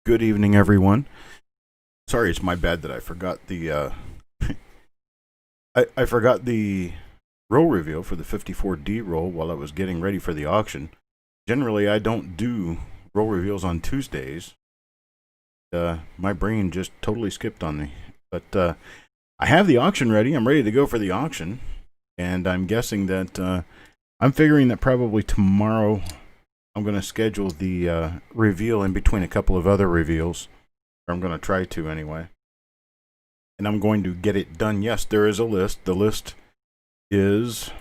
Good evening, everyone. Sorry, it's my bad that I forgot the I forgot the roll reveal for the 54D roll while I was getting ready for the auction. Generally, I don't do roll reveals on Tuesdays. My brain just totally skipped on me. But I have the auction ready. I'm ready to go for the auction, and I'm guessing that I'm figuring that probably tomorrow I'm going to schedule the reveal in between a couple of other reveals. Or I'm going to try to anyway. And I'm going to get it done. Yes, there is a list. The list is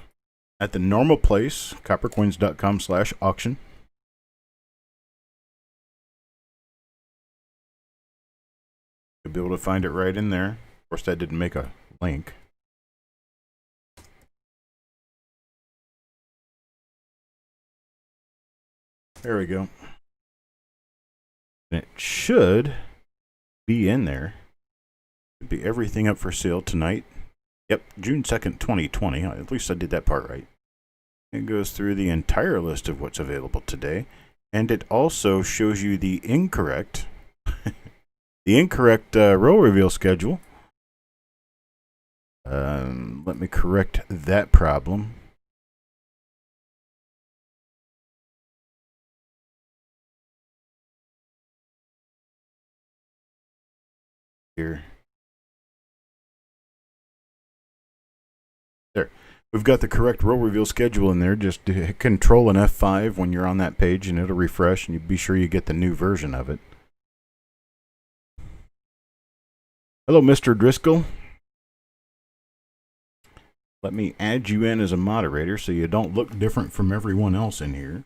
at the normal place, coppercoins.com/auction. You'll be able to find it right in there. Of course, that didn't make a link. There we go. And it should be in there. It'd be everything up for sale tonight. Yep, June 2nd, 2020. At least I did that part right. It goes through the entire list of what's available today. And it also shows you the incorrect roll reveal schedule. Let me correct that problem. Here. There. We've got the correct roll reveal schedule in there. Just hit Control and F5 when you're on that page and it'll refresh, and you be sure you get the new version of it. Hello, Mr. Driscoll. Let me add you in as a moderator so you don't look different from everyone else in here.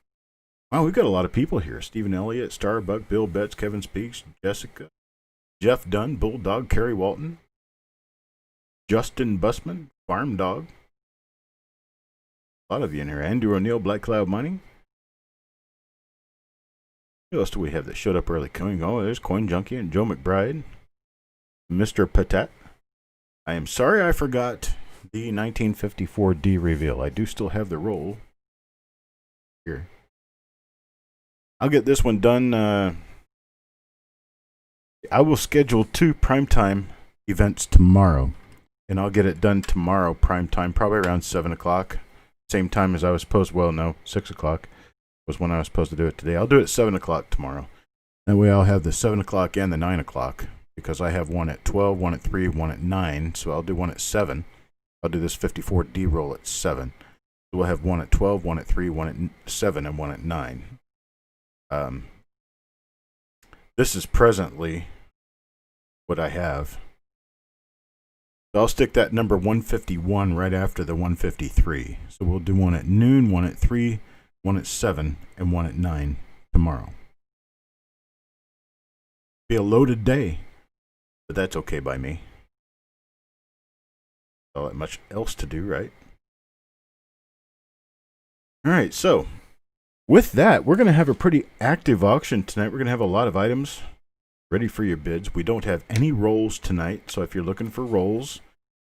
Wow, we've got a lot of people here. Stephen Elliott, Starbuck, Bill Betts, Kevin Speaks, Jessica, Jeff Dunn, Bulldog, Kerry Walton, Justin Busman, Farm Dog. A lot of you in here. Andrew O'Neill, Black Cloud Mining. Who else do we have that showed up early? Coming. Oh, there's Coin Junkie and Joe McBride. Mr. Patat. I am sorry I forgot the 1954D reveal. I do still have the roll here. I'll get this one done. I will schedule 2 primetime events tomorrow, and I'll get it done tomorrow primetime, probably around 7 o'clock. Same time as I was supposed. Well, no, 6 o'clock was when I was supposed to do it today. I'll do it 7 o'clock tomorrow. That way I'll have the 7 o'clock and the 9 o'clock, because I have one at 12, one at 3, one at 9. So I'll do one at 7. I'll do this 54D roll at 7. So we'll have one at 12, one at 3, one at 7, and one at 9. This is presently what I have. So I'll stick that number 151 right after the 153. So we'll do one at noon, one at 3, one at 7, and one at 9 tomorrow. Be a loaded day, but that's okay by me. Not that much else to do, right? All right, so with that, we're going to have a pretty active auction tonight. We're going to have a lot of items ready for your bids. We don't have any rolls tonight, so if you're looking for rolls,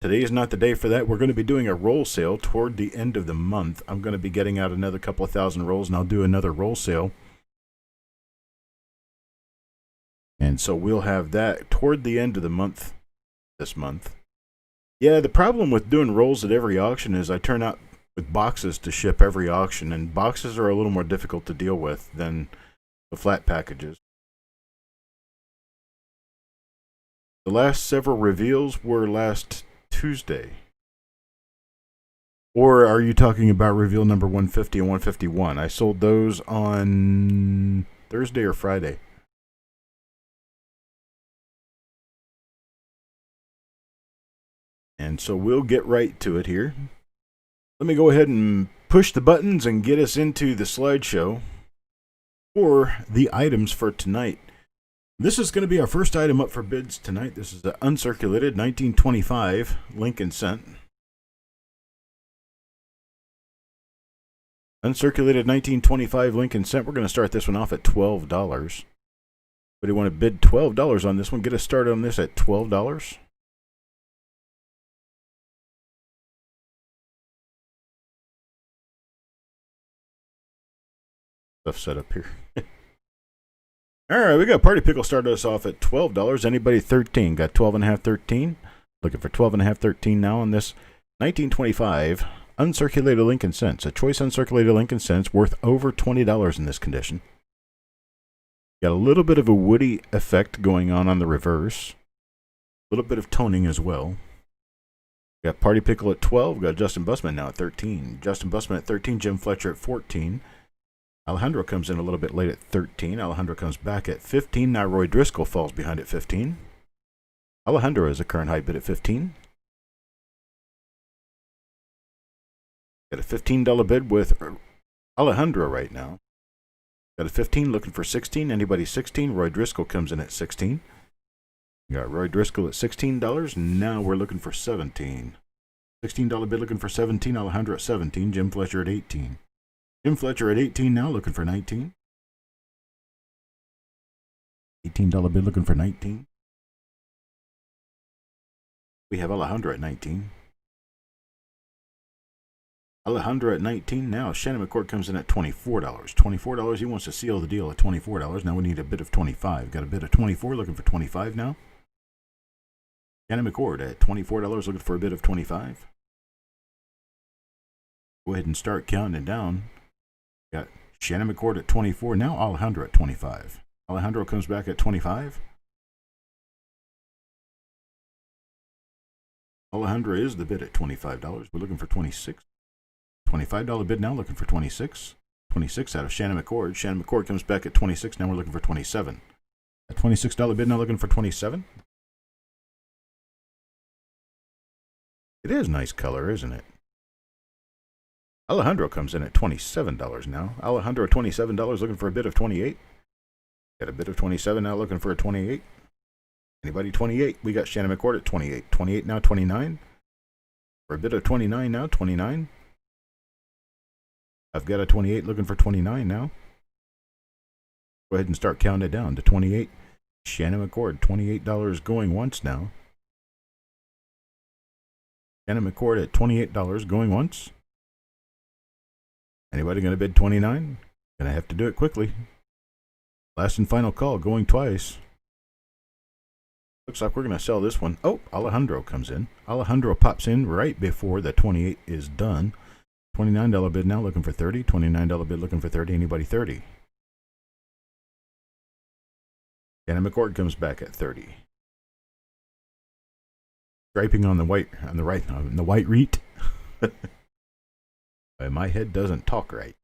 today is not the day for that. We're going to be doing a roll sale toward the end of the month. I'm going to be getting out another couple of thousand rolls, and I'll do another roll sale. And so we'll have that toward the end of the month this month. Yeah, the problem with doing rolls at every auction is I turn out with boxes to ship every auction, and boxes are a little more difficult to deal with than the flat packages. The last several reveals were last Tuesday. Or are you talking about reveal number 150 and 151? I sold those on Thursday or Friday. And so we'll get right to it here. Let me go ahead and push the buttons and get us into the slideshow for the items for tonight. This is going to be our first item up for bids tonight. This is the uncirculated 1925 Lincoln Cent. Uncirculated 1925 Lincoln Cent. We're going to start this one off at $12. Anybody want to bid $12 on this one? Get us started on this at $12. Stuff set up here. All right, we got Party Pickle started us off at $12. Anybody 13? Got 12.5, 13. Looking for 12.5, 13 now on this 1925 uncirculated Lincoln Cents. A choice uncirculated Lincoln Cents worth over $20 in this condition. Got a little bit of a woody effect going on the reverse. A little bit of toning as well. Got Party Pickle at 12. Got Justin Bussman now at 13. Justin Bussman at 13. Jim Fletcher at 14. Alejandro comes in a little bit late at 13. Alejandro comes back at 15. Now Roy Driscoll falls behind at 15. Alejandro is a current high bid at 15. Got a $15 bid with Alejandro right now. Got a 15 looking for 16. Anybody 16? Roy Driscoll comes in at 16. Got Roy Driscoll at $16. Now we're looking for 17. $16 bid looking for 17. Alejandro at 17. Jim Fletcher at 18. Jim Fletcher at 18 now, looking for 19. $18 bid looking for 19. We have Alejandro at 19. Alejandro at 19 now. Shannon McCord comes in at $24. $24, he wants to seal the deal at $24. Now we need a bid of 25. Got a bid of 24, looking for 25 now. Shannon McCord at $24, looking for a bid of 25. Go ahead and start counting it down. Got Shannon McCord at 24. Now Alejandro at 25. Alejandro comes back at 25. Alejandro is the bid at $25. We're looking for 26. $25 bid now, looking for 26. 26 out of Shannon McCord. Shannon McCord comes back at 26. Now we're looking for 27. A $26 bid now, looking for 27. It is nice color, isn't it? Alejandro comes in at $27 now. Alejandro at $27, looking for a bid of 28. Got a bid of 27 now, looking for a 28. Anybody 28? We got Shannon McCord at 28. 28 now, 29. For a bid of 29 now, 29. I've got a 28 looking for 29 now. Go ahead and start counting it down to 28. Shannon McCord, $28 going once now. Shannon McCord at $28 going once. Anybody going to bid 29? Going to have to do it quickly. Last and final call, going twice. Looks like we're going to sell this one. Oh, Alejandro comes in. Alejandro pops in right before the 28 is done. $29 bid now, looking for 30. $29 bid looking for 30. Anybody 30? Shannon McCord comes back at 30. Striping on the white, on the white reet. My head doesn't talk right.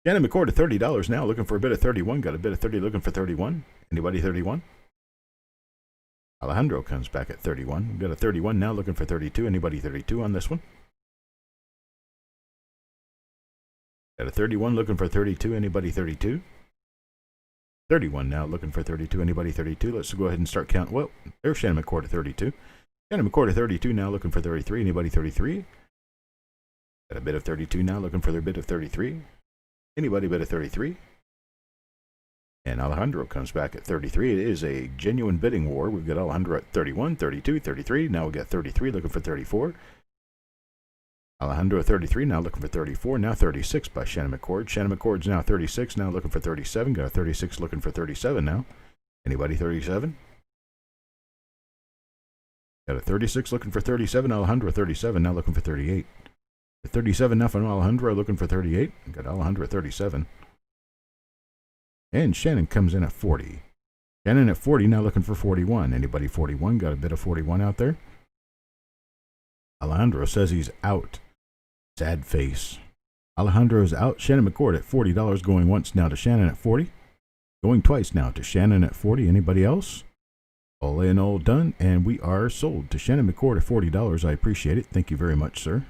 Shannon McCord at $30 now, looking for a bid of 31. Got a bid of 30, looking for 31. Anybody 31? Alejandro comes back at 31. Got a 31 now, looking for 32. Anybody 32 on this one? Got a 31, looking for 32. Anybody 32? 31 now, looking for 32. Anybody 32? Let's go ahead and start counting. Well, there's Shannon McCord at 32. Shannon McCord at 32 now, looking for 33. Anybody 33? Got a bid of 32 now, looking for their bid of 33. Anybody bid of 33? And Alejandro comes back at 33. It is a genuine bidding war. We've got Alejandro at 31, 32, 33. Now we got 33, looking for 34. Alejandro at 33, now looking for 34. Now 36 by Shannon McCord. Shannon McCord's now 36, now looking for 37. Got a 36, looking for 37 now. Anybody 37? Got a 36, looking for 37. Alejandro 37, now looking for 38. 37 now from Alejandro, looking for 38. Got Alejandro at 37. And Shannon comes in at 40. Shannon at 40, now looking for 41. Anybody 41? Got a bit of 41 out there? Alejandro says he's out. Sad face. Alejandro is out. Shannon McCord at $40, going once now to Shannon at 40. Going twice now to Shannon at 40. Anybody else? All in, all done. And we are sold to Shannon McCord at $40. I appreciate it. Thank you very much, sir.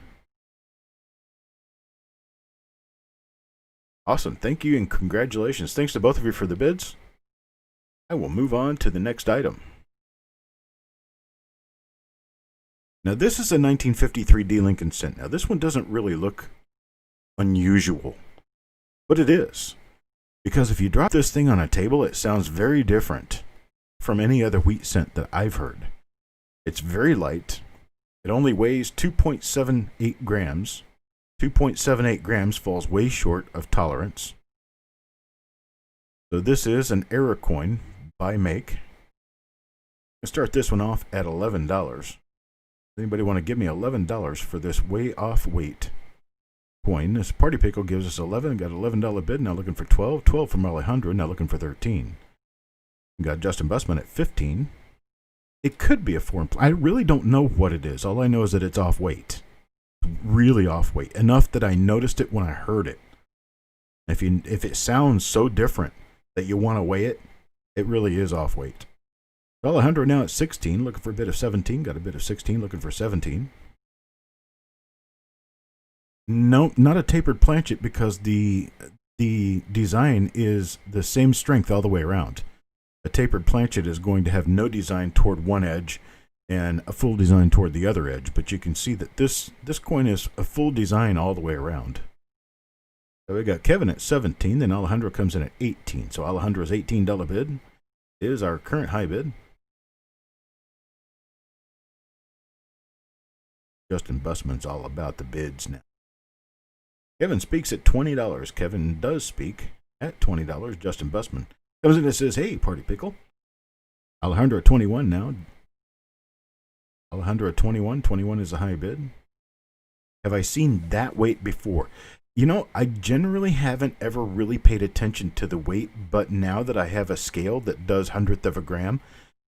Awesome. Thank you and congratulations. Thanks to both of you for the bids. I will move on to the next item. Now, this is a 1953 D Lincoln Cent. Now, this one doesn't really look unusual, but it is. Because if you drop this thing on a table, it sounds very different from any other wheat cent that I've heard. It's very light. It only weighs 2.78 grams. 2.78 grams falls way short of tolerance. So this is an error coin by make. I'll start this one off at $11. Anybody want to give me $11 for this way off weight coin? This Party Pickle gives us 11. Got $11 bid. Now looking for 12. 12 from Alejandro. Now looking for 13. Got Justin Bussman at 15. It could be a foreign. I really don't know what it is. All I know is that it's off weight. Really off weight. Enough that I noticed it when I heard it. If it sounds so different that you want to weigh it, it really is off weight. Alejandro now at 16, looking for a bid of 17. Got a bid of 16, looking for 17. No, not a tapered planchet because the design is the same strength all the way around. A tapered planchet is going to have no design toward one edge and a full design toward the other edge. But you can see that this coin is a full design all the way around. So we got Kevin at 17, then Alejandro comes in at 18. So Alejandro's $18 bid is our current high bid. Justin Bussman's all about the bids now. Kevin speaks at $20. Kevin does speak at $20. Justin Bussman comes in and says, hey, Party Pickle. Alejandro at 21 now. Alejandro at 21. 21 is a high bid. Have I seen that weight before? You know, I generally haven't ever really paid attention to the weight, but now that I have a scale that does 100th of a gram,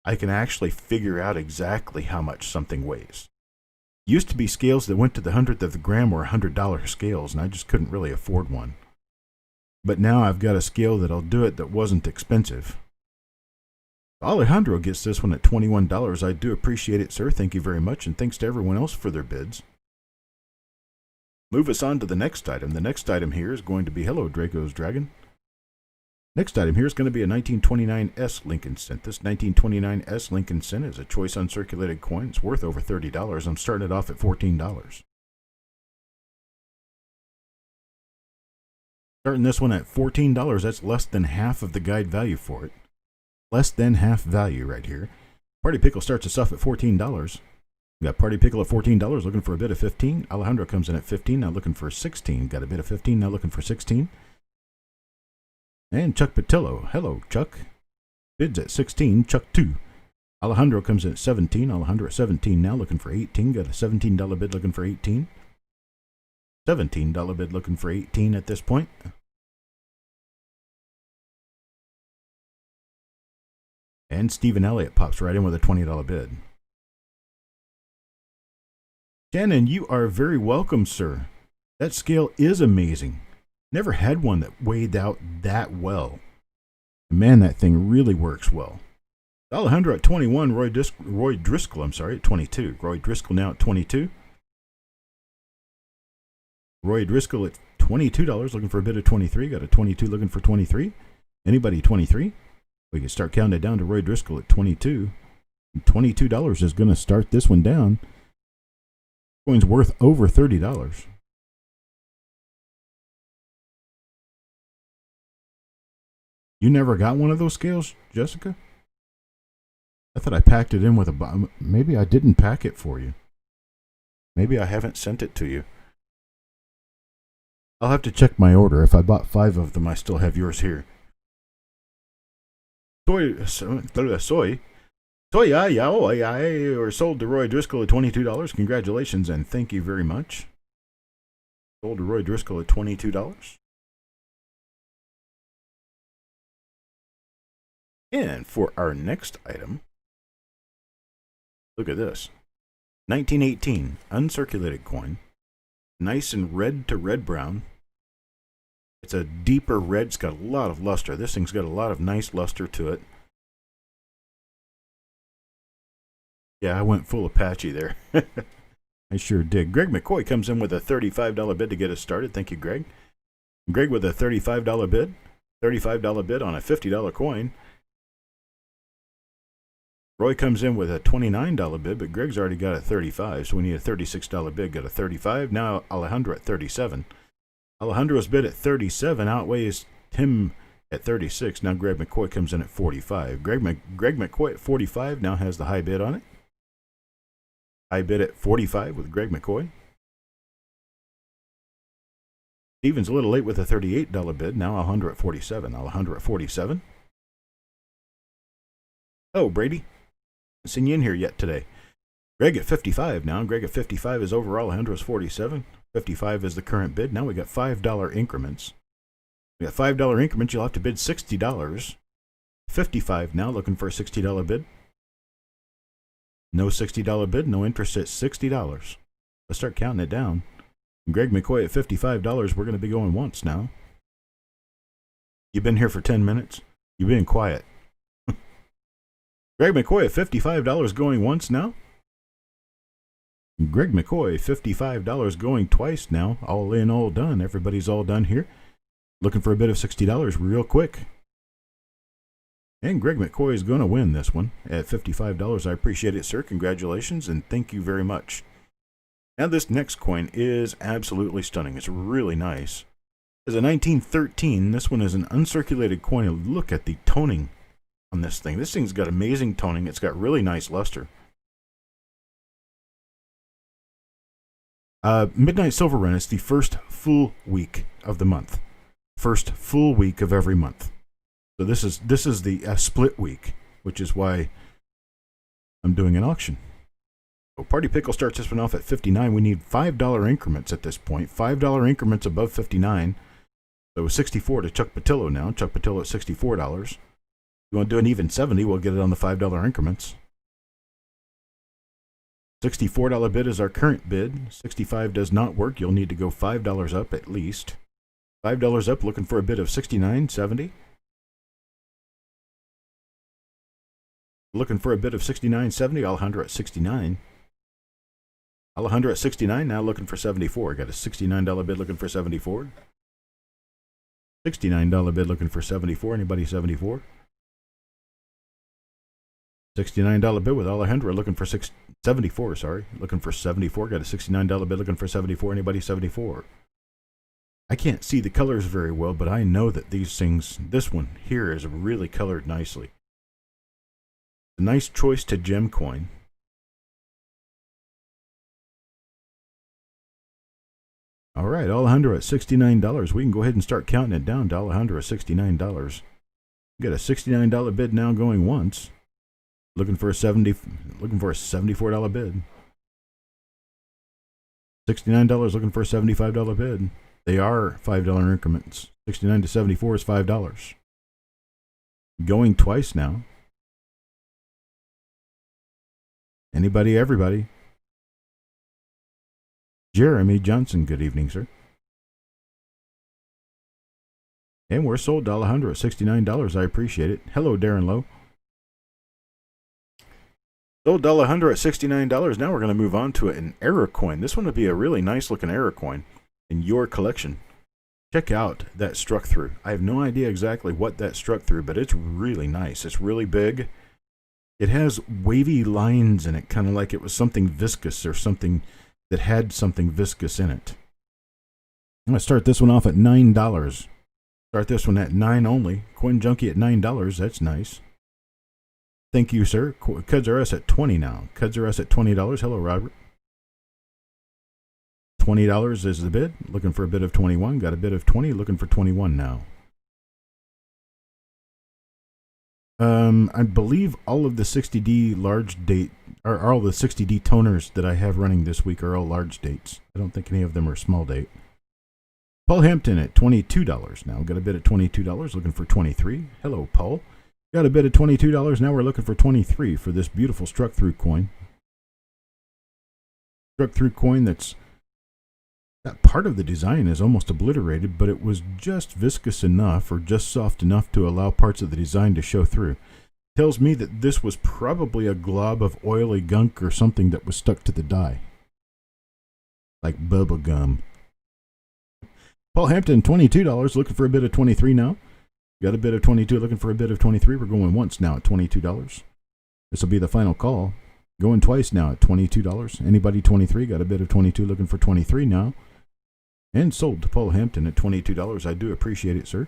I can actually figure out exactly how much something weighs. Used to be scales that went to the 100th of the gram were $100 scales, and I just couldn't really afford one. But now I've got a scale that'll do it that wasn't expensive. Alejandro gets this one at $21. I do appreciate it, sir. Thank you very much, and thanks to everyone else for their bids. Move us on to the next item. The next item here is going to be, hello, Draco's Dragon. Next item here is going to be a 1929S Lincoln Cent. This 1929S Lincoln Cent is a choice uncirculated coin. It's worth over $30. I'm starting it off at $14. Starting this one at $14, that's less than half of the guide value for it. Less than half value right here. Party Pickle starts us off at $14. We got Party Pickle at $14, looking for a bid of 15. Alejandro comes in at 15, now looking for 16. Got a bid of 15, now looking for 16. And Chuck Patillo. Hello, Chuck. Bids at 16, Chuck 2. Alejandro comes in at 17. Alejandro at 17 now, looking for 18. Got a $17 bid, looking for 18. $17 bid, looking for 18 at this point. And Stephen Elliott pops right in with a $20 bid. Shannon, you are very welcome, sir. That scale is amazing. Never had one that weighed out that well. Man, that thing really works well. Alejandro at 21, Roy Driscoll, at 22. Roy Driscoll now at 22. Roy Driscoll at $22, looking for a bid of 23. Got a 22 looking for 23. Anybody 23? We can start counting it down to Roy Driscoll at 22. $22 is going to start this one down. Coin's worth over $30. You never got one of those scales, Jessica? I thought I packed it in with a... Maybe I didn't pack it for you. Maybe I haven't sent it to you. I'll have to check my order. If I bought 5 of them, I still have yours here. Soy, or sold to Roy Driscoll at $22. Congratulations and thank you very much. Sold to Roy Driscoll at $22. And for our next item, look at this. 1918 uncirculated coin. Nice and red to red-brown. It's a deeper red. It's got a lot of luster. This thing's got a lot of nice luster to it. Yeah, I went full Apache there. I sure did. Greg McCoy comes in with a $35 bid to get us started. Thank you, Greg. Greg with a $35 bid. $35 bid on a $50 coin. Roy comes in with a $29 bid, but Greg's already got a $35, so we need a $36 bid. Got a $35. Now Alejandro at $37. Alejandro's bid at $37 outweighs Tim at $36. Now Greg McCoy comes in at $45. Greg McCoy at $45 now has the high bid on it. High bid at $45 with Greg McCoy. Steven's a little late with a $38 bid. Now $147. Now $147. Oh, Brady. Haven't seen you in here yet today. Greg at 55 now. Greg at 55 is overall. Alejandro's 47. 55 is the current bid. Now we got $5 increments. We got $5 increments. You'll have to bid $60. 55 now, looking for a $60 bid. No $60 bid, no interest at $60. Let's start counting it down. Greg McCoy at $55. We're going to be going once now. You've been here for 10 minutes. You've been quiet. Greg McCoy at $55 going once now. Greg McCoy, $55 going twice now. All in, all done. Everybody's all done here. Looking for a bid of $60 real quick. And Greg McCoy is going to win this one at $55. I appreciate it, sir. Congratulations, and thank you very much. Now, this next coin is absolutely stunning. It's really nice. It's a 1913. This one is an uncirculated coin. Look at the toning on this thing. This thing's got amazing toning. It's got really nice luster. Midnight Silver Run is the first full week of the month. First full week of every month. So this is the split week, which is why I'm doing an auction. So Party Pickle starts this one off at 59. We need $5 increments at this point. $5 increments above 59. So 64 to Chuck Patillo now. Chuck Patillo at $64. If you want to do an even 70, we'll get it on the $5 increments. $64 bid is our current bid. 65 does not work. You'll need to go $5 up at least. $5 up, looking for a bid of $69.70. Looking for a bid of $69.70. Alejandro at $69. Alejandro at $69. Now looking for $74. Got a $69 bid looking for $74. $69 bid looking for $74. Anybody $74? $69 bid with Alejandro looking for $74. Sorry, looking for $74. Got a $69 bid looking for $74. Anybody $74? I can't see the colors very well, but I know that these things, this one here is really colored nicely. A nice choice to gem coin. All right, Alejandro at $69. We can go ahead and start counting it down to Alejandro at $69. We got a $69 bid now going once. Looking for a $74 bid. $69 looking for a $75 bid. They are $5 increments. 69 to 74 is $5. Going twice now. Anybody, everybody. Jeremy Johnson, good evening, sir. And we're sold to Alejandro at $69. I appreciate it. Hello, Darren Lowe. Sold to Alejandro at $69. Now we're going to move on to an error coin. This one would be a really nice looking error coin in your collection. Check out that struck through. I have no idea exactly what that struck through, but it's really nice. It's really big. It has wavy lines in it, kind of like it was something viscous or something that had something viscous in it. I'm going to start this one off at $9. Start this one at $9 only. Coin Junkie at $9. That's nice. Thank you, sir. Cuds R Us at $20 now. Cuds R Us at $20. Hello, Robert. $20 is the bid. Looking for a bid of 21. Got a bid of 20. Looking for 21 now. I believe all of the 60D large date, or all the 60D toners that I have running this week are all large dates. I don't think any of them are small date. Paul Hampton at $22 now. Got a bid at $22. Looking for 23. Hello, Paul. Got a bid at $22. Now we're looking for 23 for this beautiful struck through coin. Struck through coin that's that part of the design is almost obliterated, but it was just viscous enough or just soft enough to allow parts of the design to show through. Tells me that this was probably a glob of oily gunk or something that was stuck to the die. Like bubble gum. Paul Hampton, $22, looking for a bid of 23 now. Got a bid of 22, looking for a bid of 23. We're going once now at $22. This will be the final call. Going twice now at $22. Anybody 23, got a bid of 22, looking for 23 now. And sold to Paul Hampton at $22. I do appreciate it, sir.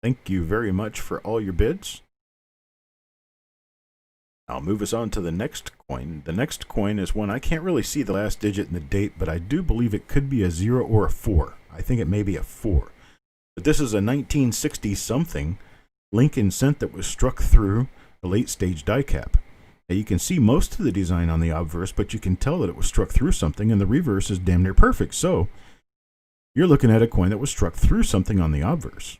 Thank you very much for all your bids. I'll move us on to the next coin. The next coin is one I can't really see the last digit and the date, but I do believe it could be a 0 or a 4. I think it may be a 4. But this is a 1960-something Lincoln cent that was struck through a late-stage die cap. Now you can see most of the design on the obverse, but you can tell that it was struck through something, and the reverse is damn near perfect. So you're looking at a coin that was struck through something on the obverse.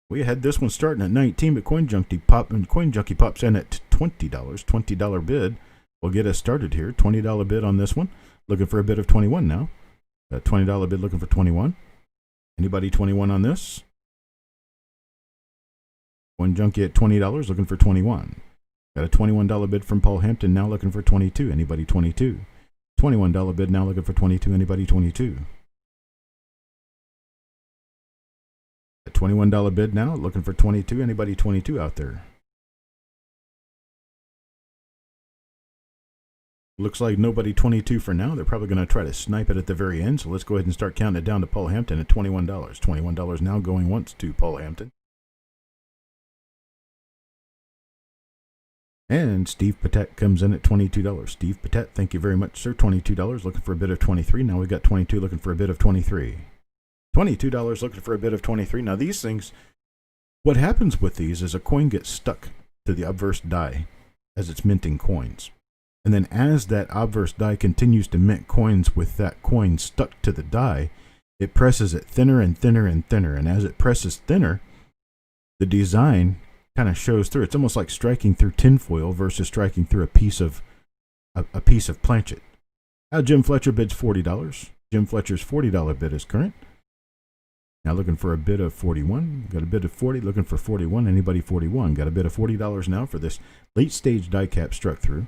We had this one starting at 19, but Coin Junkie pops in at $20. $20 bid will get us started here. $20 bid on this one. Looking for a bid of 21 now. $20 bid looking for 21. Anybody 21 on this? Coin Junkie at $20 looking for 21. Got a $21 bid from Paul Hampton now looking for 22. Anybody 22? $21 bid now looking for 22. Anybody 22? A $21 bid now looking for 22. Anybody 22 out there? Looks like nobody 22 for now. They're probably going to try to snipe it at the very end. So let's go ahead and start counting it down to Paul Hampton at $21. $21 now going once to Paul Hampton. And Steve Patet comes in at $22. Steve Patet, thank you very much, sir. $22 looking for a bid of 23. Now we've got 22 looking for a bid of 23. $22 looking for a bid of 23. Now these things, what happens with these is a coin gets stuck to the obverse die as it's minting coins. And then as that obverse die continues to mint coins with that coin stuck to the die, it presses it thinner and thinner and thinner. And as it presses thinner, the design kind of shows through. It's almost like striking through tinfoil versus striking through a piece of planchet. Now Jim Fletcher bids $40. Jim Fletcher's $40 bid is current. Now looking for a bid of 41. Got a bid of 40, looking for 41. Anybody 41? Got a bid of $40 now for this late stage die cap struck through.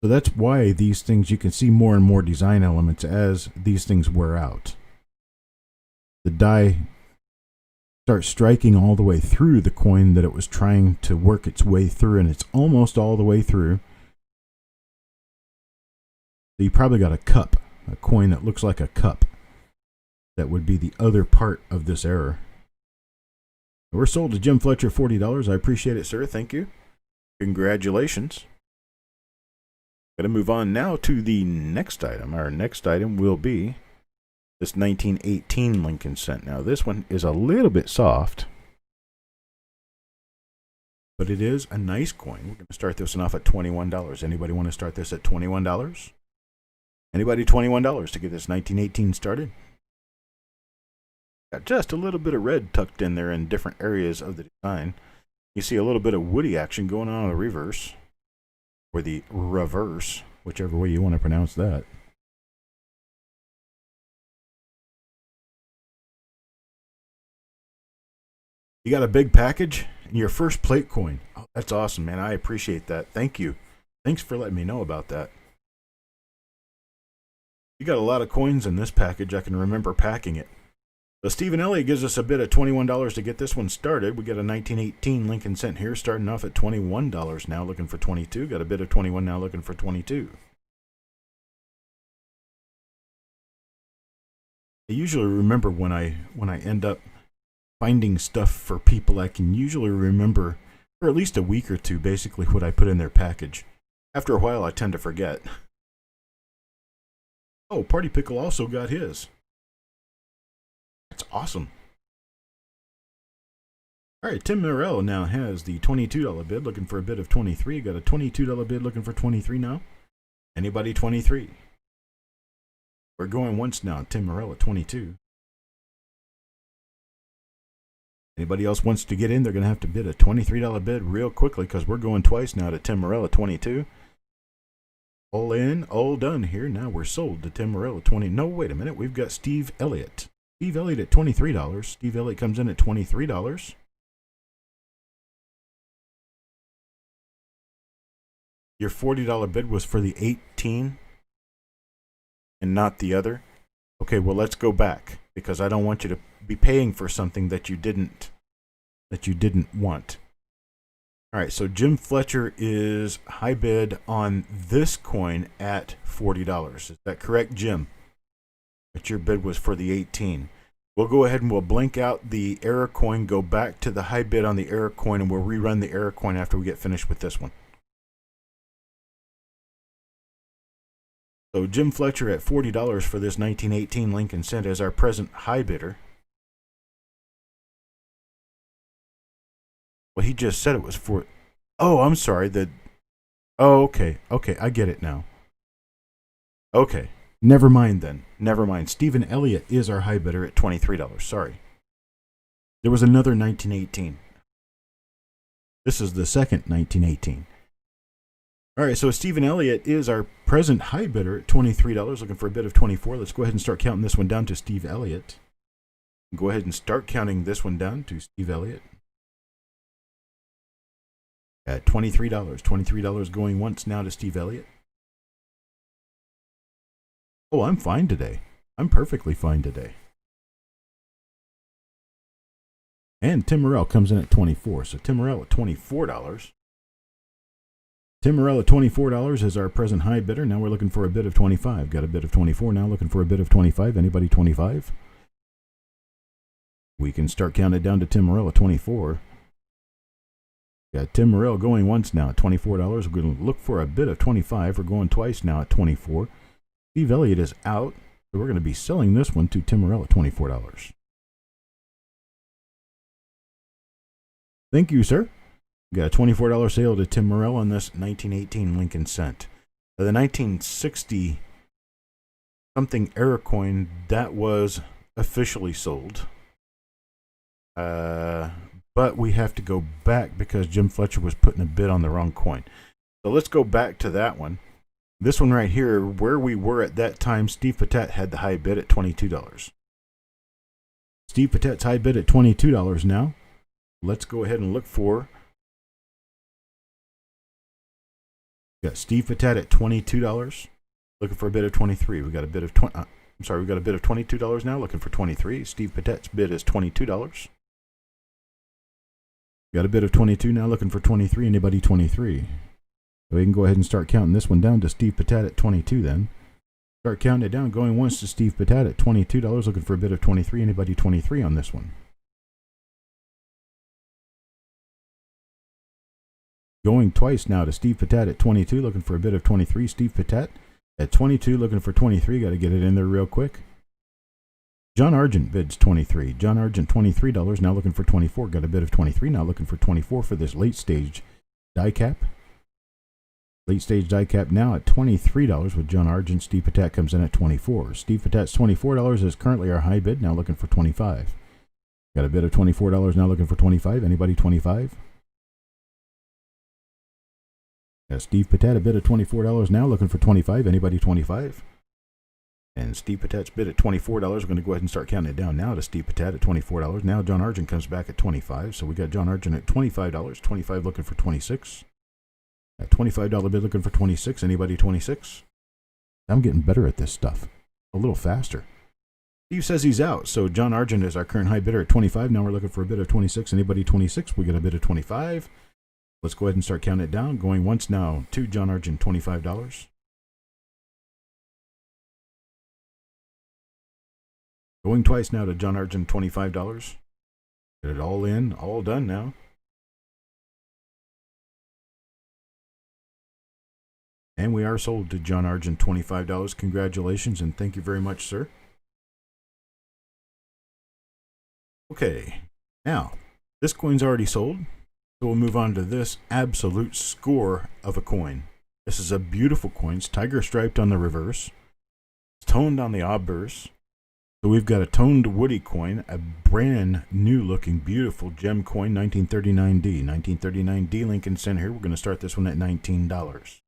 So that's why these things, you can see more and more design elements as these things wear out. The die starts striking all the way through the coin that it was trying to work its way through, and it's almost all the way through. So you probably got a cup, a coin that looks like a cup. That would be the other part of this error. We're sold to Jim Fletcher $40. I appreciate it, sir. Thank you. Congratulations. Going to move on now to the next item. Our next item will be this 1918 Lincoln cent. Now this one is a little bit soft, but it is a nice coin. We're going to start this one off at $21. Anybody want to start this at $21? Anybody $21 to get this 1918 started? Got just a little bit of red tucked in there in different areas of the design. You see a little bit of woody action going on the reverse, or the reverse, whichever way you want to pronounce that. You got a big package and your first plate coin. Oh, that's awesome, man. I appreciate that. Thank you. Thanks for letting me know about that. You got a lot of coins in this package. I can remember packing it. So Stephen Elliott gives us a bid of $21 to get this one started. We got a 1918 Lincoln cent here, starting off at $21 now, looking for 22. Got a bid of 21 now, looking for 22. I usually remember when I end up finding stuff for people, I can usually remember for at least a week or two basically what I put in their package. After a while, I tend to forget. Oh, Party Pickle also got his. That's awesome. All right, Tim Morell now has the $22 bid, looking for a bid of 23. Got a $22 bid, looking for 23 now. Anybody 23? We're going once now. Tim Morell at 22. Anybody else wants to get in, they're going to have to bid a $23 bid real quickly because we're going twice now to Tim Morell at 22. All in, all done here. Now we're sold to Tim Morell at 20. No, wait a minute. We've got Steve Elliott. Steve Elliott at $23. Steve Elliott comes in at $23. Your $40 bid was for the 18 and not the other. Okay, well, let's go back because I don't want you to be paying for something that you didn't want. All right, so Jim Fletcher is high bid on this coin at $40. Is that correct, Jim? But your bid was for the 18. We'll go ahead and we'll blank out the error coin, go back to the high bid on the error coin, and we'll rerun the error coin after we get finished with this one. So Jim Fletcher at $40 for this 1918 Lincoln Cent as our present high bidder. Well, he just said it was for... Oh, I'm sorry. Oh, okay. Okay, I get it now. Okay. Never mind then. Never mind. Stephen Elliott is our high bidder at $23. Sorry. There was another 1918. This is the second 1918. All right, so Stephen Elliott is our present high bidder at $23, looking for a bid of 24. Let's go ahead and start counting this one down to Steve Elliott. Go ahead and start counting this one down to Steve Elliott. At $23. $23 going once now to Steve Elliott. Oh, I'm fine today. I'm perfectly fine today. And Tim Morrell comes in at 24. So Tim Morrell at $24. Tim Morrell at $24 is our present high bidder. Now we're looking for a bid of 25. Got a bid of 24 now, looking for a bid of 25. Anybody 25? We can start counting it down to Tim Morrell at 24. Got Tim Morrell going once now at $24. We're going to look for a bid of 25. We're going twice now at 24. Steve Elliott is out, so we're going to be selling this one to Tim Morrell at $24. Thank you, sir. We got a $24 sale to Tim Morrell on this 1918 Lincoln Cent. The 1960 something error coin that was officially sold. But we have to go back because Jim Fletcher was putting a bid on the wrong coin. So let's go back to that one. This one right here, where we were at that time, Steve Patat had the high bid at $22. Steve Patat's high bid at $22 now. Let's go ahead and look for... We got Steve Patat at $22, looking for a bid of 23. We got a bid of we got a bid of $22 now, looking for 23. Steve Patat's bid is $22. Got a bid of 22 now, looking for 23. Anybody 23? So we can go ahead and start counting this one down to Steve Patat at 22 then. Start counting it down, going once to Steve Patat at $22, looking for a bid of 23. Anybody 23 on this one? Going twice now to Steve Patat at 22, looking for a bid of 23. Steve Patat at 22, looking for 23. Got to get it in there real quick. John Argent bids 23. John Argent $23, now looking for 24. Got a bid of 23, now looking for 24 for this late stage die cap. Late stage die cap now at $23 with John Argent. Steve Patat comes in at 24. Steve Patat's $24 is currently our high bid, now looking for 25. Got a bid of $24, now looking for 25. Anybody 25? Steve Patat a bid of $24 now, looking for 25. Anybody 25? And Steve Patat's bid at $24. We're going to go ahead and start counting it down now to Steve Patat at $24. Now John Argent comes back at 25. So we got John Argent at $25. 25 looking for 26. At $25 bid looking for 26. Anybody 26? I'm getting better at this stuff. A little faster. Steve says he's out. So John Argent is our current high bidder at 25. Now we're looking for a bid of 26. Anybody 26? We got a bid of 25. Let's go ahead and start counting it down. Going once now to John Argent, $25. Going twice now to John Argent, $25. Get it all in, all done now. And we are sold to John Argent, $25. Congratulations and thank you very much, sir. Okay, now, this coin's already sold. So we'll move on to this absolute score of a coin. This is a beautiful coin. It's tiger striped on the reverse. It's toned on the obverse. So we've got a toned woody coin, a brand new looking beautiful gem coin, 1939D. 1939D Lincoln Cent here. We're going to start this one at $19.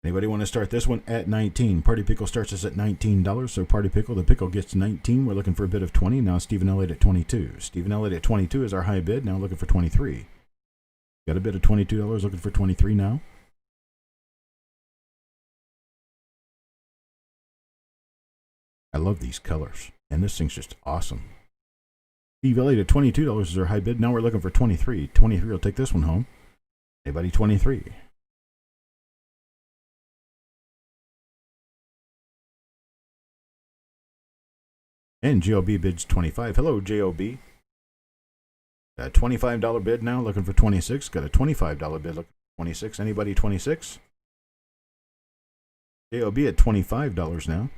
Anybody want to start this one at 19? Party Pickle starts us at $19. So Party Pickle, the pickle gets 19. We're looking for a bid of 20. Now Stephen Elliott at 22. Stephen Elliott at 22 is our high bid. Now looking for 23. Got a bid of $22. Looking for 23 now. I love these colors. And this thing's just awesome. Steve Elliott at $22 is our high bid. Now we're looking for 23. 23 will take this one home. Anybody 23? And GOB bids 25. Hello, GOB. Got a $25 bid now, looking for 26. Got a $25 bid, looking for 26. Anybody 26? GOB at $25 now.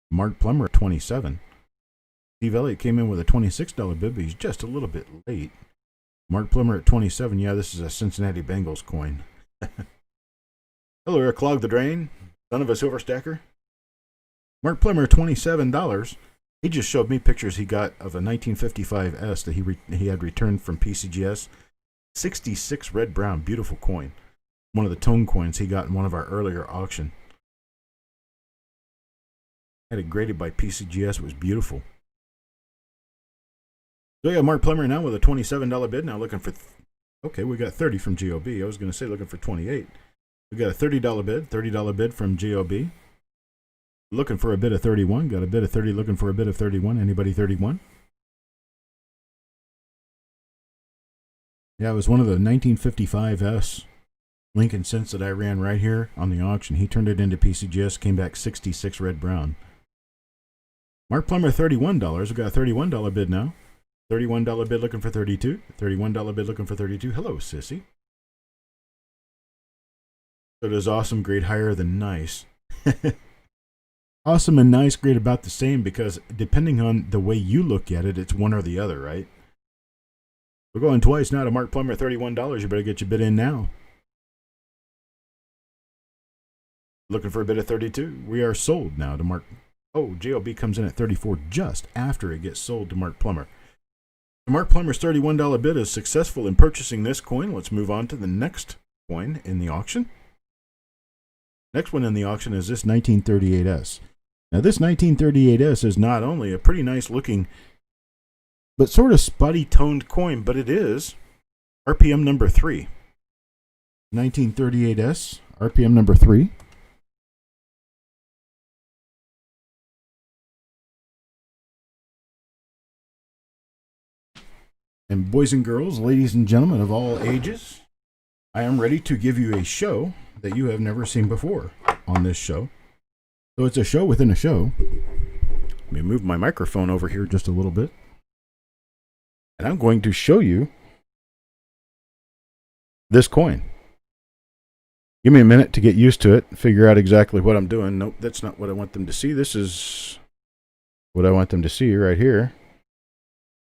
Mark Plummer at 27. Steve Elliott came in with a $26 bid, but he's just a little bit late. Mark Plummer at 27. Yeah, this is a Cincinnati Bengals coin. Hello, Eric Clog the Drain, son of a silver stacker. Mark Plummer, $27. He just showed me pictures he got of a 1955S that he had returned from PCGS. 66 red brown, beautiful coin. One of the tone coins he got in one of our earlier auction. Had it graded by PCGS. It was beautiful. So yeah, Mark Plummer now with a $27 bid. Now looking for, okay, we got 30 from GOB. I was going to say looking for 28. We got a $30 bid, $30 bid from GOB. Looking for a bid of 31. Got a bid of 30, looking for a bid of 31. Anybody 31? Yeah, it was one of the 1955S Lincoln Cents that I ran right here on the auction. He turned it into PCGS, came back 66 red brown. Mark Plummer, $31. We got a $31 bid now. $31 bid looking for 32. $31 bid looking for 32. Hello, sissy. So does awesome grade higher than nice? Awesome and nice grade about the same, because depending on the way you look at it, it's one or the other, right? We're going twice now to Mark Plummer, $31. You better get your bid in now. Looking for a bid of 32. We are sold now to Mark. Oh, JOB comes in at 34 just after it gets sold to Mark Plummer. Mark Plummer's $31 bid is successful in purchasing this coin. Let's move on to the next coin in the auction. Next one in the auction is this 1938S. Now this 1938S is not only a pretty nice looking, but sort of spotty toned coin, but it is RPM number 3. 1938S, RPM number 3. And boys and girls, ladies and gentlemen of all ages, I am ready to give you a show that you have never seen before on this show. So it's a show within a show. Let me move my microphone over here just a little bit. And I'm going to show you this coin. Give me a minute to get used to it and figure out exactly what I'm doing. Nope, that's not what I want them to see. This is what I want them to see right here.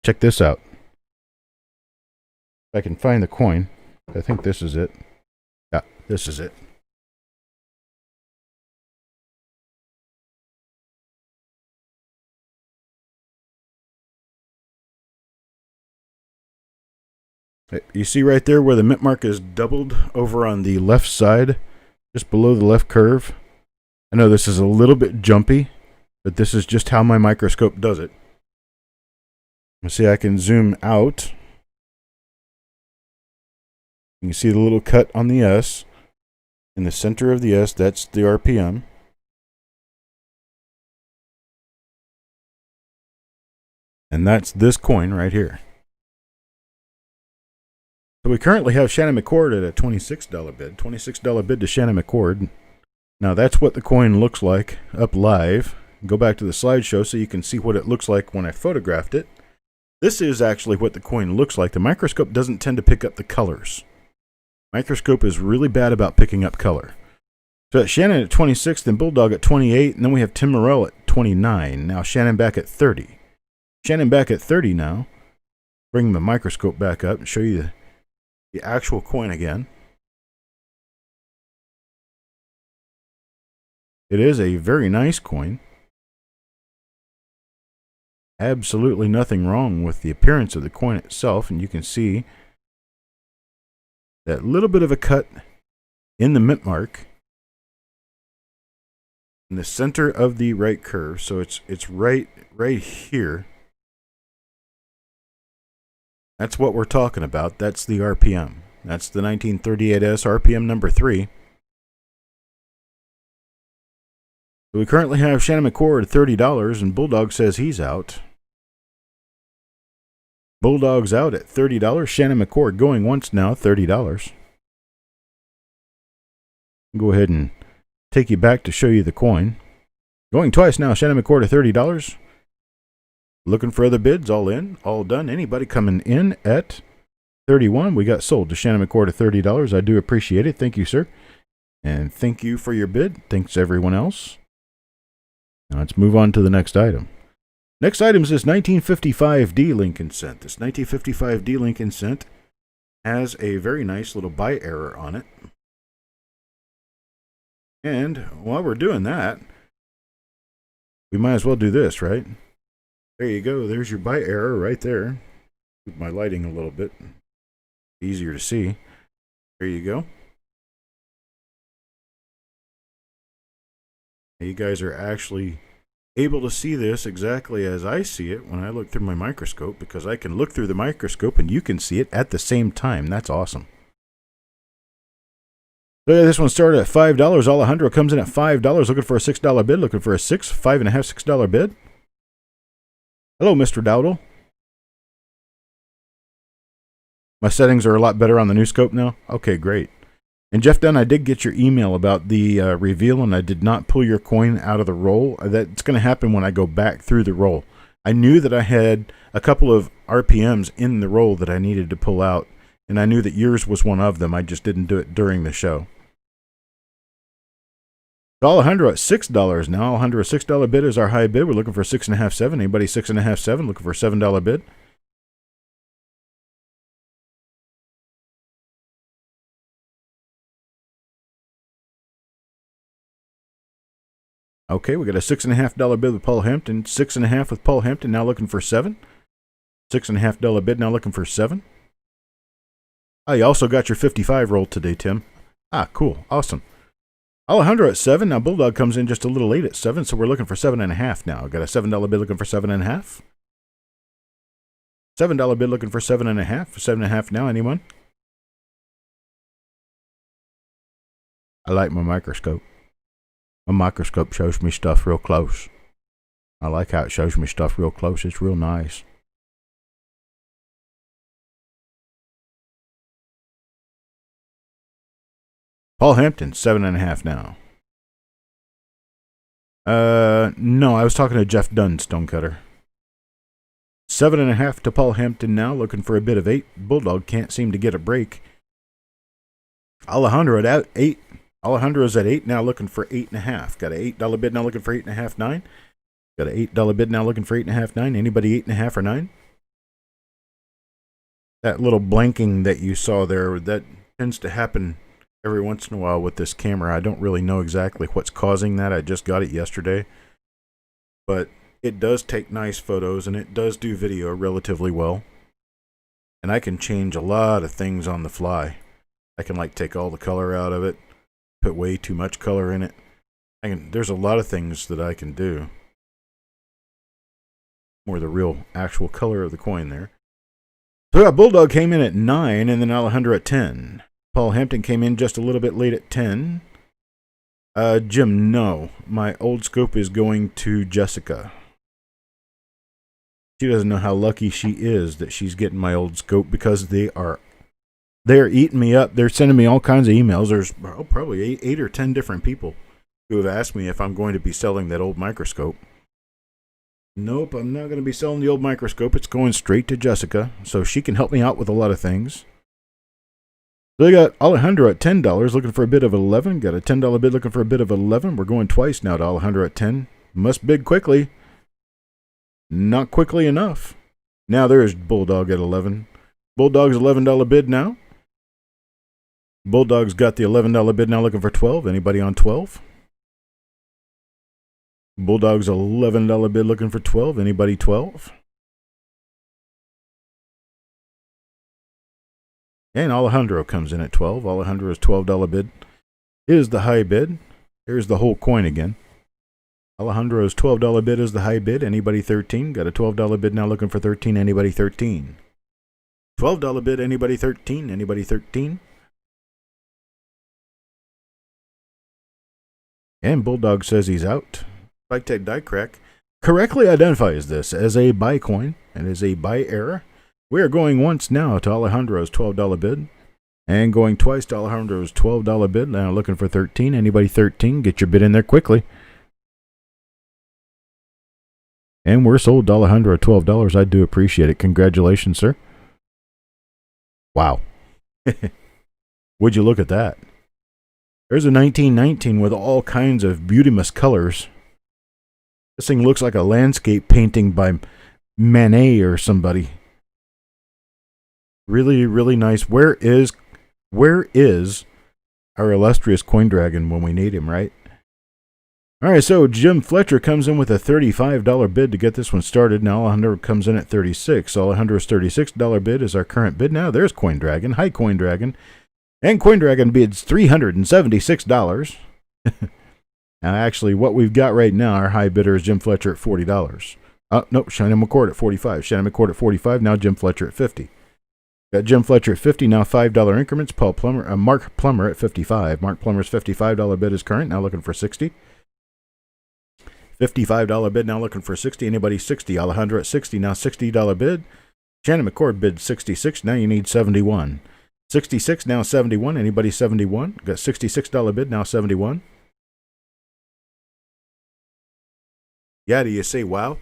Check this out. If I can find the coin, I think this is it. Yeah, this is it. You see right there where the mint mark is doubled over on the left side, just below the left curve? I know this is a little bit jumpy, but this is just how my microscope does it. Let's see, I can zoom out. You can see the little cut on the S. In the center of the S, that's the RPM. And that's this coin right here. So we currently have Shannon McCord at a $26 bid. $26 bid to Shannon McCord. Now that's what the coin looks like up live. Go back to the slideshow so you can see what it looks like when I photographed it. This is actually what the coin looks like. The microscope doesn't tend to pick up the colors. Microscope is really bad about picking up color. So Shannon at 26, then Bulldog at 28, and then we have Tim Morrell at 29. Now Shannon back at 30. Shannon back at 30 now. Bring the microscope back up and show you the actual coin again. It is a very nice coin. Absolutely nothing wrong with the appearance of the coin itself, and you can see that little bit of a cut in the mint mark in the center of the right curve. So it's right here. That's what we're talking about. That's the RPM. That's the 1938S RPM number 3. So we currently have Shannon McCord at $30, and Bulldog says he's out. Bulldog's out at $30. Shannon McCord going once now, $30. Go ahead and take you back to show you the coin. Going twice now. Shannon McCord at $30. Looking for other bids. All in, all done. Anybody coming in at 31? We got sold to Shannon McCord at $30. I do appreciate it. Thank you, sir. And thank you for your bid. Thanks everyone else. Now let's move on to the next item. Next item is this 1955D Lincoln cent. This 1955D Lincoln cent has a very nice little buy error on it. And while we're doing that, we might as well do this, right? There you go. There's your buy error right there. Move my lighting a little bit. Easier to see. There you go. You guys are actually able to see this exactly as I see it when I look through my microscope, because I can look through the microscope and you can see it at the same time. That's awesome. So yeah, this one started at $5. Alejandro comes in at $5, looking for a $6 bid, looking for a $5.5, $6 bid. Hello, Mr. Dowdle. My settings are a lot better on the new scope now. Okay, great. And Jeff Dunn, I did get your email about the reveal, and I did not pull your coin out of the roll. That's going to happen when I go back through the roll. I knew that I had a couple of RPMs in the roll that I needed to pull out, and I knew that yours was one of them. I just didn't do it during the show. Alejandro at $6 now. Alejandro, $6 bid is our high bid. We're looking for 6.5, 7. Anybody 6.5, 7? Looking for a $7 bid. Okay, we got a $6.5 bid with Paul Hampton. 6.5 with Paul Hampton. Now looking for 7. $6.5 bid. Now looking for 7. Oh, you also got your 55 roll today, Tim. Ah, cool, awesome. Alejandro at 7. Now Bulldog comes in just a little late at 7, so we're looking for 7.5 now. Got a $7 bid looking for 7.5. $7 bid looking for 7.5. 7.5 now. Anyone? I like my microscope. My microscope shows me stuff real close. I like how it shows me stuff real close. It's real nice. Paul Hampton, 7.5 now. No, I was talking to Jeff Dunn, Stonecutter. 7.5 to Paul Hampton now, looking for a bid of 8. Bulldog can't seem to get a break. Alejandro at 8. Alejandro's at 8 now, looking for 8.5. Got an $8 bid now, looking for 8.5, 9. Got an $8 bid now, looking for 8.5, 9. Anybody 8.5 or 9? That little blanking that you saw there, that tends to happen every once in a while with this camera. I don't really know exactly what's causing that. I just got it yesterday. But it does take nice photos, and it does do video relatively well. And I can change a lot of things on the fly. I can take all the color out of it, put way too much color in it. There's a lot of things that I can do. More the real actual color of the coin there. So Bulldog came in at 9, and then Alejandro at 10. Paul Hampton came in just a little bit late at 10. Jim, no. My old scope is going to Jessica. She doesn't know how lucky she is that she's getting my old scope, because they're eating me up. They're sending me all kinds of emails. There's probably 8 or 10 different people who have asked me if I'm going to be selling that old microscope. Nope, I'm not going to be selling the old microscope. It's going straight to Jessica, so she can help me out with a lot of things. So they got Alejandro at $10, looking for a bid of 11. Got a $10 bid looking for a bid of 11. We're going twice now to Alejandro at 10. Must bid quickly. Not quickly enough. Now there's Bulldog at 11. Bulldog's $11 bid now. Bulldog's got the $11 bid now, looking for 12. Anybody on 12? Bulldog's $11 bid looking for 12. Anybody 12? And Alejandro comes in at 12. Alejandro's $12 bid is the high bid. Here's the whole coin again. Alejandro's $12 bid is the high bid. Anybody 13? Got a $12 bid now, looking for 13. Anybody 13? $12 bid. Anybody 13? Anybody 13? And Bulldog says he's out. Bike Tech Die Crack correctly identifies this as a buy coin and is a buy error. We are going once now to Alejandro's $12 bid and going twice to Alejandro's $12 bid. Now looking for 13. Anybody 13? Get your bid in there quickly. And we're sold $100 at $12. I do appreciate it. Congratulations, sir. Wow. Would you look at that? There's a 1919 with all kinds of beautimous colors. This thing looks like a landscape painting by Manet or somebody. Really, really nice. Where is our illustrious coin dragon when we need him, right? All right, so Jim Fletcher comes in with a $35 bid to get this one started. Now Alejandro comes in at $36. Alejandro's $36 bid is our current bid. Now there's Coin Dragon. Hi, Coin Dragon. And Coin Dragon bids $376. Now, actually, what we've got right now, our high bidder is Jim Fletcher at $40. No, Shannon McCord at $45. Shannon McCord at $45. Now Jim Fletcher at $50. Got Jim Fletcher at $50. Now $5 increments. Mark Plummer at $55. Mark Plummer's $55 bid is current. Now looking for $60. $55 bid, now looking for $60. Anybody $60? Alejandro at $60. Now $60 bid. Shannon McCord bid $66. Now you need $71. $66, now $71. Anybody $71? Got $66 bid, now $71. Yeah, do you say wow?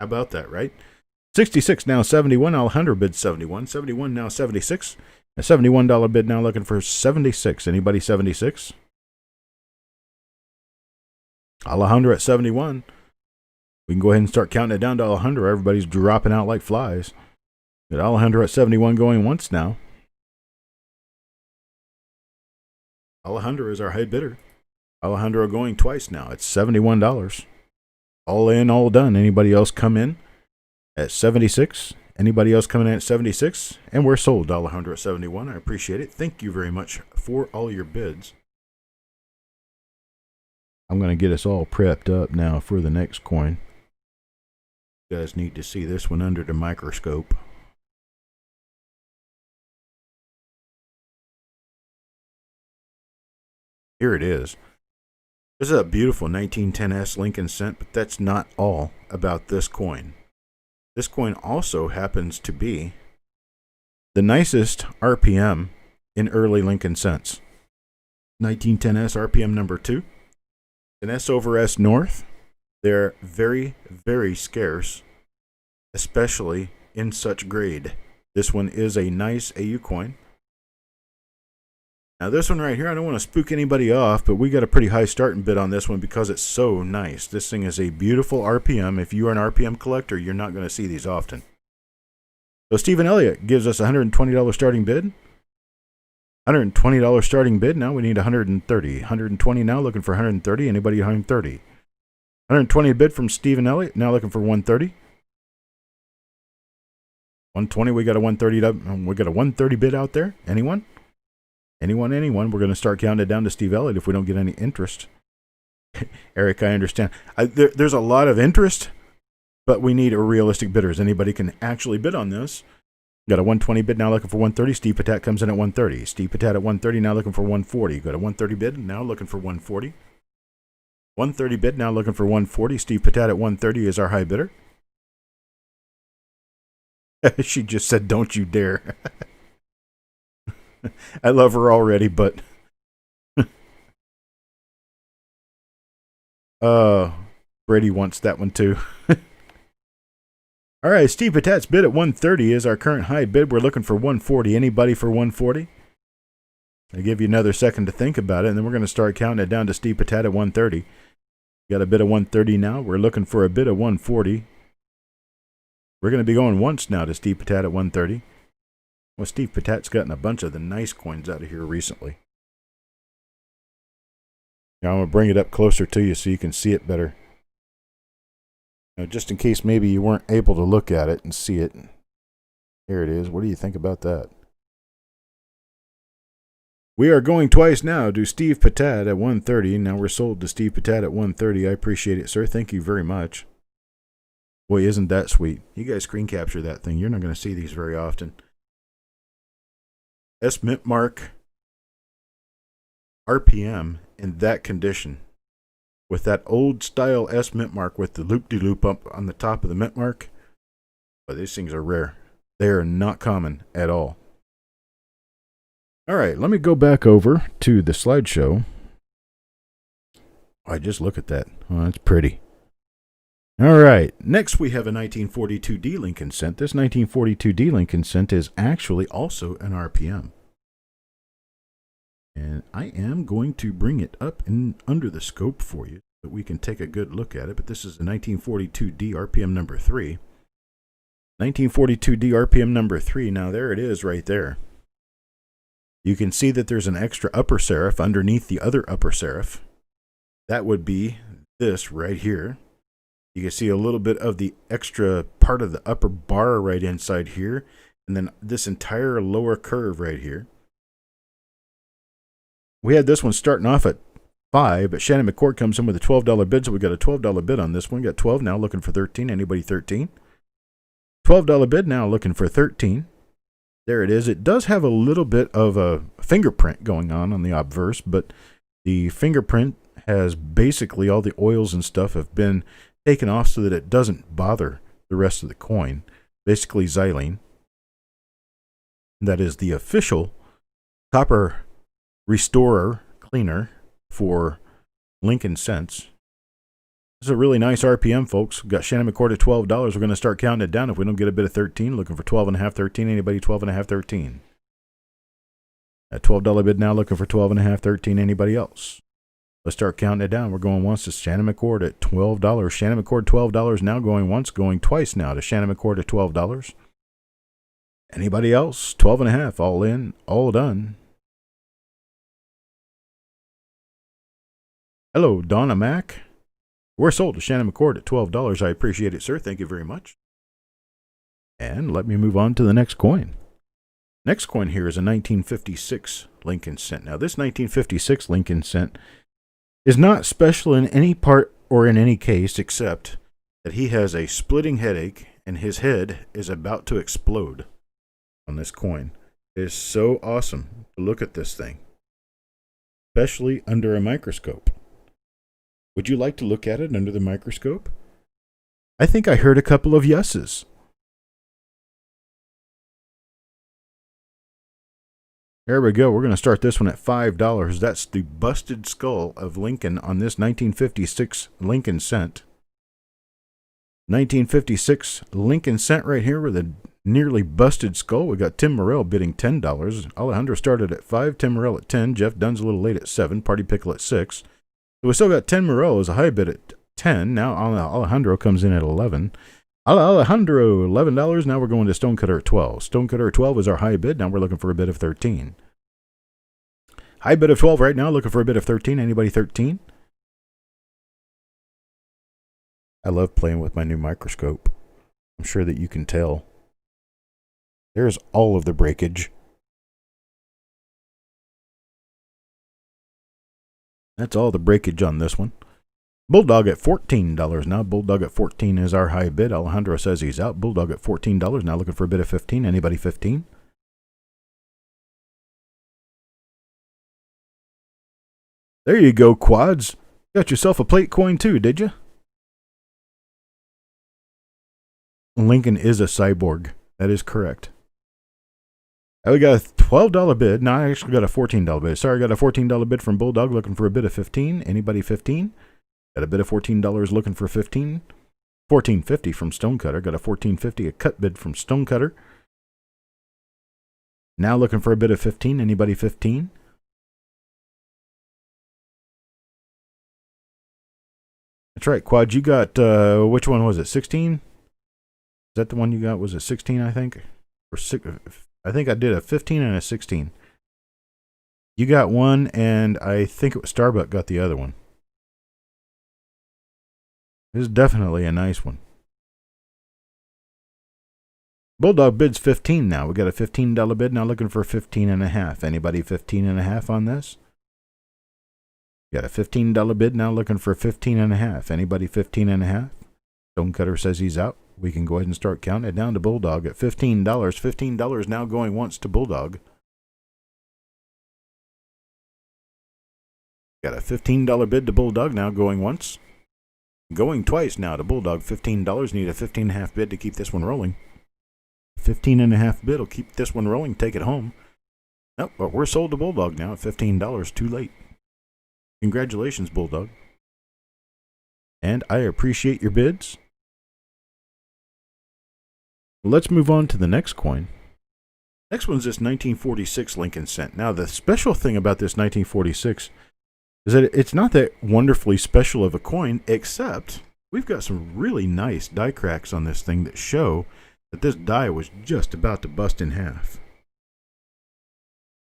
How about that, right? 66, now 71. Alejandro bid 71. 71, now 76. A $71 bid, now looking for 76. Anybody 76? Alejandro at 71. We can go ahead and start counting it down to Alejandro. Everybody's dropping out like flies. Got Alejandro at 71 going once now. Alejandro is our high bidder. Alejandro going twice now. It's $71. All in, all done. Anybody else come in at 76? Anybody else coming in at 76? And we're sold. Alejandro at 71. I appreciate it. Thank you very much for all your bids. I'm going to get us all prepped up now for the next coin. You guys need to see this one under the microscope. Here it is. This is a beautiful 1910S Lincoln cent, but that's not all about this coin. This coin also happens to be the nicest RPM in early Lincoln cents. 1910S RPM number 2. An S over S North. They're very, very scarce, especially in such grade. This one is a nice AU coin. Now this one right here, I don't want to spook anybody off, but we got a pretty high starting bid on this one because it's so nice. This thing is a beautiful RPM. If you are an RPM collector, you're not going to see these often. So Stephen Elliott gives us a $120 starting bid. $120 starting bid. Now we need $130. $120 now, looking for $130. Anybody $130? $120 bid from Stephen Elliott. Now looking for $130. $120. We got a $130. We got a $130 bid out there. Anyone? Anyone? We're going to start counting it down to Steve Elliott if we don't get any interest. Eric, I understand. There's a lot of interest, but we need a realistic bidders. Anybody can actually bid on this. Got a 120 bid, now looking for 130. Steve Patat comes in at 130. Steve Patat at 130, now looking for 140. Got a 130 bid, now looking for 140. 130 bid, now looking for 140. Steve Patat at 130 is our high bidder. She just said, don't you dare. I love her already, but... Brady wants that one too. All right, Steve Patat's bid at 130 is our current high bid. We're looking for 140. Anybody for 140? I'll give you another second to think about it, and then we're going to start counting it down to Steve Patat at 130. Got a bid of 130 now. We're looking for a bid of 140. We're going to be going once now to Steve Patat at 130. Well, Steve Patat's gotten a bunch of the nice coins out of here recently. Now I'm going to bring it up closer to you so you can see it better. Now, just in case maybe you weren't able to look at it and see it. Here it is. What do you think about that? We are going twice now to Steve Patat at 130. Now we're sold to Steve Patat at 130. I appreciate it, sir. Thank you very much. Boy, isn't that sweet. You guys screen capture that thing. You're not going to see these very often. S Mint Mark RPM in that condition. With that old style S Mint Mark with the loop-de-loop up on the top of the Mint Mark. But these things are rare. They are not common at all. All right, let me go back over to the slideshow I just look at that. Oh, that's pretty. All right. Next, we have a 1942D Lincoln cent. This 1942D Lincoln cent is actually also an RPM. And I am going to bring it up and under the scope for you so that we can take a good look at it. But this is a 1942D RPM number 3. 1942D RPM number 3. Now, there it is right there. You can see that there's an extra upper serif underneath the other upper serif. That would be this right here. You can see a little bit of the extra part of the upper bar right inside here. And then this entire lower curve right here. We had this one starting off at 5, but Shannon McCord comes in with a $12 bid, so we got a $12 bid on this one. We got 12 now, looking for 13. Anybody 13? $12 bid now, looking for 13. There it is. It does have a little bit of a fingerprint going on the obverse, but the fingerprint has basically all the oils and stuff have been taken off so that it doesn't bother the rest of the coin. Basically xylene. That is the official copper restorer cleaner for Lincoln cents. This is a really nice RPM, folks. We've got Shannon McCord at $12. We're going to start counting it down. If we don't get a bid of 13, looking for 12.5, 13. Anybody 12.5, 13? At $12 bid now, looking for 12.5, 13. Anybody else? Let's start counting it down. We're going once to Shannon McCord at $12. Shannon McCord $12 now, going once, going twice now to Shannon McCord at $12. Anybody else? 12.5, all in, all done. Hello, Donna Mack. We're sold to Shannon McCord at $12. I appreciate it, sir. Thank you very much. And let me move on to the next coin. Next coin here is a 1956 Lincoln cent. Now, this 1956 Lincoln cent is not special in any part or in any case except that he has a splitting headache and his head is about to explode on this coin. It is so awesome to look at this thing, especially under a microscope. Would you like to look at it under the microscope? I think I heard a couple of yeses. There we go. We're going to start this one at $5. That's the busted skull of Lincoln on this 1956 Lincoln cent. 1956 Lincoln cent right here with a nearly busted skull. We got Tim Morrell bidding $10. Alejandro started at 5, Tim Morrell at 10, Jeff Dunn's a little late at 7, Party Pickle at 6. So we still got 10 Morrell as a high bid at 10. Now Alejandro comes in at 11. Alejandro, $11. Now we're going to Stonecutter at 12. Stonecutter at 12 is our high bid. Now we're looking for a bid of 13. High bid of 12 right now, looking for a bid of 13. Anybody 13? I love playing with my new microscope. I'm sure that you can tell. There's all of the breakage. That's all the breakage on this one. Bulldog at $14 now. Bulldog at 14 is our high bid. Alejandro says he's out. Bulldog at $14 now, looking for a bid of 15. Anybody 15? There you go, Quads. Got yourself a plate coin too, did you? Lincoln is a cyborg. That is correct. We got a $12 bid. No, I actually got a $14 bid. Sorry, I got a $14 bid from Bulldog looking for a bid of 15. Anybody 15? Got a bid of $14 looking for 15. $14.50 from Stonecutter. Got a $14.50, a cut bid from Stonecutter. Now looking for a bid of 15. Anybody 15? That's right, Quad. You got, which one was it? 16? Is that the one you got? Was it 16, I think? Or I think I did a 15 and a 16. You got one, and I think it was Starbuck got the other one. This is definitely a nice one. Bulldog bids 15 now. We got a $15 bid now, looking for 15.5. Anybody 15.5 on this? Got a $15 bid now, looking for 15.5. Anybody 15.5? Stonecutter says he's out. We can go ahead and start counting it down to Bulldog at $15. $15 now going once to Bulldog. Got a $15 bid to Bulldog now going once. Going twice now to Bulldog. $15. Need a 15.5 bid to keep this one rolling. 15.5 bid will keep this one rolling. Take it home. Nope, but we're sold to Bulldog now at $15. Too late. Congratulations, Bulldog. and I appreciate your bids. Let's move on to the next coin. Next one's this 1946 Lincoln cent. Now, the special thing about this 1946 is that it's not that wonderfully special of a coin, except we've got some really nice die cracks on this thing that show that this die was just about to bust in half.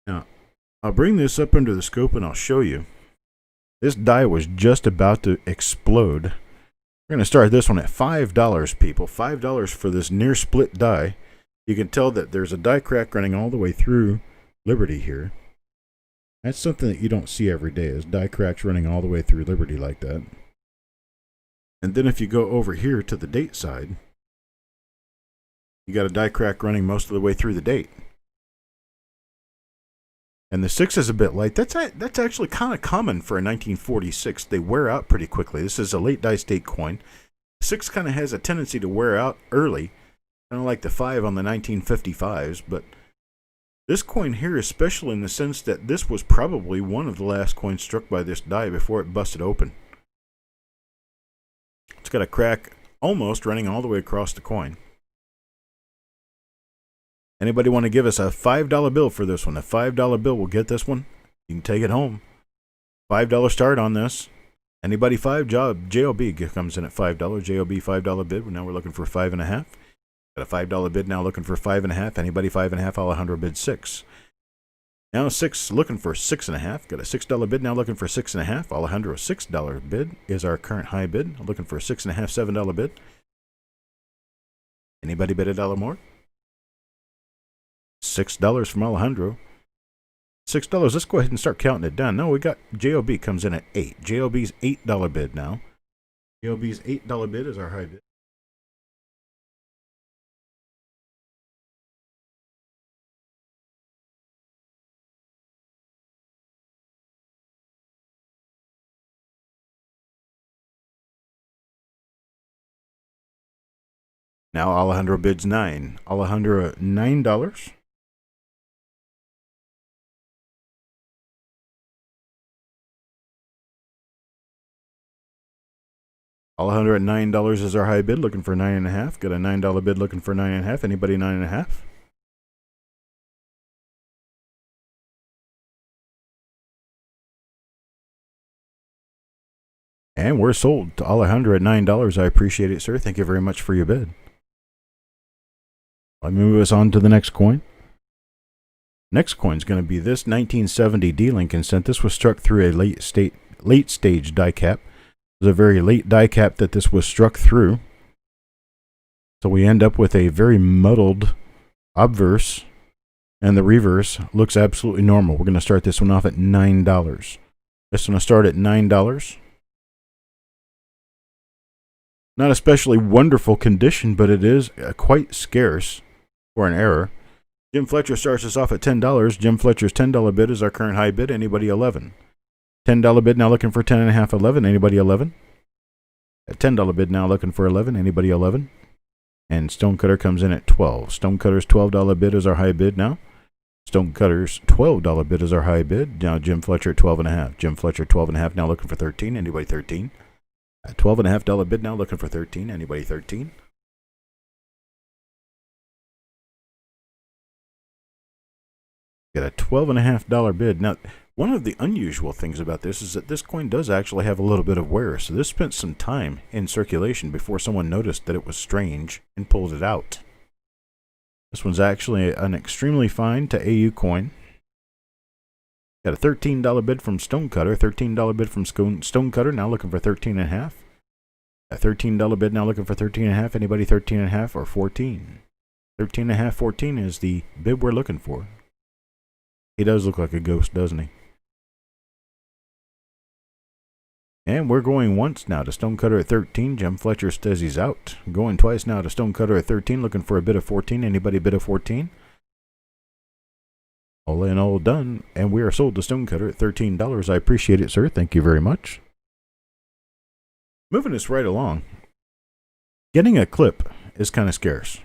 Now, I'll bring this up under the scope and I'll show you. This die was just about to explode. We're going to start this one at $5, people. $5 for this near split die. You can tell that there's a die crack running all the way through Liberty here. That's something that you don't see every day, is die cracks running all the way through Liberty like that. And then if you go over here to the date side, you got a die crack running most of the way through the date. And the 6 is a bit light. That's actually kind of common for a 1946. They wear out pretty quickly. This is a late die state coin. 6 kind of has a tendency to wear out early, kind of like the 5 on the 1955s. But this coin here is special in the sense that this was probably one of the last coins struck by this die before it busted open. It's got a crack almost running all the way across the coin. Anybody want to give us a $5 bill for this one? A $5 bill will get this one. You can take it home. $5 start on this. Anybody 5? JOB comes in at $5. JOB $5 bid. Now we're looking for 5.5. Got a $5 bid now looking for 5.5. Anybody 5.5? Alejandro bid 6. Now 6 looking for 6.5. Got a $6 bid now looking for 6.5. Alejandro $6 bid is our current high bid. Looking for a $6.5, $7 bid. Anybody bid $1 more? $6 from Alejandro. $6. Let's go ahead and start counting it down. No, we got JOB comes in at 8. JOB's $8 bid now. JOB's $8 bid is our high bid. Now Alejandro bids 9. Alejandro $9. Alejandro at $9 is our high bid, looking for 9.5. Got a $9 bid looking for 9.5. Anybody 9.5? And we're sold to Alejandro at $9. I appreciate it, sir. Thank you very much for your bid. Let me move us on to the next coin. Next coin is going to be this 1970 D Lincoln cent. This was struck through a late stage die cap. It was a very late die cap that this was struck through. So we end up with a very muddled obverse, and the reverse looks absolutely normal. We're going to start this one off at $9. This one will start at $9. Not especially wonderful condition, but it is quite scarce for an error. Jim Fletcher starts us off at $10. Jim Fletcher's $10 bid is our current high bid. Anybody 11? $10 bid now looking for 10.5, 11. Anybody 11? A $10 bid now looking for 11. Anybody 11? And Stonecutter comes in at 12. Stonecutter's $12 bid is our high bid now. Stonecutter's $12 bid is our high bid. Now Jim Fletcher at 12.5. Jim Fletcher 12.5 now looking for 13. Anybody 13? A $12.5 bid now looking for 13. Anybody 13? Got a $12.5 bid. Now, one of the unusual things about this is that this coin does actually have a little bit of wear. So this spent some time in circulation before someone noticed that it was strange and pulled it out. This one's actually an extremely fine to AU coin. Got a $13 bid from Stonecutter. $13 bid from Stonecutter. Now looking for 13.5. A $13 bid now looking for 13.5. Anybody 13.5 or 14? 13.5, 14 is the bid we're looking for. He does look like a ghost, doesn't he? And we're going once now to Stonecutter at 13. Jim Fletcher says he's out. Going twice now to Stonecutter at 13, looking for a bid of 14. Anybody bid of 14? All in, all done. And we are sold to Stonecutter at $13. I appreciate it, sir. Thank you very much. Moving us right along. Getting a clip is kind of scarce.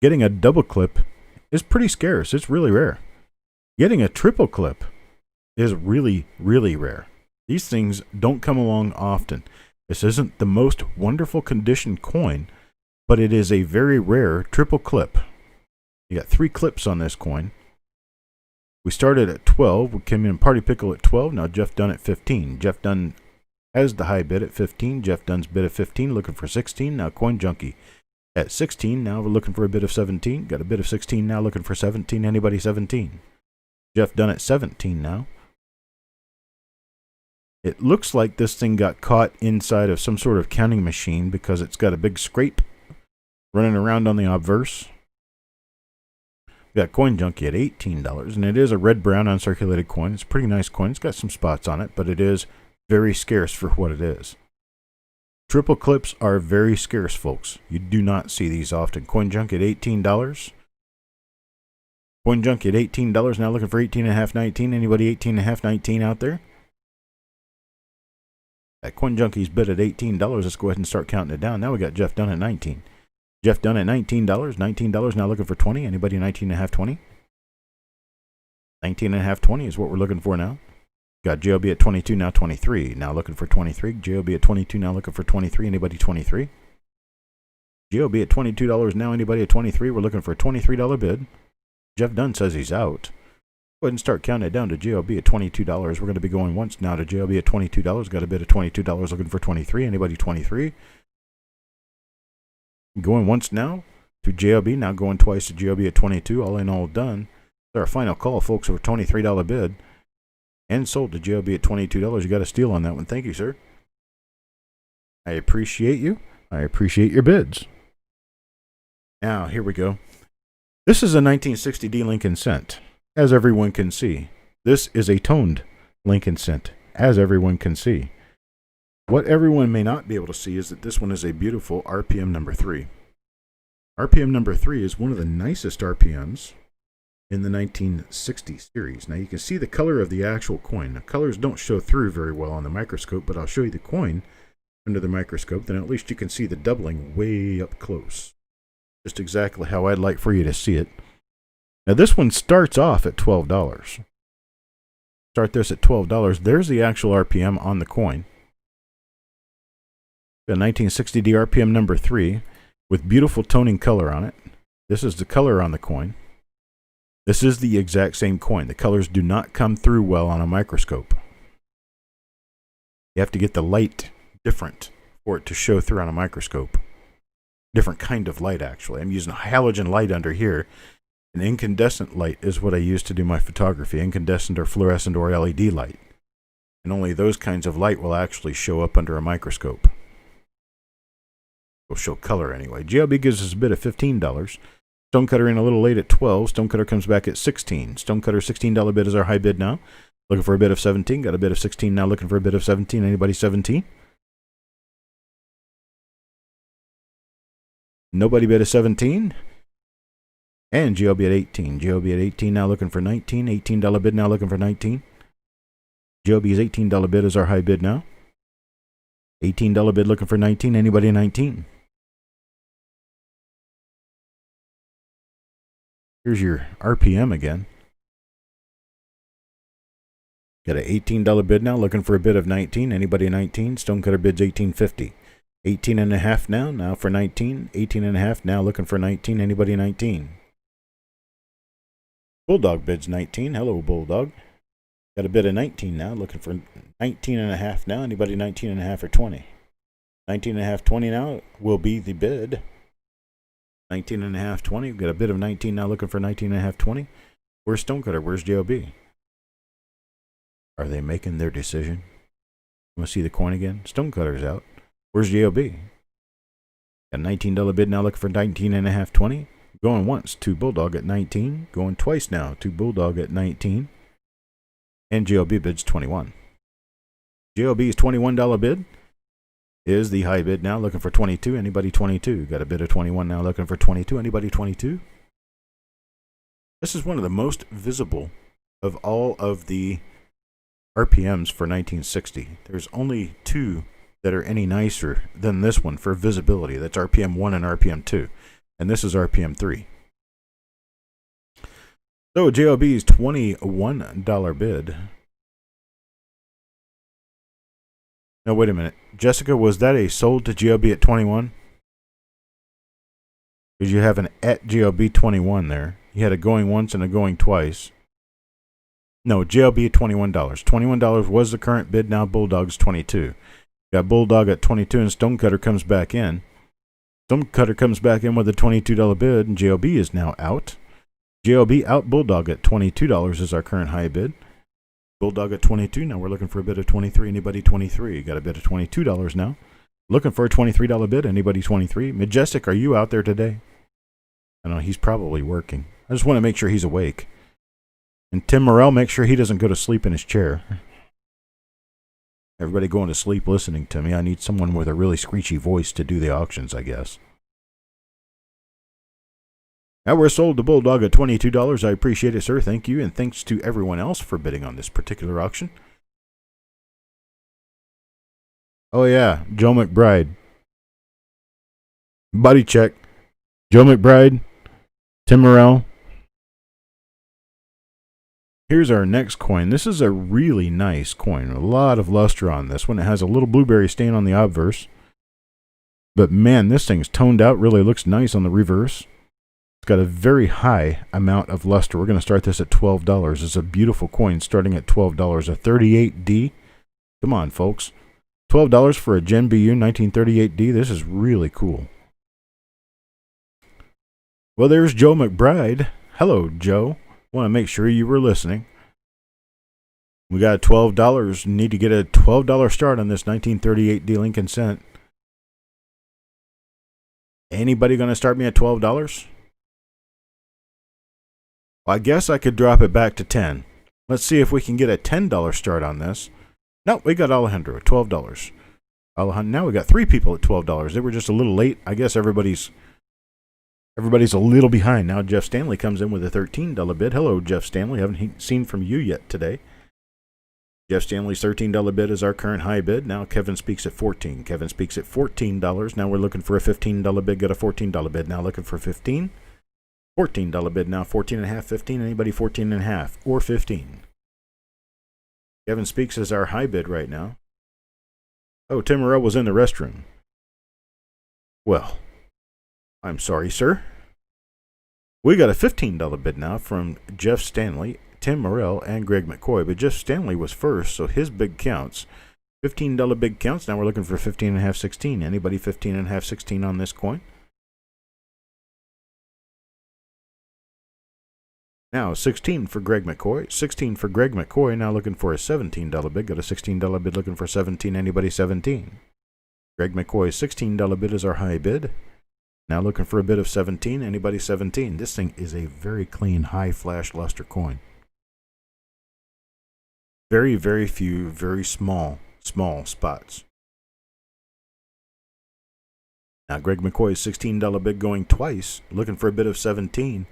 Getting a double clip is pretty scarce. It's really rare. Getting a triple clip is really, really rare. These things don't come along often. This isn't the most wonderful condition coin, but it is a very rare triple clip. You got 3 clips on this coin. We started at 12. We came in Party Pickle at 12. Now Jeff Dunn at 15. Jeff Dunn has the high bid at 15. Jeff Dunn's bid at 15, looking for 16. Now Coin Junkie at 16. Now we're looking for a bid of 17. Got a bid of 16 now, looking for 17. Anybody 17? Jeff Dunn at 17 now. It looks like this thing got caught inside of some sort of counting machine because it's got a big scrape running around on the obverse. We got Coin Junkie at $18, and it is a red-brown uncirculated coin. It's a pretty nice coin. It's got some spots on it, but it is very scarce for what it is. Triple clips are very scarce, folks. You do not see these often. Coin Junkie at $18. Coin Junkie at $18. Now looking for 18.5, 19. Anybody 18.5, 19 out there? That Coin Junkie's bid at $18. Let's go ahead and start counting it down. Now we got Jeff Dunn at 19. Jeff Dunn at $19. $19 now looking for 20. Anybody 19.5, 20? 19.5, 20 is what we're looking for now. Got JLB at 22, now 23. Now looking for 23. JLB at 22, now looking for 23. Anybody 23? JLB at $22 now. Anybody at 23? We're looking for a $23 bid. Jeff Dunn says he's out. Go ahead and start counting it down to JLB at $22. We're going to be going once now to JLB at $22. Got a bid of $22, looking for 23. Anybody 23? Going once now to JLB, now going twice to JLB at 22. All in all done. It's our final call, folks, for a $23 bid. And sold to JLB at $22. You got a steal on that one. Thank you, sir. I appreciate you. I appreciate your bids. Now, here we go. This is a 1960D Lincoln Cent, as everyone can see. This is a toned Lincoln Cent, as everyone can see. What everyone may not be able to see is that this one is a beautiful RPM number 3. RPM number 3 is one of the nicest RPMs in the 1960 series. Now you can see the color of the actual coin. The colors don't show through very well on the microscope, but I'll show you the coin under the microscope. Then at least you can see the doubling way up close. Just exactly how I'd like for you to see it. Now this one starts off at $12. Start this at $12. There's the actual RPM on the coin. The 1960D RPM number 3 with beautiful toning color on it. This is the color on the coin. This is the exact same coin. The colors do not come through well on a microscope. You have to get the light different for it to show through on a microscope. Different kind of light, actually. I'm using a halogen light under here. An incandescent light is what I use to do my photography. Incandescent or fluorescent or LED light. And only those kinds of light will actually show up under a microscope. Will show color anyway. GLB gives us a bid of $15. Stonecutter in a little late at 12. Stonecutter comes back at 16. Stonecutter $16 bid is our high bid now. Looking for a bid of 17. Got a bid of 16 now. Looking for a bid of 17. Anybody 17? Nobody bid of 17. And GLB at 18. GLB at 18 now looking for 19. $18 bid now looking for 19. GLB's $18 bid is our high bid now. $18 bid looking for 19. Anybody 19? Here's your RPM again. Got an $18 bid now, looking for a bid of 19. Anybody 19? Stonecutter bids $18.50. 18.5 now, now for 19. 18.5 now, looking for 19. Anybody 19? Bulldog bids 19. Hello, Bulldog. Got a bid of 19 now, looking for 19.5 now. Anybody 19.5 or 20? 19.5, 20 now will be the bid. 19.5, 20. We've got a bid of 19 now, looking for 19.5, 20. Where's Stonecutter? Where's JLB? Are they making their decision? Want to see the coin again? Stonecutter's out. Where's JLB? Got a $19 bid now, looking for 19.5, 20. Going once to Bulldog at 19. Going twice now to Bulldog at 19. And JLB bids 21. JLB's $21 bid is the high bid now, looking for 22. Anybody 22? Got a bid of 21 now, looking for 22. Anybody 22? This is one of the most visible of all of the RPMs for 1960. There's only two that are any nicer than this one for visibility. That's RPM 1 and RPM 2. And this is RPM 3. So JLB's $21 bid No, wait a minute. Jessica, was that a sold to GLB at 21? Because you have an at GLB 21 there. You had a going once and a going twice. No, GLB at $21. $21 was the current bid. Now Bulldog's 22. Got Bulldog at 22 and Stonecutter comes back in. Stonecutter comes back in with a $22 bid, and GLB is now out. GLB out Bulldog at $22 is our current high bid. Bulldog at 22. Now we're looking for a bid of 23. Anybody 23? Got a bid of $22 now. Looking for a $23 bid. Anybody 23? Majestic, are you out there today? I don't know. He's probably working. I just want to make sure he's awake. And Tim Morrell, make sure he doesn't go to sleep in his chair. Everybody going to sleep listening to me. I need someone with a really screechy voice to do the auctions, I guess. Now we're sold to Bulldog at $22. I appreciate it, sir. Thank you. And thanks to everyone else for bidding on this particular auction. Oh, yeah. Joe McBride. Buddy check. Joe McBride. Tim Morrell. Here's our next coin. This is a really nice coin. A lot of luster on this one. It has a little blueberry stain on the obverse. But man, this thing's toned out. Really looks nice on the reverse. It's got a very high amount of luster. We're going to start this at $12. It's a beautiful coin starting at $12. A 38D. Come on, folks. $12 for a Gen BU 1938D. This is really cool. Well, there's Joe McBride. Hello, Joe. Want to make sure you were listening. We got $12. Need to get a $12 start on this 1938D Lincoln Cent. Anybody going to start me at $12? Well, I guess I could drop it back to $10. Let's see if we can get a $10 start on this. No, we got Alejandro at $12. Now we got 3 people at $12. They were just a little late. I guess everybody's a little behind. Now Jeff Stanley comes in with a $13 bid. Hello, Jeff Stanley. Haven't seen from you yet today. Jeff Stanley's $13 bid is our current high bid. Now Kevin speaks at $14. Kevin speaks at $14. Now we're looking for a $15 bid. Got a $14 bid. Now looking for $15. $14 bid. Now $14.5, $15. Anybody $14.5 or $15? Kevin speaks as our high bid right now. Oh, Tim Morrell was in the restroom. Well, I'm sorry, sir. We got a $15 bid now from Jeff Stanley, Tim Morrell, and Greg McCoy. But Jeff Stanley was first, so his bid counts. $15 bid counts. Now we're looking for $15.5, $16. Anybody $15.5, $16 on this coin? Now, 16 for Greg McCoy. 16 for Greg McCoy. Now looking for a $17 bid. Got a $16 bid looking for 17. Anybody 17? Greg McCoy's $16 bid is our high bid. Now looking for a bid of 17. Anybody 17? This thing is a very clean, high flash luster coin. Very, very few, very small spots. Now Greg McCoy's $16 bid going twice. Looking for a bid of 17.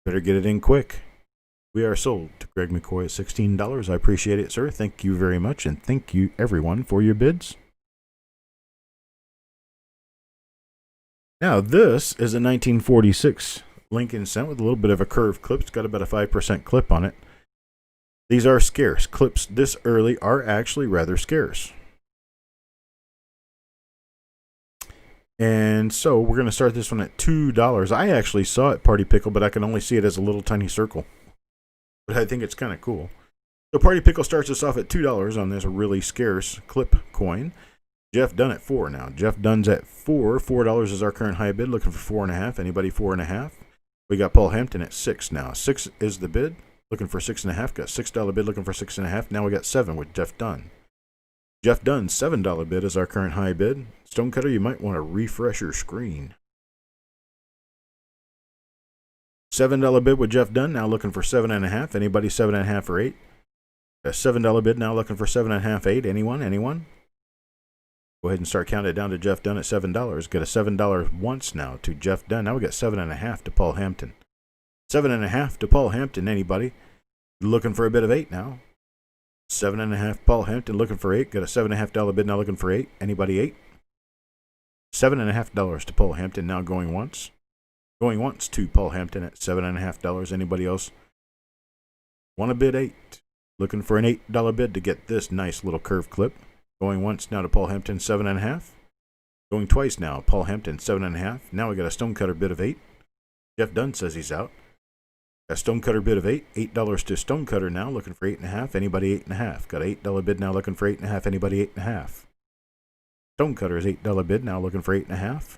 Better get it in quick. We are sold to Greg McCoy at $16. I appreciate it, sir. Thank you very much, and thank you, everyone, for your bids. Now, this is a 1946 Lincoln Cent with a little bit of a curved clip. It's got about a 5% clip on it. These are scarce. Clips this early are actually rather scarce. And so we're going to start this one at $2. I actually saw it Party Pickle, but I can only see it as a little tiny circle. But I think it's kind of cool. So Party Pickle starts us off at $2 on this really scarce clip coin. Jeff Dunn at $4 now. Jeff Dunn's at $4. $4 is our current high bid. Looking for $4.5. Anybody $4.5? We got Paul Hampton at $6 now. 6 is the bid. Looking for $6.5. Got $6 bid. Looking for $6.5. Now we got 7 with Jeff Dunn. Jeff Dunn's $7 bid is our current high bid. Stonecutter, you might want to refresh your screen. $7 bid with Jeff Dunn. Now looking for $7.5. Anybody $7.5 or $8? A $7 bid. Now looking for $7.5, $8. Anyone? Go ahead and start counting it down to Jeff Dunn at $7. Get a $7 once now to Jeff Dunn. Now we got $7.5 to Paul Hampton. $7.5 to Paul Hampton. Anybody looking for a bid of $8 now? $7.5 Paul Hampton looking for $8. Got a $7.5 bid now looking for $8. Anybody $8? $7.5 to Paul Hampton. Now going once. Going once to Paul Hampton at $7.5. Anybody else want a bid $8? Looking for an $8 bid to get this nice little curved clip. Going once now to Paul Hampton, 7.5. Going twice now, Paul Hampton, 7.5. Now we got a stonecutter bid of 8. Jeff Dunn says he's out. Got a stonecutter bid of 8. $8 to stonecutter now, looking for 8.5. Anybody 8.5. Got an $8 bid now, looking for 8.5. Anybody 8.5. Stonecutter is $8 bid now, looking for 8.5.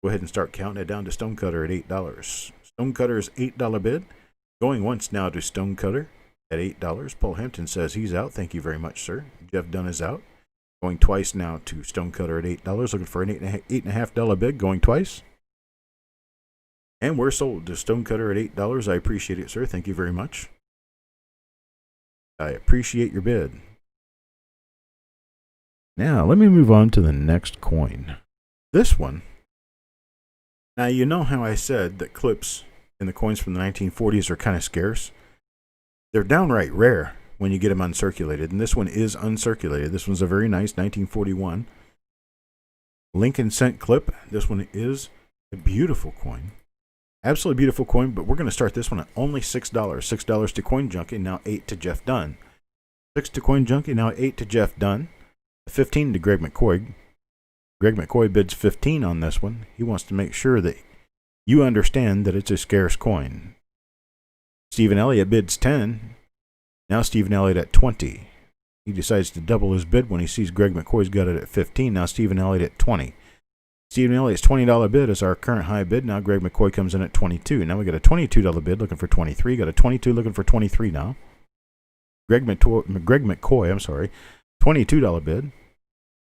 Go ahead and start counting it down to stonecutter at $8. Stonecutter is $8 bid. Going once now to stonecutter at $8. Paul Hampton says he's out. Thank you very much, sir. Jeff Dunn is out. Going twice now to stonecutter at $8. Looking for an $8.5 bid. Going twice. And we're sold to stonecutter at $8. I appreciate it, sir. Thank you very much. I appreciate your bid. Now, let me move on to the next coin. This one. Now, you know how I said that clips in the coins from the 1940s are kind of scarce? They're downright rare when you get them uncirculated, and this one is uncirculated. This one's a very nice 1941 Lincoln cent clip. This one is a beautiful coin. Absolutely beautiful coin, but we're going to start this one at only $6. $6 to Coin Junkie, now 8 to Jeff Dunn. 6 to Coin Junkie, now 8 to Jeff Dunn. 15 to Greg McCoy. Greg McCoy bids 15 on this one. He wants to make sure that you understand that it's a scarce coin. Stephen Elliott bids 10. Now Stephen Elliott at 20. He decides to double his bid when he sees Greg McCoy's got it at 15. Now Stephen Elliott at 20. Stephen Elliott's $20 bid is our current high bid. Now Greg McCoy comes in at 22. Now we got a $22 bid looking for 23. Got a 22 looking for 23 now. Greg McCoy, I'm sorry. $22 bid.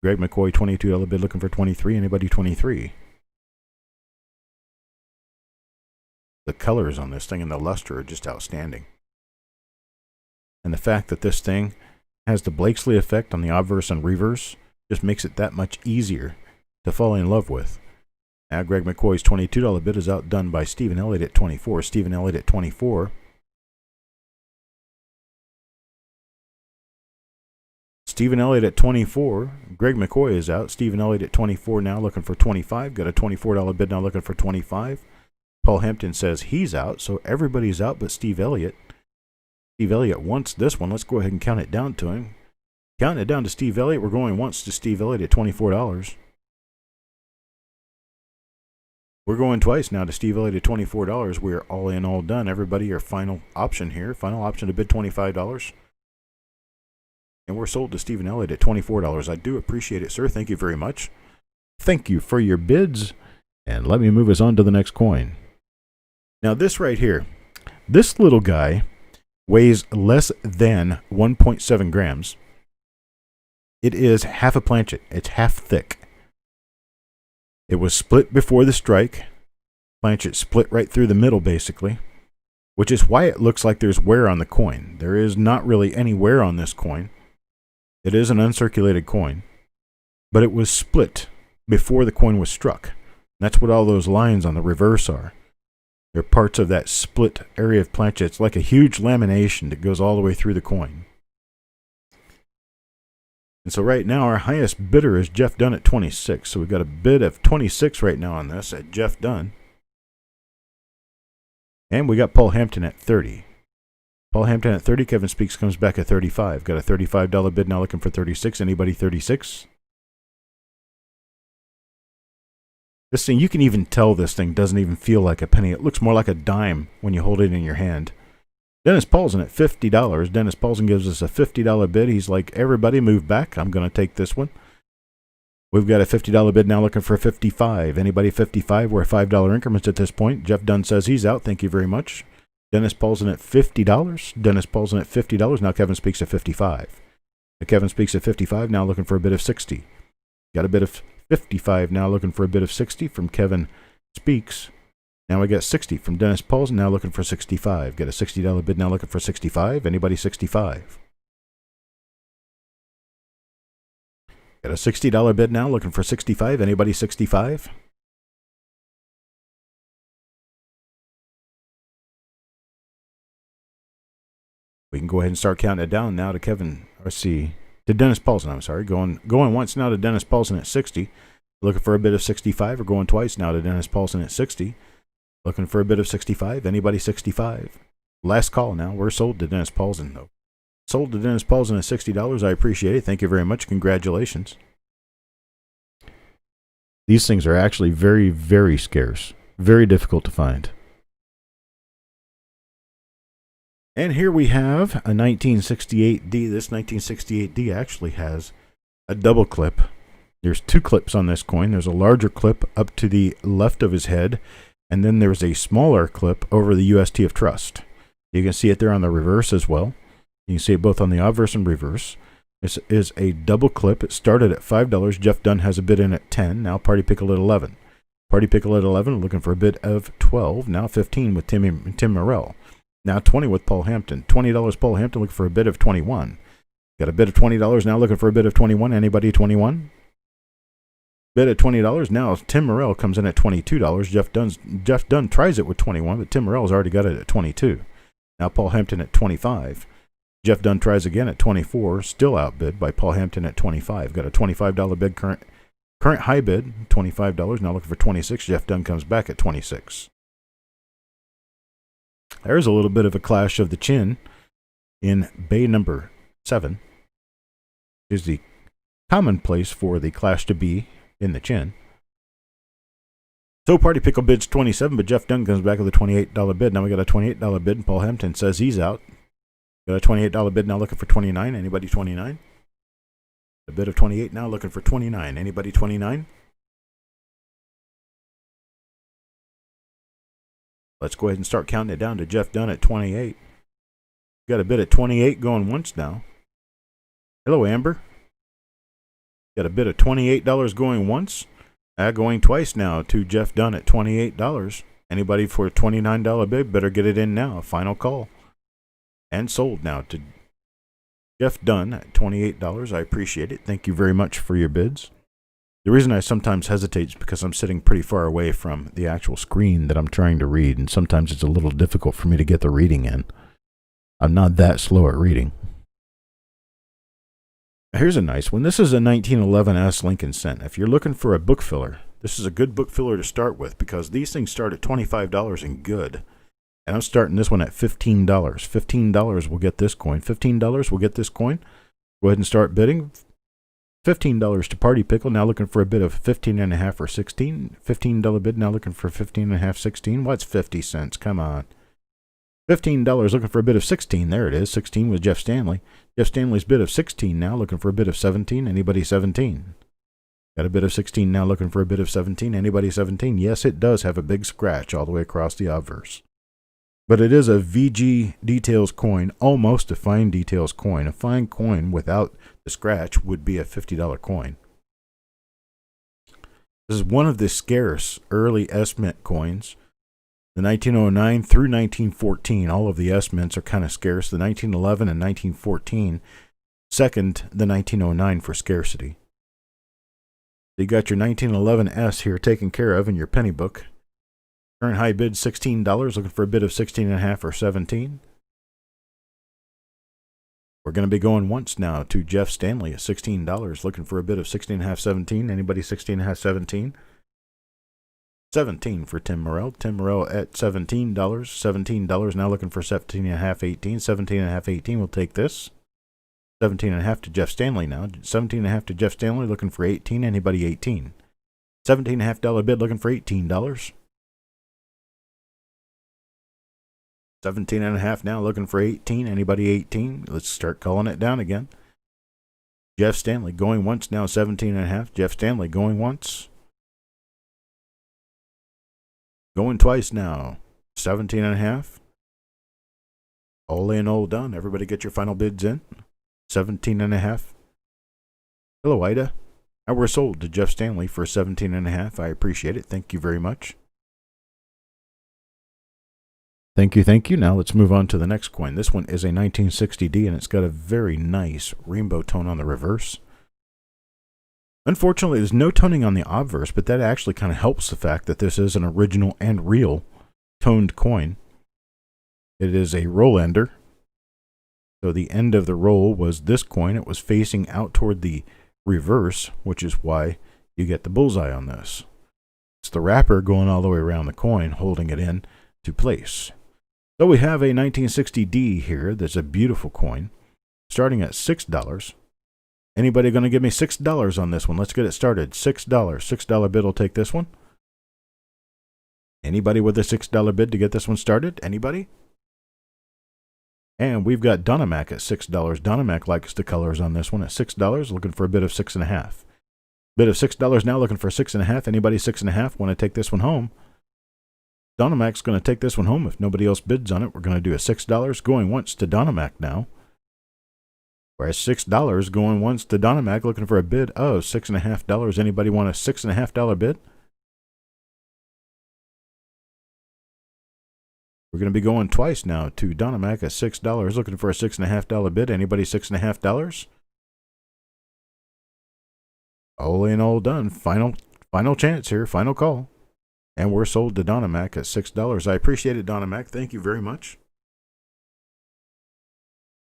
Greg McCoy, $22 bid looking for 23. Anybody 23? The colors on this thing and the luster are just outstanding. And the fact that this thing has the Blakesley effect on the obverse and reverse just makes it that much easier to fall in love with. Now Greg McCoy's $22 bid is outdone by Stephen Elliott at 24. Stephen Elliott at 24. Stephen Elliott at 24. Greg McCoy is out. Stephen Elliott at 24 now looking for 25. Got a $24 bid now looking for 25. Paul Hampton says he's out, so everybody's out but Steve Elliott. Steve Elliott wants this one. Let's go ahead and count it down to him. Counting it down to Steve Elliott. We're going once to Steve Elliott at $24. We're going twice now to Steve Elliott at $24. We're all in, all done. Everybody, your final option here. Final option to bid $25. And we're sold to Stephen Elliott at $24. I do appreciate it, sir. Thank you very much. Thank you for your bids. And let me move us on to the next coin. Now this right here, this little guy weighs less than 1.7 grams. It is half a planchet. It's half thick. It was split before the strike. Planchet split right through the middle basically, which is why it looks like there's wear on the coin. There is not really any wear on this coin. It is an uncirculated coin, but it was split before the coin was struck. That's what all those lines on the reverse are. They're parts of that split area of planchet. It's like a huge lamination that goes all the way through the coin. And so right now our highest bidder is Jeff Dunn at 26. So we've got a bid of 26 right now on this at Jeff Dunn. And we got Paul Hampton at 30. Paul Hampton at 30. Kevin Speaks comes back at 35. Got a $35 bid now looking for 36. Anybody 36? This thing, you can even tell this thing doesn't even feel like a penny. It looks more like a dime when you hold it in your hand. Dennis Paulson at $50. Dennis Paulson gives us a $50 bid. He's like, everybody move back. I'm going to take this one. We've got a $50 bid now looking for 55. Anybody 55? We're $5 increments at this point. Jeff Dunn says he's out. Thank you very much. Dennis Paulson at $50. Dennis Paulson at $50. Now Kevin Speaks at 55. Kevin Speaks at 55. Now looking for a bid of 60. Got a bid of 55 now looking for a bid of 60 from Kevin Speaks. Now we got 60 from Dennis Paulson, now looking for 65. Got a $60 bid now looking for 65. Anybody 65? Got a $60 bid now looking for 65. Anybody 65? We can go ahead and start counting it down now to to Dennis Paulson, I'm sorry. Going once now to Dennis Paulson at 60. Looking for a bid of 65. We're going twice now to Dennis Paulson at 60. Looking for a bid of 65. Anybody 65? Last call now. We're sold to Dennis Paulson, though. Sold to Dennis Paulson at $60. I appreciate it. Thank you very much. Congratulations. These things are actually very, very scarce. Very difficult to find. And here we have a 1968D. This 1968D actually has a double clip. There's two clips on this coin. There's a larger clip up to the left of his head, and then there's a smaller clip over the UST of Trust. You can see it there on the reverse as well. You can see it both on the obverse and reverse. This is a double clip. It started at $5. Jeff Dunn has a bid in at $10. Now Party Pickle at $11. Party Pickle at $11, looking for a bid of $12. Now $15 with Tim Morrell. Now $20 with Paul Hampton. $20 Paul Hampton, looking for a bid of $21. Got a bid of $20 now, looking for a bid of $21. Anybody $21? Bid at $20. Now Tim Morrell comes in at $22. Jeff Dunn tries it with $21, but Tim Morrell's already got it at $22. Now Paul Hampton at $25. Jeff Dunn tries again at $24, still outbid by Paul Hampton at $25. Got a $25 bid, current high bid, $25. Now looking for $26. Jeff Dunn comes back at $26. There's a little bit of a clash of the chin in bay number 7. Is the commonplace for the clash to be in the chin. So Party Pickle bids $27, but Jeff Dunn comes back with a $28 bid. Now we got a $28 bid, and Paul Hampton says he's out. Got a $28 bid now, looking for $29. Anybody $29? A bid of $28 now, looking for $29. Anybody $29? Let's go ahead and start counting it down to Jeff Dunn at $28. Got a bid at $28 going once now. Hello, Amber. Got a bid of $28 going once. Going twice now to Jeff Dunn at $28. Anybody for a $29 bid, better get it in now. Final call. And sold now to Jeff Dunn at $28. I appreciate it. Thank you very much for your bids. The reason I sometimes hesitate is because I'm sitting pretty far away from the actual screen that I'm trying to read, and sometimes it's a little difficult for me to get the reading in. I'm not that slow at reading. Here's a nice one. This is a 1911 S Lincoln Cent. If you're looking for a book filler, this is a good book filler to start with because these things start at $25 and good. And I'm starting this one at $15. $15 will get this coin. $15 will get this coin. Go ahead and start bidding. $15 to Party Pickle. Now looking for a bid of $15.5 or $16. $15 bid. Now looking for $15.5, $16. What's 50 cents? Come on. $15 looking for a bid of $16. There it is. $16 with Jeff Stanley. Jeff Stanley's bid of $16 now, looking for a bid of $17. Anybody $17? Got a bid of $16 now, looking for a bid of $17. Anybody $17? Yes, it does have a big scratch all the way across the obverse. But it is a VG Details coin, almost a Fine Details coin. A fine coin without the scratch would be a $50 coin. This is one of the scarce early S-Mint coins. The 1909 through 1914, all of the S-Mints are kind of scarce. The 1911 and 1914, second the 1909 for scarcity. You got your 1911 S here taken care of in your penny book. Current high bid $16, looking for a bid of $16.5 or $17. We're going to be going once now to Jeff Stanley at $16, looking for a bid of $16.5, $17. Anybody $16.5, $17? $17 for Tim Morrell. Tim Morrell at $17. $17 now looking for $17.5, $18. $17.5, $18. We'll take this. $17.5 to Jeff Stanley now. $17.5 to Jeff Stanley looking for $18. Anybody $18? $17.5 bid looking for $18. $17.5 now looking for $18. Anybody $18? Let's start calling it down again. Jeff Stanley going once now. $17.5. Jeff Stanley going once. Going twice now. $17.5. All in, all done. Everybody get your final bids in. $17.5. Hello, Ida. Now we're sold to Jeff Stanley for $17.5. I appreciate it. Thank you very much. Thank you, thank you. Now let's move on to the next coin. This one is a 1960D, and it's got a very nice rainbow tone on the reverse. Unfortunately, there's no toning on the obverse, but that actually kind of helps the fact that this is an original and real toned coin. It is a roll ender. So the end of the roll was this coin. It was facing out toward the reverse, which is why you get the bullseye on this. It's the wrapper going all the way around the coin, holding it in to place. So we have a 1960D here that's a beautiful coin. starting at $6. Anybody going to give me $6 on this one? Let's get it started. $6. $6 bid will take this one. Anybody with a $6 bid to get this one started? Anybody? And we've got Dynamac at $6. Dynamac likes the colors on this one at $6, looking for a bid of 6.5. Bid of $6 now, looking for 6.5. Anybody 6.5 want to take this one home? Dynamac's going to take this one home if nobody else bids on it. We're going to do a $6 going once to Dynamac now. Whereas $6 going once to Dynamac, looking for a bid of $6.5. Anybody want a $6.5 bid? We're going to be going twice now to Dynamac at $6, looking for a $6.5 bid. Anybody $6.5? All in, all done. Final chance here. Final call. And we're sold to Dynamac at $6. I appreciate it, Dynamac. Thank you very much.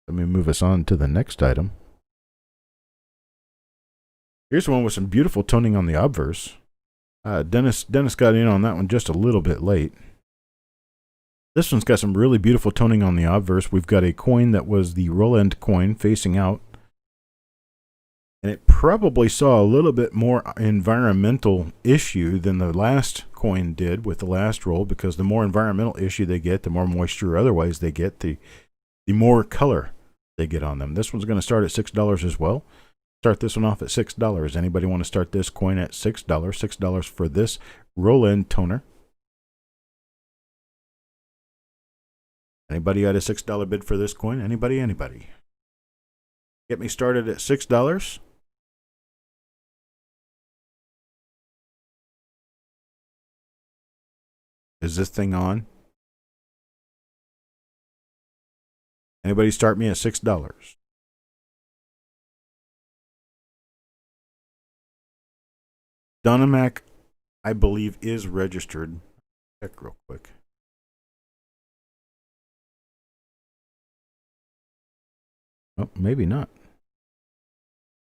Let me move us on to the next item. Here's one with some beautiful toning on the obverse. Dennis got in on that one just a little bit late. This one's got some really beautiful toning on the obverse. We've got a coin that was the roll end coin facing out. And it probably saw a little bit more environmental issue than the last coin did with the last roll, because the more environmental issue they get, the more moisture otherwise they get, the more color they get on them. This one's going to start at $6 as well. Start this one off at $6. Anybody want to start this coin at $6? $6 for this roll end toner. Anybody got a $6 bid for this coin? Anybody? Get me started at $6. Is this thing on? Anybody start me at $6? Dynamac, I believe, is registered. Check real quick. Oh, maybe not.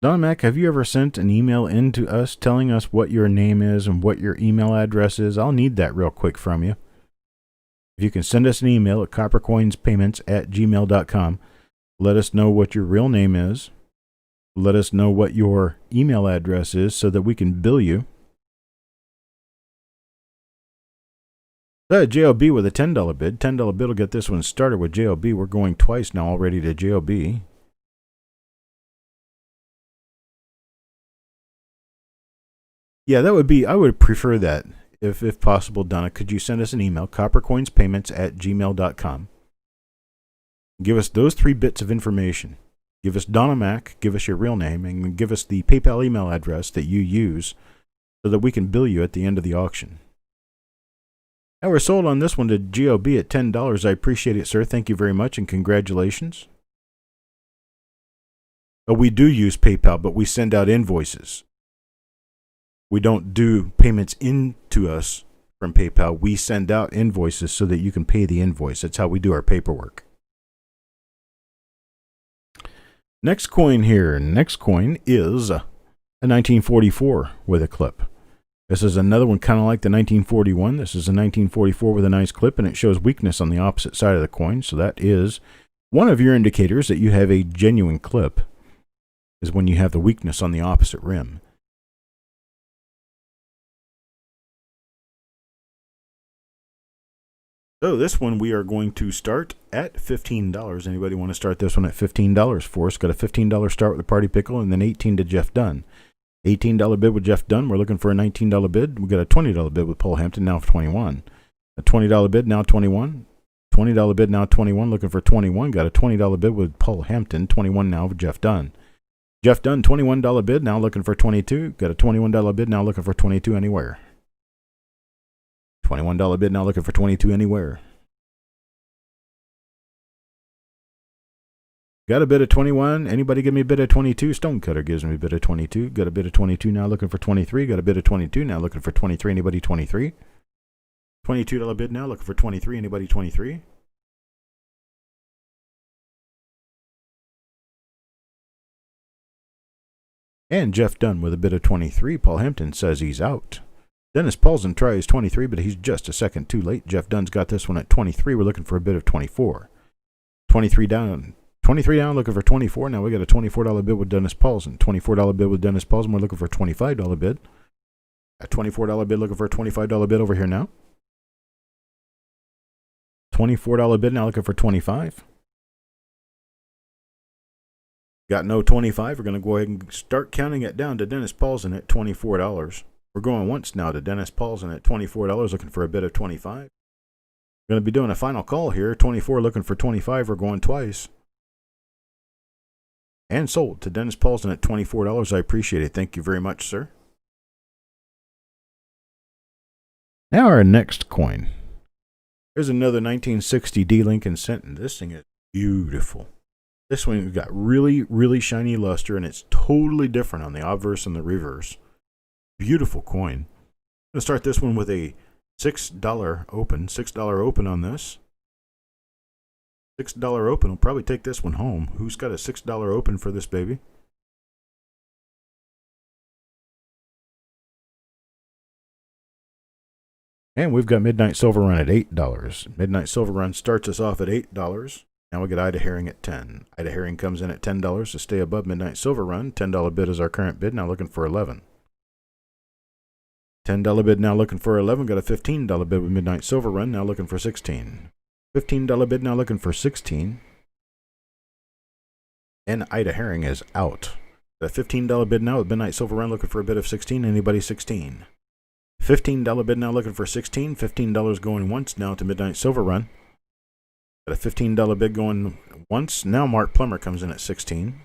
Dynamac, have you ever sent an email in to us telling us what your name is and what your email address is? I'll need that real quick from you. If you can send us an email at coppercoinspayments@gmail.com, let us know what your real name is. Let us know what your email address is so that we can bill you. JLB with a $10 bid. $10 bid will get this one started with JLB. We're going twice now already to JLB. Yeah, that would be, I would prefer that if possible, Donna. Could you send us an email, coppercoinspayments@gmail.com? Give us those 3 bits of information. Give us Dynamac, give us your real name, and give us the PayPal email address that you use so that we can bill you at the end of the auction. Now we're sold on this one to GOB at $10. I appreciate it, sir. Thank you very much, and congratulations. We do use PayPal, but we send out invoices. We don't do payments into us from PayPal. We send out invoices so that you can pay the invoice. That's how we do our paperwork. Next coin here. Next coin is a 1944 with a clip. This is another one kind of like the 1941. This is a 1944 with a nice clip, and it shows weakness on the opposite side of the coin. So that is one of your indicators that you have a genuine clip, is when you have the weakness on the opposite rim. So this one we are going to start at $15. Anybody want to start this one at $15 for us? Got a $15 start with the Party Pickle, and then $18 to Jeff Dunn. $18 bid with Jeff Dunn. We're looking for a $19 bid. We got a $20 bid with Paul Hampton, now for $21. A $20 bid, now $21. $20 bid, now $21. Looking for $21. Got a $20 bid with Paul Hampton. $21 now with Jeff Dunn. Jeff Dunn, $21 bid, now looking for $22. Got a $21 bid, now looking for $22 anywhere. $21 bid, now looking for $22 anywhere. Got a bid of 21. Anybody give me a bid of 22? Stonecutter gives me a bid of 22. Got a bid of 22 now, looking for 23. Got a bid of 22 now, looking for 23. Anybody 23? $22 bid now, looking for 23. Anybody 23? And Jeff Dunn with a bid of 23. Paul Hampton says he's out. Dennis Paulson tries 23, but he's just a second too late. Jeff Dunn's got this one at 23. We're looking for a bid of 24. 23 down. 23 down, looking for 24. Now we got a $24 bid with Dennis Paulson. $24 bid with Dennis Paulson. We're looking for a $25 bid. A $24 bid, looking for a $25 bid over here now. $24 bid now, looking for 25. Got no 25. We're going to go ahead and start counting it down to Dennis Paulson at $24. We're going once now to Dennis Paulson at $24, looking for a bid of 25. We're going to be doing a final call here. 24 looking for 25. We're going twice. And sold to Dennis Paulson at $24. I appreciate it. Thank you very much, sir. Now our next coin. Here's another 1960 D Lincoln cent, and this thing is beautiful. This one got really, really shiny luster, and it's totally different on the obverse and the reverse. Beautiful coin. I'm going to start this one with a $6 open. $6 open on this. $6 open. I'll probably take this one home. Who's got a $6 open for this baby? And we've got Midnight Silver Run at $8. Midnight Silver Run starts us off at $8. Now we get Ida Herring at $10. Ida Herring comes in at $10 to stay above Midnight Silver Run. $10 bid is our current bid. Now looking for 11. $10 bid now looking for 11. Got a $15 bid with Midnight Silver Run. Now looking for 16. $15 bid now looking for 16. And Ida Herring is out. The $15 bid now with Midnight Silver Run looking for a bid of 16. Anybody 16? $15 bid now looking for 16. $15 going once now to Midnight Silver Run. Got a $15 bid going once. Now Mark Plummer comes in at 16.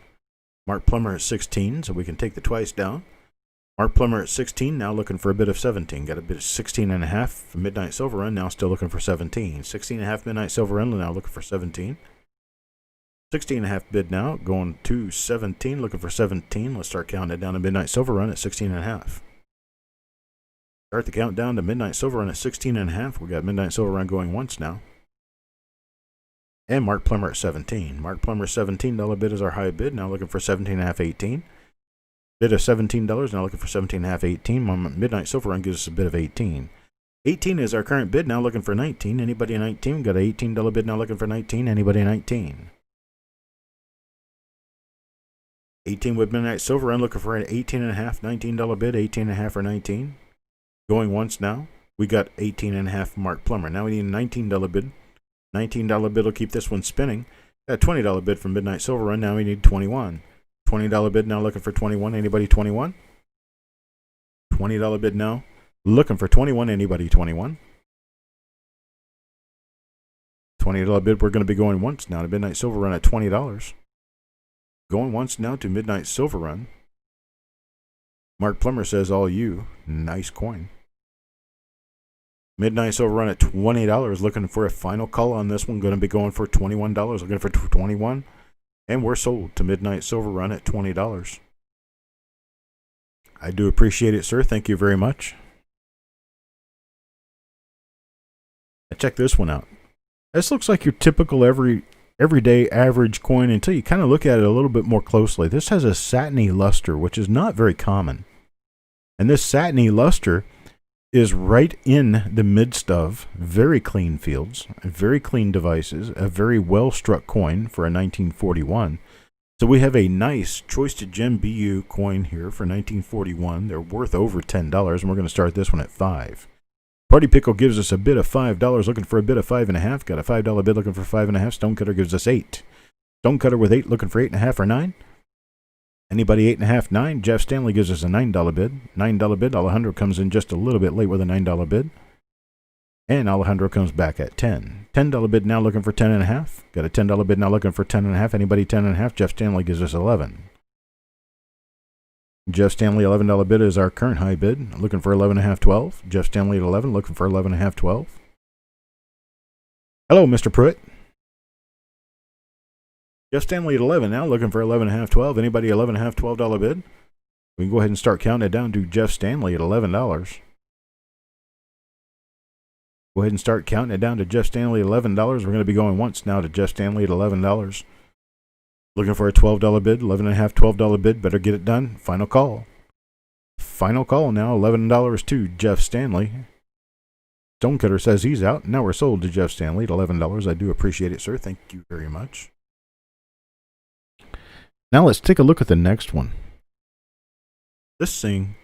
Mark Plummer at 16, so we can take the twice down. Mark Plummer at 16, now looking for a bid of 17. Got a bid of 16.5 for Midnight Silver Run, now still looking for 17. 16.5 Midnight Silver Run, now looking for 17. 16.5 bid now, going to 17, looking for 17. Let's start counting it down to Midnight Silver Run at 16.5. Start the countdown to Midnight Silver Run at 16.5. We got Midnight Silver Run going once now. And Mark Plummer at 17. Mark Plummer $17 bid is our high bid. Now looking for 17.5, 18. Bid of $17. Now looking for 17.5, 18. Midnight Silver Run gives us a bid of 18. 18 is our current bid. Now looking for 19. Anybody 19? Got an $18 bid. Now looking for 19. Anybody 19? 18 with Midnight Silver Run looking for an 18.5, $19 bid. 18.5 or 19. Going once now. We got 18.5 Mark Plummer. Now we need a $19 bid. $19 bid will keep this one spinning. Got a $20 bid from Midnight Silver Run. Now we need 21. $20 bid now looking for 21. Anybody 21? $20 bid now looking for 21. Anybody 21? $20 bid. We're going to be going once now to Midnight Silver Run at $20. Going once now to Midnight Silver Run. Mark Plummer says all you. Nice coin. Midnight Silver Run at $20. Looking for a final call on this one. Going to be going for $21. Looking for 21. And we're sold to Midnight Silver Run at $20. I do appreciate it, sir. Thank you very much. Check this one out. This looks like your typical everyday average coin until you kind of look at it a little bit more closely. This has a satiny luster, which is not very common. And this satiny luster is right in the midst of very clean fields, very clean devices, a very well-struck coin for a 1941. So we have a nice Choice to Gem BU coin here for 1941. They're worth over $10, and we're going to start this one at $5. Party Pickle gives us a bid of $5, looking for a bid of 5.5. Got a $5 bid looking for 5.5. Stonecutter gives us 8. Stonecutter with 8, looking for 8.5 or 9. Anybody 8.5, 9. Jeff Stanley gives us a $9 bid. $9 bid. Alejandro comes in just a little bit late with a $9 bid. And Alejandro comes back at 10. $10 bid now looking for 10.5. Got a $10 bid now looking for 10.5. Anybody 10.5. Jeff Stanley gives us 11. Jeff Stanley $11 bid is our current high bid. Looking for 11.5, 12. Jeff Stanley at 11, looking for 11.5, 12. Hello, Mr. Pruitt. Jeff Stanley at 11 now, looking for 11.5, 12. Anybody 11.5, $12 bid? We can go ahead and start counting it down to Jeff Stanley at $11. Go ahead and start counting it down to Jeff Stanley at $11. We're going to be going once now to Jeff Stanley at $11. Looking for a $12 bid, 11.5, $12 bid. Better get it done. Final call. Final call now, $11 to Jeff Stanley. Stonecutter says he's out. Now we're sold to Jeff Stanley at $11. I do appreciate it, sir. Thank you very much. Now let's take a look at the next one. This thing,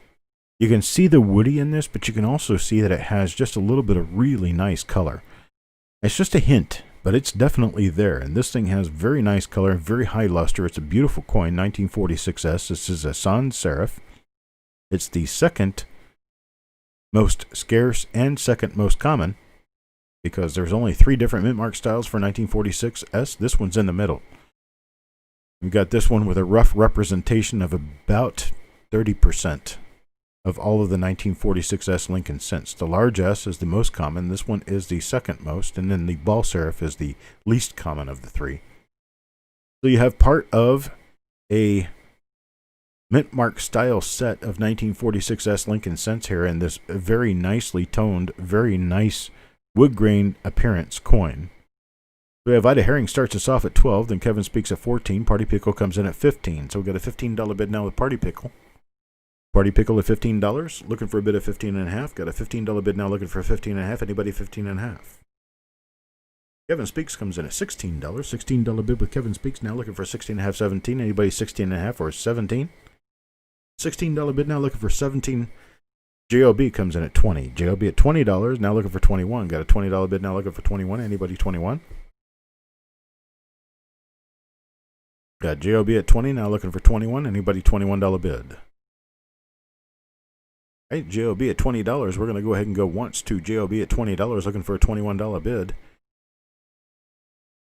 you can see the woody in this, but you can also see that it has just a little bit of really nice color. It's just a hint, but it's definitely there. And this thing has very nice color, very high luster. It's a beautiful coin, 1946S. This is a sans serif. It's the second most scarce and second most common, because there's only 3 different mint mark styles for 1946S. This one's in the middle. We've got this one with a rough representation of about 30% of all of the 1946S Lincoln cents. The large S is the most common. This one is the second most, and then the ball serif is the least common of the 3. So you have part of a mint mark style set of 1946S Lincoln cents here in this very nicely toned, very nice wood grain appearance coin. We have Ida Herring starts us off at 12, then Kevin Speaks at 14, Party Pickle comes in at 15. So we got a $15 bid now with Party Pickle. Party Pickle at $15, looking for a bid of 15.5. Got a $15 bid now, looking for 15.5. Anybody 15.5? Kevin Speaks comes in at $16. $16 bid with Kevin Speaks now, looking for 16.5, 17. Anybody 16.5 or 17? $16 bid now, looking for 17. JOB comes in at 20. JOB at $20, now looking for 21. Got a $20 bid now, looking for 21. Anybody 21? Got JOB at 20, now looking for 21. Anybody $21 bid? Right, JOB at $20. We're going to go ahead and go once to JOB at $20, looking for a $21 bid.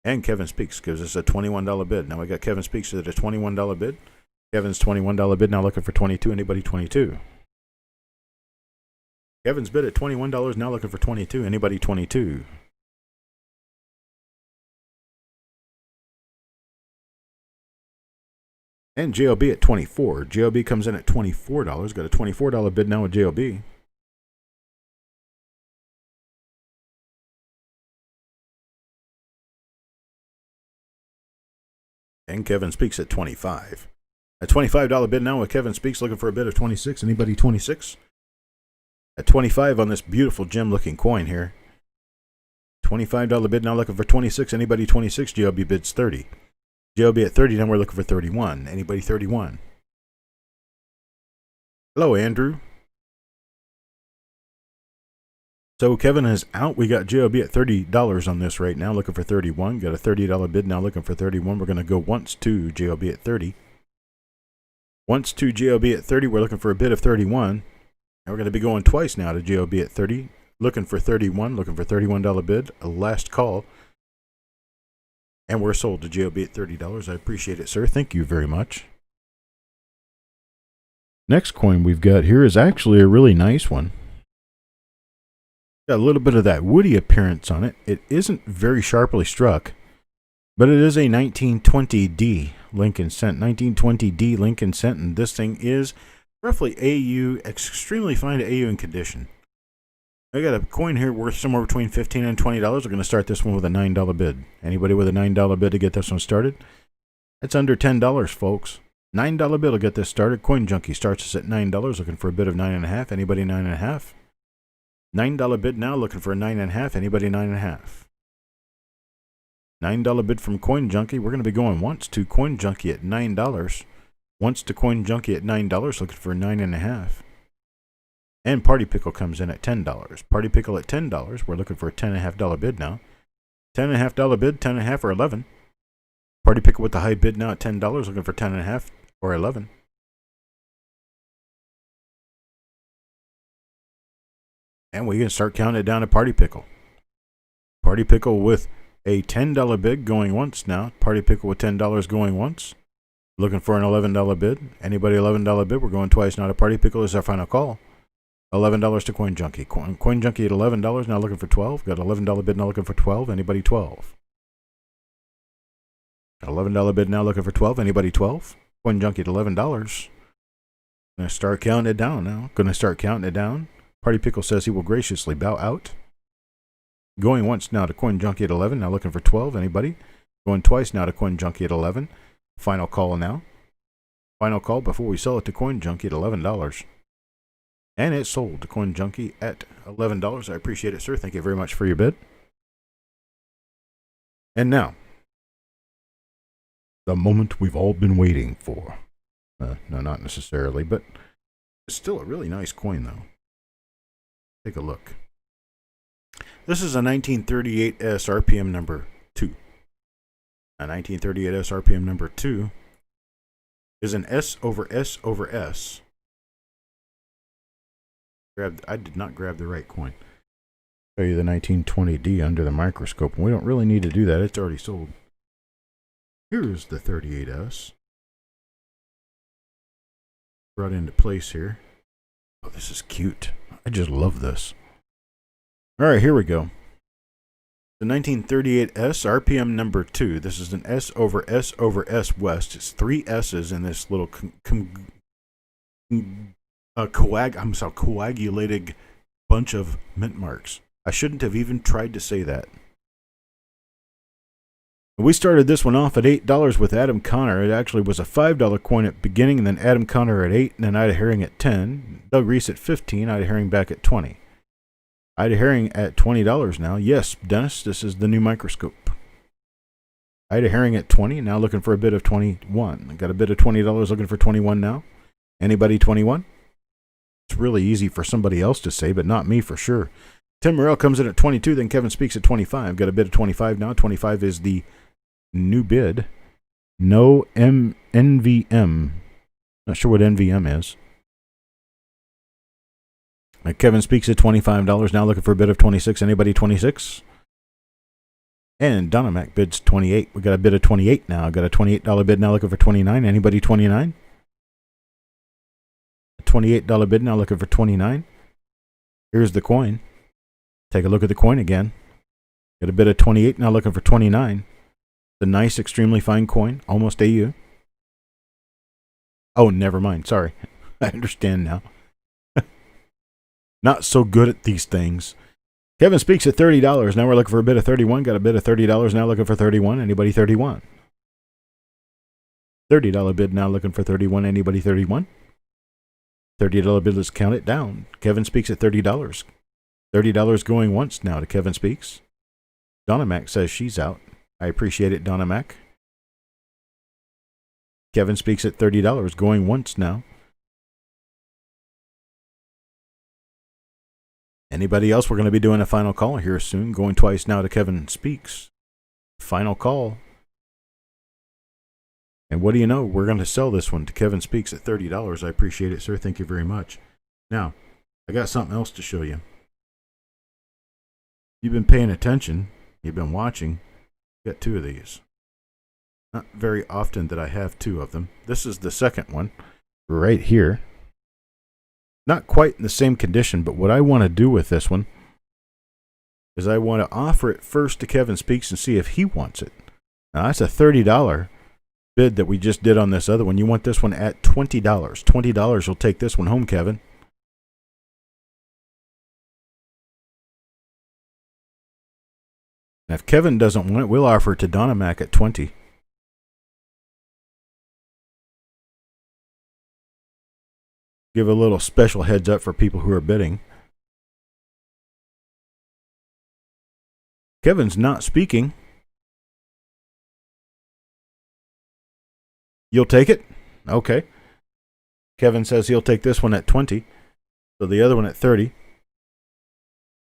And Kevin Speaks gives us a $21 bid. Now we got Kevin Speaks at a $21 bid. Kevin's $21 bid now, looking for 22. Anybody 22? Kevin's bid at $21, now looking for 22. Anybody 22? And JOB at 24. JOB comes in at $24. Got a $24 bid now with JOB. And Kevin Speaks at 25. A $25 bid now with Kevin Speaks, looking for a bid of 26. Anybody 26? At 25 on this beautiful gem looking coin here. $25 bid now, looking for 26. Anybody 26? JOB bids 30. JOB at 30, now we're looking for 31. Anybody 31? Hello, Andrew. So Kevin is out. We got JOB at $30 on this right now, looking for 31. Got a $30 bid now, looking for 31. We're going to go once to JOB at 30. Once to JOB at 30, we're looking for a bid of 31. And we're going to be going twice now to JOB at 30, looking for 31, looking for $31 bid, a last call. And we're sold to JOB at $30. I appreciate it, sir. Thank you very much. Next coin we've got here is actually a really nice one. Got a little bit of that woody appearance on it. It isn't very sharply struck, but it is a 1920D Lincoln cent. 1920D Lincoln cent, and this thing is roughly AU, extremely fine to AU in condition. I got a coin here worth somewhere between $15 and $20. We're going to start this one with a $9 bid. Anybody with a $9 bid to get this one started? That's under $10, folks. $9 bid will get this started. Coin Junkie starts us at $9, looking for a bid of 9.5. Anybody 9.5? $9 bid now, looking for a 9.5. Anybody 9.5? $9 bid from Coin Junkie. We're going to be going once to Coin Junkie at $9. Once to Coin Junkie at $9, looking for 9.5. And Party Pickle comes in at $10. Party Pickle at $10. We're looking for a $10.5 bid now. $10.5 bid, 10.5 or 11. Party Pickle with the high bid now at $10, looking for 10.5 or 11. And we can start counting it down to Party Pickle. Party Pickle with a $10 bid going once now. Party Pickle with $10 going once. Looking for an $11 bid. Anybody $11 bid? We're going twice now to Party Pickle. This is our final call. $11 to Coin Junkie. Coin Junkie at $11, now looking for 12. Got $11 bid now looking for 12. Anybody 12? Got $11 bid now looking for 12. Anybody 12? Coin Junkie at $11. Gonna start counting it down now. Gonna start counting it down. Party Pickle says he will graciously bow out. Going once now to Coin Junkie at 11. Now looking for 12. Anybody? Going twice now to Coin Junkie at 11. Final call now. Final call before we sell it to Coin Junkie at $11. And it's sold to Coin Junkie at $11. I appreciate it, sir. Thank you very much for your bid. And now, The moment we've all been waiting for. No, not necessarily, but it's still a really nice coin, though. Take a look. This is a 1938S RPM number 2. A 1938S RPM number 2 is an S over S over S. I did not grab the right coin. Show you the 1920D under the microscope. We don't really need to do that. It's already sold. Here's the 38S. Brought into place here. Oh, this is cute. I just love this. All right, here we go. The 1938S RPM number 2. This is an S over S over S West. It's 3 S's in this little coagulated bunch of mint marks. I shouldn't have even tried to say that. We started this one off at $8 with Adam Connor. It actually was a $5 coin at the beginning, and then Adam Connor at 8, and then Ida Herring at 10, Doug Reese at 15, Ida Herring back at 20. Ida Herring at $20 now. Yes, Dennis, this is the new microscope. Ida Herring at 20, now looking for a bid of 21. I got a bid of $20 looking for 21 now. Anybody 21? It's really easy for somebody else to say, but not me for sure. Tim Morrell comes in at 22, then Kevin Speaks at 25. Got a bid of 25 now. 25 is the new bid. No NVM. Not sure what NVM is. Kevin Speaks at $25, now looking for a bid of 26. Anybody 26? And Donna Mac bids 28. We got a bid of 28 now. Got a $28 bid now looking for 29. Anybody 29? A $28 bid now looking for 29. Here's the coin. Take a look at the coin again. Got a bid of 28 now looking for 29. The nice, extremely fine coin, almost AU. Oh, never mind. Sorry. I understand now. Not so good at these things. Kevin Speaks at $30. Now we're looking for a bid of 31. Got a bid of $30 now looking for 31. Anybody 31? $30 bid now looking for 31. Anybody 31? $30 bid, let's count it down. Kevin Speaks at $30. $30 going once now to Kevin Speaks. Donna Mac says she's out. I appreciate it, Donna Mac. Kevin Speaks at $30 going once now. Anybody else? We're going to be doing a final call here soon. Going twice now to Kevin Speaks. Final call. And what do you know? We're going to sell this one to Kevin Speaks at $30. I appreciate it, sir. Thank you very much. Now, I got something else to show you. You've been paying attention. You've been watching. Got 2 of these. Not very often that I have 2 of them. This is the second one right here. Not quite in the same condition, but what I want to do with this one is I want to offer it first to Kevin Speaks and see if he wants it. Now, that's a $30 bid that we just did on this other one. You want this one at $20. $20, you'll take this one home, Kevin. Now, if Kevin doesn't want it, we'll offer it to Donna Mac at 20. Give a little special heads up for people who are bidding. Kevin's not speaking. You'll take it? Okay. Kevin says he'll take this one at 20. So the other one at 30.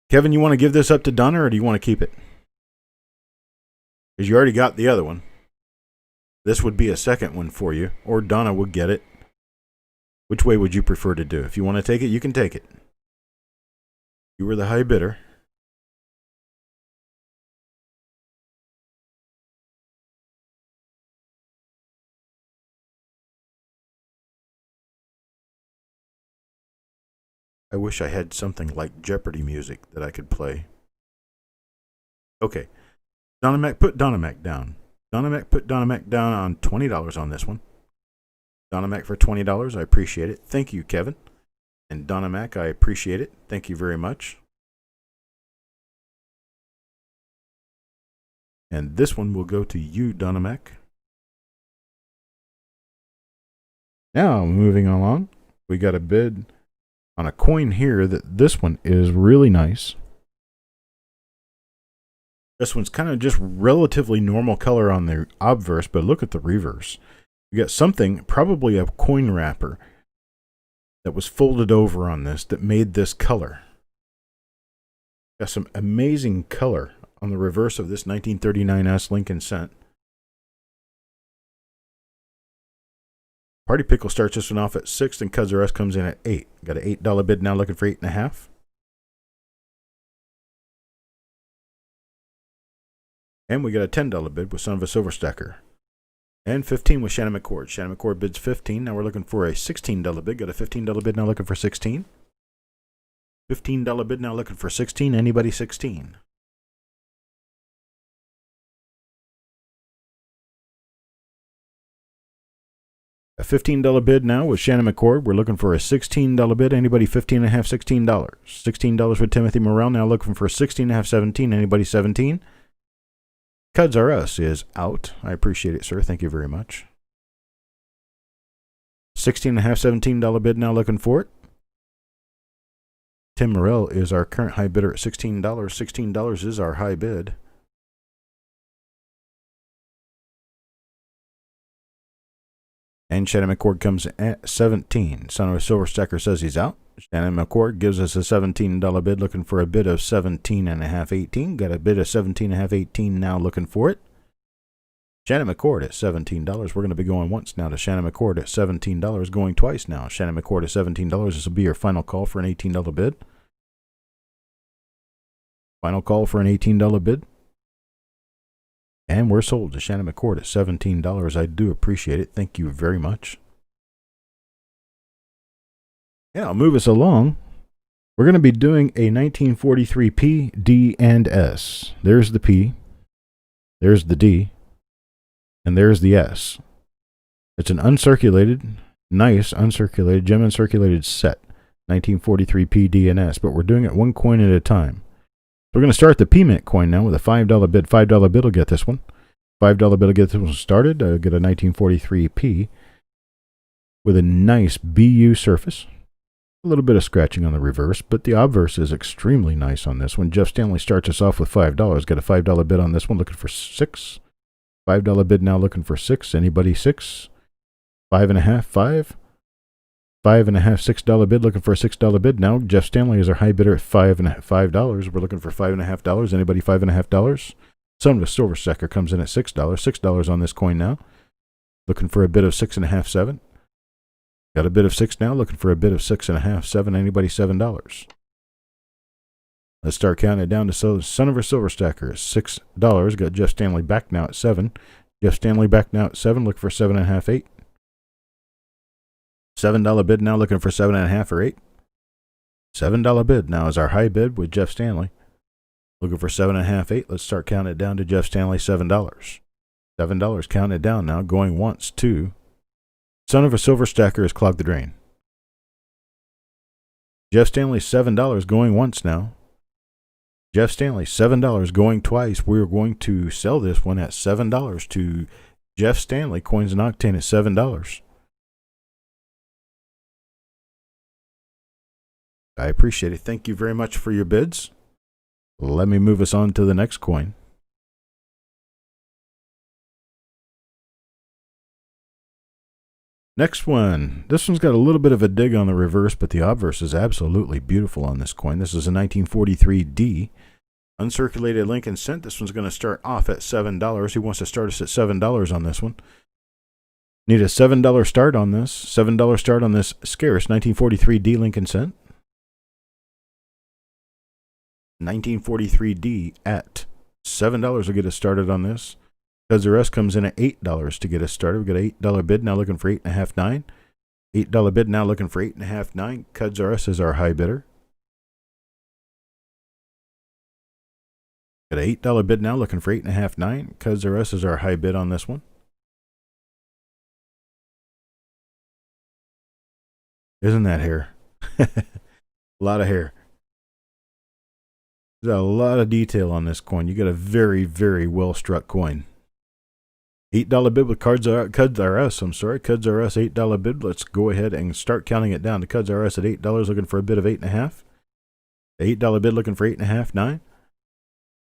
Kevin, you want to give this up to Donna or do you want to keep it? Because you already got the other one. This would be a second one for you, or Donna would get it. Which way would you prefer to do? If you want to take it, you can take it. You were the high bidder. I wish I had something like Jeopardy music that I could play. Okay. Donna Mac, put Donna Mac down. Donna Mac, put Donna Mac down on $20 on this one. Donna Mac for $20. I appreciate it. Thank you, Kevin. And Donna Mac, I appreciate it. Thank you very much. And this one will go to you, Donna Mac. Now, moving along, we got a bid on a coin here that this one is really nice. This one's kind of just relatively normal color on the obverse, but look at the reverse. You got something, probably a coin wrapper, that was folded over on this that made this color. Got some amazing color on the reverse of this 1939S Lincoln Cent. Party Pickle starts this one off at 6, and Cuds R Us comes in at 8. Got an $8 bid now, looking for 8.5. And we got a $10 bid with Son of a Silver Stacker. And 15 with Shannon McCord. Shannon McCord bids 15. Now we're looking for a $16 bid. Got a $15 bid now, looking for 16. $15 bid now, looking for 16. Anybody 16? A $15 bid now with Shannon McCord. We're looking for a $16 bid. Anybody 15.5, $16. $16 with Timothy Morrell. Now looking for 16.5, 17. Anybody 17? Cuds R Us is out. I appreciate it, sir. Thank you very much. $16.5, $17 bid now, looking for it. Tim Morrell is our current high bidder at $16. $16 is our high bid. And Shannon McCord comes at 17. Son of a Silver Stacker says he's out. Shannon McCord gives us a $17 bid, looking for a bid of 17.5, 18. Got a bid of 17.5, 18 now, looking for it. Shannon McCord at $17. We're going to be going once now to Shannon McCord at $17, going twice now. Shannon McCord at $17. This will be your final call for an $18 bid. Final call for an $18 bid. And we're sold to Shannon McCord at $17. I do appreciate it. Thank you very much. Yeah, I'll move us along. We're going to be doing a 1943 P, D, and S. There's the P. There's the D. And there's the S. It's an uncirculated, nice uncirculated, gem uncirculated set. 1943 P, D, and S. But we're doing it one coin at a time. So we're going to start the P Mint coin now with a $5 bid. $5 bid will get this one. $5 bid will get this one started. Get a 1943 P with a nice BU surface. A little bit of scratching on the reverse, but the obverse is extremely nice on this one. Jeff Stanley starts us off with $5. Got a $5 bid on this one, looking for 6. $5 bid now, looking for 6. Anybody 6? 5.5, 5. $5.5, $6 bid, looking for a $6 bid now. Jeff Stanley is our high bidder at $5. We're looking for $5.5. Anybody $5.5? Son of a Silver Stacker comes in at $6. $6 on this coin now. Looking for a bid of 6.5, 7. Got a bid of 6 now, looking for a bid of 6.5, 7. Anybody $7? Let's start counting it down to Son of a Silver Stacker is $6. Got Jeff Stanley back now at 7. Jeff Stanley back now at 7, looking for 7.5, 8. $7 bid now, looking for 7.5 or 8. $7 bid now is our high bid with Jeff Stanley. Looking for 7.5, 8. Let's start counting it down to Jeff Stanley, $7. $7 counting it down now, going once, 2. Son of a Silver Stacker has clogged the drain. Jeff Stanley, $7 going once now. Jeff Stanley, $7 going twice. We're going to sell this one at $7 to Jeff Stanley, Coins and Octane at $7. I appreciate it. Thank you very much for your bids. Let me move us on to the next coin. Next one. This one's got a little bit of a dig on the reverse, but the obverse is absolutely beautiful on this coin. This is a 1943 D. Uncirculated Lincoln Cent. This one's going to start off at $7. He wants to start us at $7 on this one. Need a $7 start on this. $7 start on this scarce 1943 D Lincoln Cent. 1943 D at $7 will get us started on this. Cuds R Us comes in at $8 to get us started. We've got an $8 bid now, looking for 8.5, 9. $8 bid now, looking for 8.5, 9. Cuds R Us is our high bidder. Got an $8 bid now, looking for 8.5, 9. Cuds R Us is our high bid on this one. Isn't that hair? A lot of hair. There's a lot of detail on this coin. You got a very, very well struck coin. $8 bid with Cuds R Us. Cuds R Us, $8 bid. Let's go ahead and start counting it down to Cuds R Us at $8, looking for a bid of 8.5. $8 bid, looking for 8.5, 9.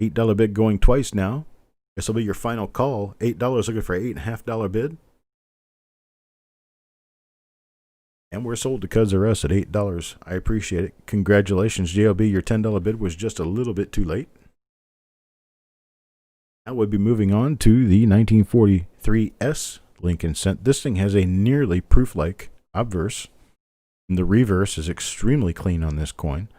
$8 bid going twice now. This will be your final call. $8 looking for $8.50 bid. And we're sold to Cuz R Us at $8. I appreciate it. Congratulations, JLB. Your $10 bid was just a little bit too late. Now we'll be moving on to the 1943S Lincoln Cent. This thing has a nearly proof-like obverse. And the reverse is extremely clean on this coin.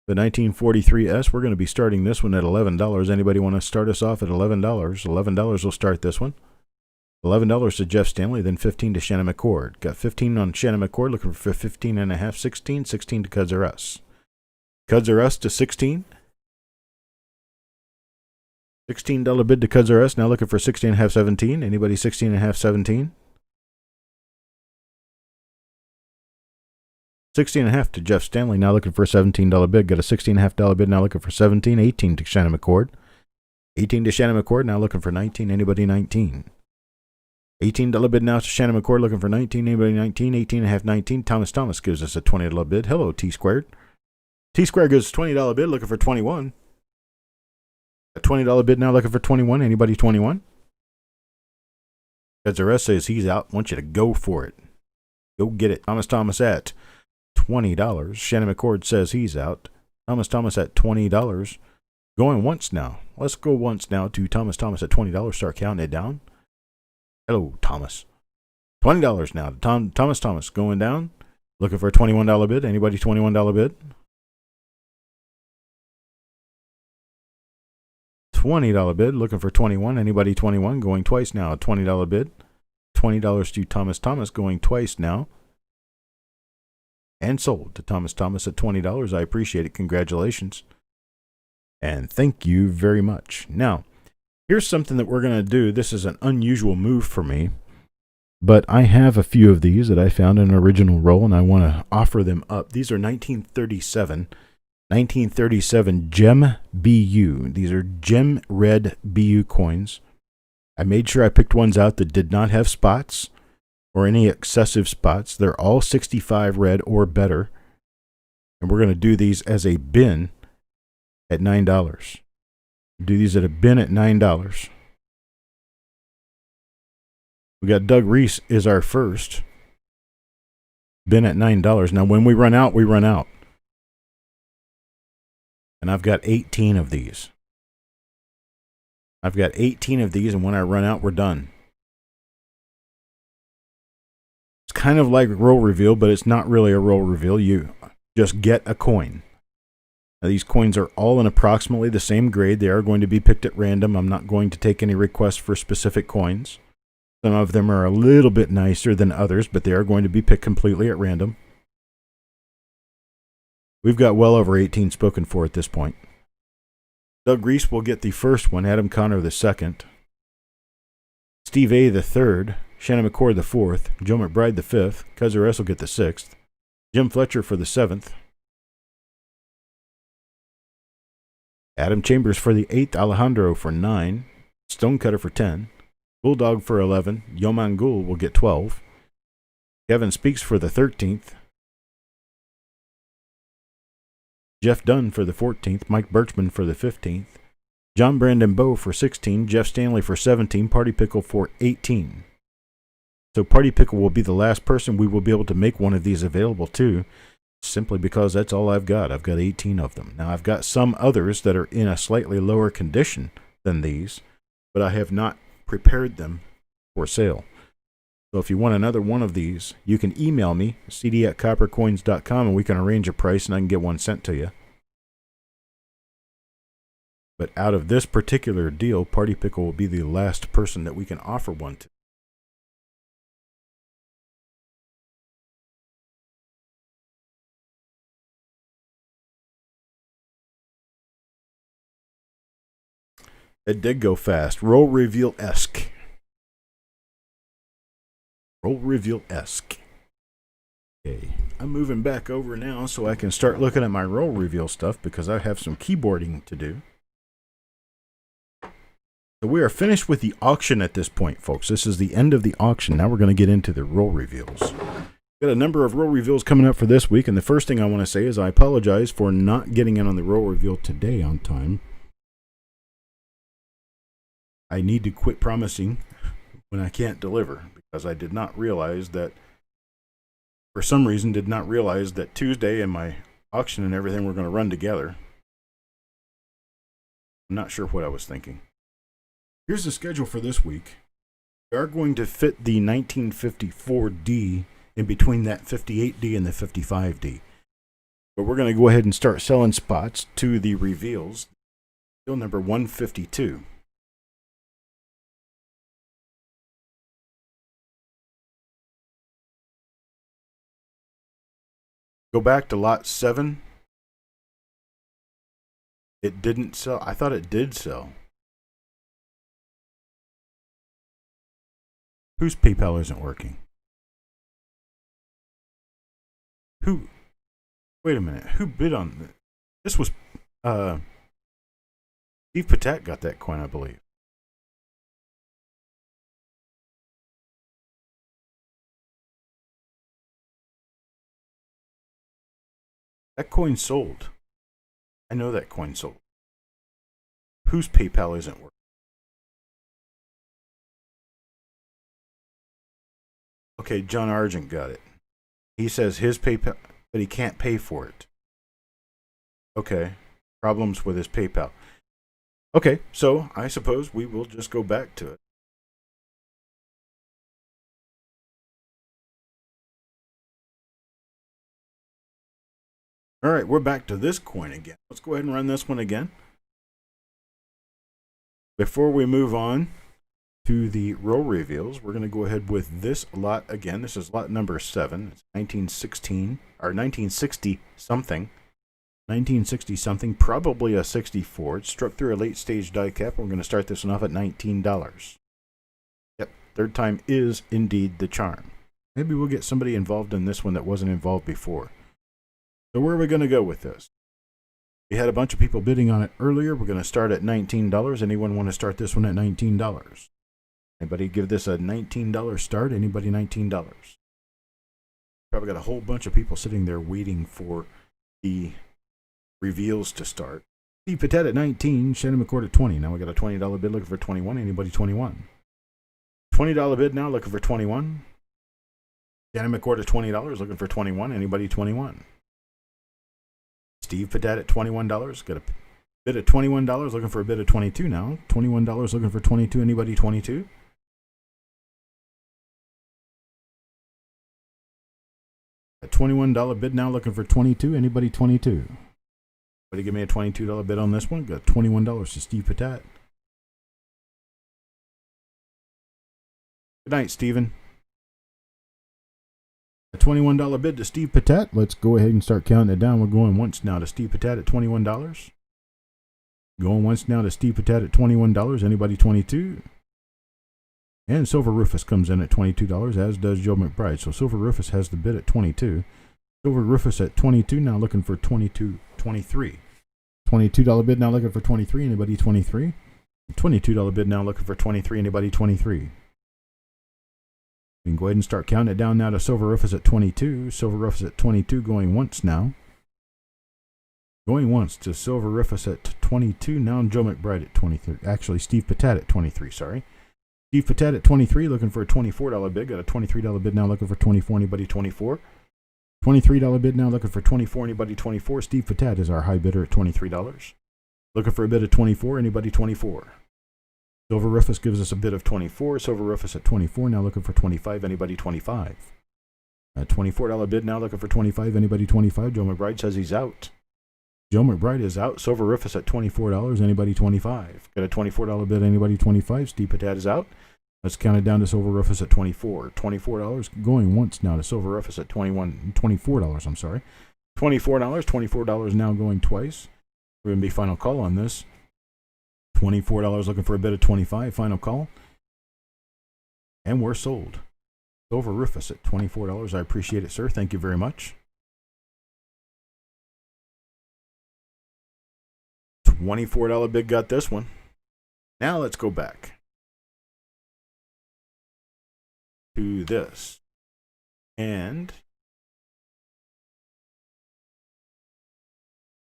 The 1943S, we're going to be starting this one at $11. Anybody want to start us off at $11? $11 will start this one. $11 to Jeff Stanley, then $15 to Shannon McCord. Got $15 on Shannon McCord, looking for $15.5, $16, $16 to Cuz R Us. Cuz R Us to $16. $16 bid to Cuz R Us, now looking for $16.5, $17. Anybody $16.5, $17? $16.5 to Jeff Stanley, now looking for a $17 bid. Got a $16.5 bid, now looking for $17. $18 to Shannon McCord. $18 to Shannon McCord, now looking for $19. Anybody $19? $18 bid now to Shannon McCord, looking for $19. Anybody $19? $18.5, $19. Thomas gives us a $20 bid. Hello, T Squared. T Squared gives us a $20 bid, looking for $21. A $20 bid now, looking for $21. Anybody $21? Cuz R Us says he's out. Want you to go for it. Go get it. Thomas at $20. Shannon McCord says he's out. Thomas at $20. Going once now. Let's go once now to Thomas at $20. Start counting it down. Hello, Thomas. $20 now. Thomas going down. Looking for a $21 bid. Anybody $21 bid? $20 bid. Looking for 21. Anybody 21? Going twice now. A $20 bid. $20 to Thomas going twice now. And sold to Thomas at $20. I appreciate it. Congratulations. And thank you very much. Now, here's something that we're going to do. This is an unusual move for me, but I have a few of these that I found in an original roll, and I want to offer them up. These are 1937 Gem BU. These are Gem Red BU coins. I made sure I picked ones out that did not have spots or any excessive spots. They're all 65 red or better, and we're going to do these as a bin at $9. Do these at a bin at $9. We got Doug Reese is our first bin at $9. Now, when we run out, we run out. And I've got 18 of these. I've got 18 of these, and when I run out, we're done. It's kind of like roll reveal, but it's not really a roll reveal. You just get a coin. Now, these coins are all in approximately the same grade. They are going to be picked at random. I'm not going to take any requests for specific coins. Some of them are a little bit nicer than others, but they are going to be picked completely at random. We've got well over 18 spoken for at this point. Doug Reese will get the first one, Adam Connor the second, Steve A the third, Shannon McCord the fourth, Joe McBride the fifth, Cuz R Us will get the sixth, Jim Fletcher for the seventh, Adam Chambers for the 8th, Alejandro for 9, Stonecutter for 10, Bulldog for 11, Yoman Gul will get 12, Kevin Speaks for the 13th, Jeff Dunn for the 14th, Mike Birchman for the 15th, John Brandon Bowe for 16, Jeff Stanley for 17, Party Pickle for 18. So Party Pickle will be the last person we will be able to make one of these available to, simply because that's all I've got. I've got 18 of them. Now, I've got some others that are in a slightly lower condition than these, but I have not prepared them for sale. So if you want another one of these, you can email me, cd@coppercoins.com, and we can arrange a price and I can get one sent to you. But out of this particular deal, Party Pickle will be the last person that we can offer one to. It did go fast. Roll reveal-esque. Roll reveal-esque. Okay, I'm moving back over now so I can start looking at my roll reveal stuff because I have some keyboarding to do. So we are finished with the auction at this point, folks. This is the end of the auction. Now we're going to get into the roll reveals. Got a number of roll reveals coming up for this week, and the first thing I want to say is I apologize for not getting in on the roll reveal today on time. I need to quit promising when I can't deliver, because I did not realize that, for some reason, did not realize that Tuesday and my auction and everything were going to run together. I'm not sure what I was thinking. Here's the schedule for this week. We are going to fit the 1954D in between that 58D and the 55D. But we're going to go ahead and start selling spots to the reveals. Reveal number 152. Go back to lot 7. It didn't sell. I thought it did sell. Whose PayPal isn't working? Who? Wait a minute. Who bid on this? This was Steve Patat got that coin, I believe. That coin sold. I know that coin sold. Whose PayPal isn't working? Okay, John Argent got it. He says his PayPal, but he can't pay for it. Okay, problems with his PayPal. Okay, so I suppose we will just go back to it. All right, we're back to this coin again. Let's go ahead and run this one again. Before we move on to the row reveals, we're going to go ahead with this lot again. This is lot number 7. It's 1916 or 1960 something. 1960 something, probably a 64. It struck through a late stage die cap. We're going to start this one off at $19. Yep, third time is indeed the charm. Maybe we'll get somebody involved in this one that wasn't involved before. So where are we going to go with this? We had a bunch of people bidding on it earlier. We're going to start at $19. Anyone want to start this one at $19? Anybody give this a $19 start? Anybody $19? Probably got a whole bunch of people sitting there waiting for the reveals to start. Steve Patet at 19, Shannon McCord at 20. Now we got a $20 bid looking for 21. Anybody 21? $20 bid now looking for 21. Shannon McCord at $20 looking for 21. Anybody 21? Steve Patet at $21. Got a bid at $21 looking for a bid of 22 now. $21 looking for 22. Anybody 22? A $21 bid now looking for 22. Anybody 22? Somebody give me a $22 bid on this one. Got $21 to Steve Patat. Good night, Steven. A $21 bid to Steve Patat. Let's go ahead and start counting it down. We're going once now to Steve Patat at $21. Going once now to Steve Patat at $21. Anybody 22? And Silver Rufus comes in at $22, as does Joe McBride. So Silver Rufus has the bid at 22. Silver Rufus at 22, now looking for 23. $22 bid now looking for 23. Anybody 23? $22 bid now looking for 23. Anybody 23? We can go ahead and start counting it down now to Silver Rufus at 22. Silver Rufus at 22 going once now. Going once to Silver Rufus at 22. Now Joe McBride at 23. Actually, Steve Patat at 23, sorry. Steve Patat at 23 looking for a $24 bid. Got a $23 bid now looking for 24. Anybody 24? $23 bid now looking for 24. Anybody 24? Steve Patat is our high bidder at $23. Looking for a bid of 24. Anybody 24? Silver Rufus gives us a bid of 24. Silver Rufus at 24. Now looking for 25. Anybody 25? A $24 bid now looking for 25. Anybody 25? Joe McBride says he's out. Joe McBride is out. Silver Rufus at $24. Anybody 25? Got a $24 bid. Anybody 25? Steve Patat is out. Let's count it down to Silver Rufus at 24. $24 going once now to Silver Rufus at $24. I'm sorry. $24. $24 now going twice. We're going to be final call on this. $24 looking for a bid of 25. Final call. And we're sold. Silver Rufus at $24. I appreciate it, sir. Thank you very much. $24 bid got this one. Now let's go back to this. And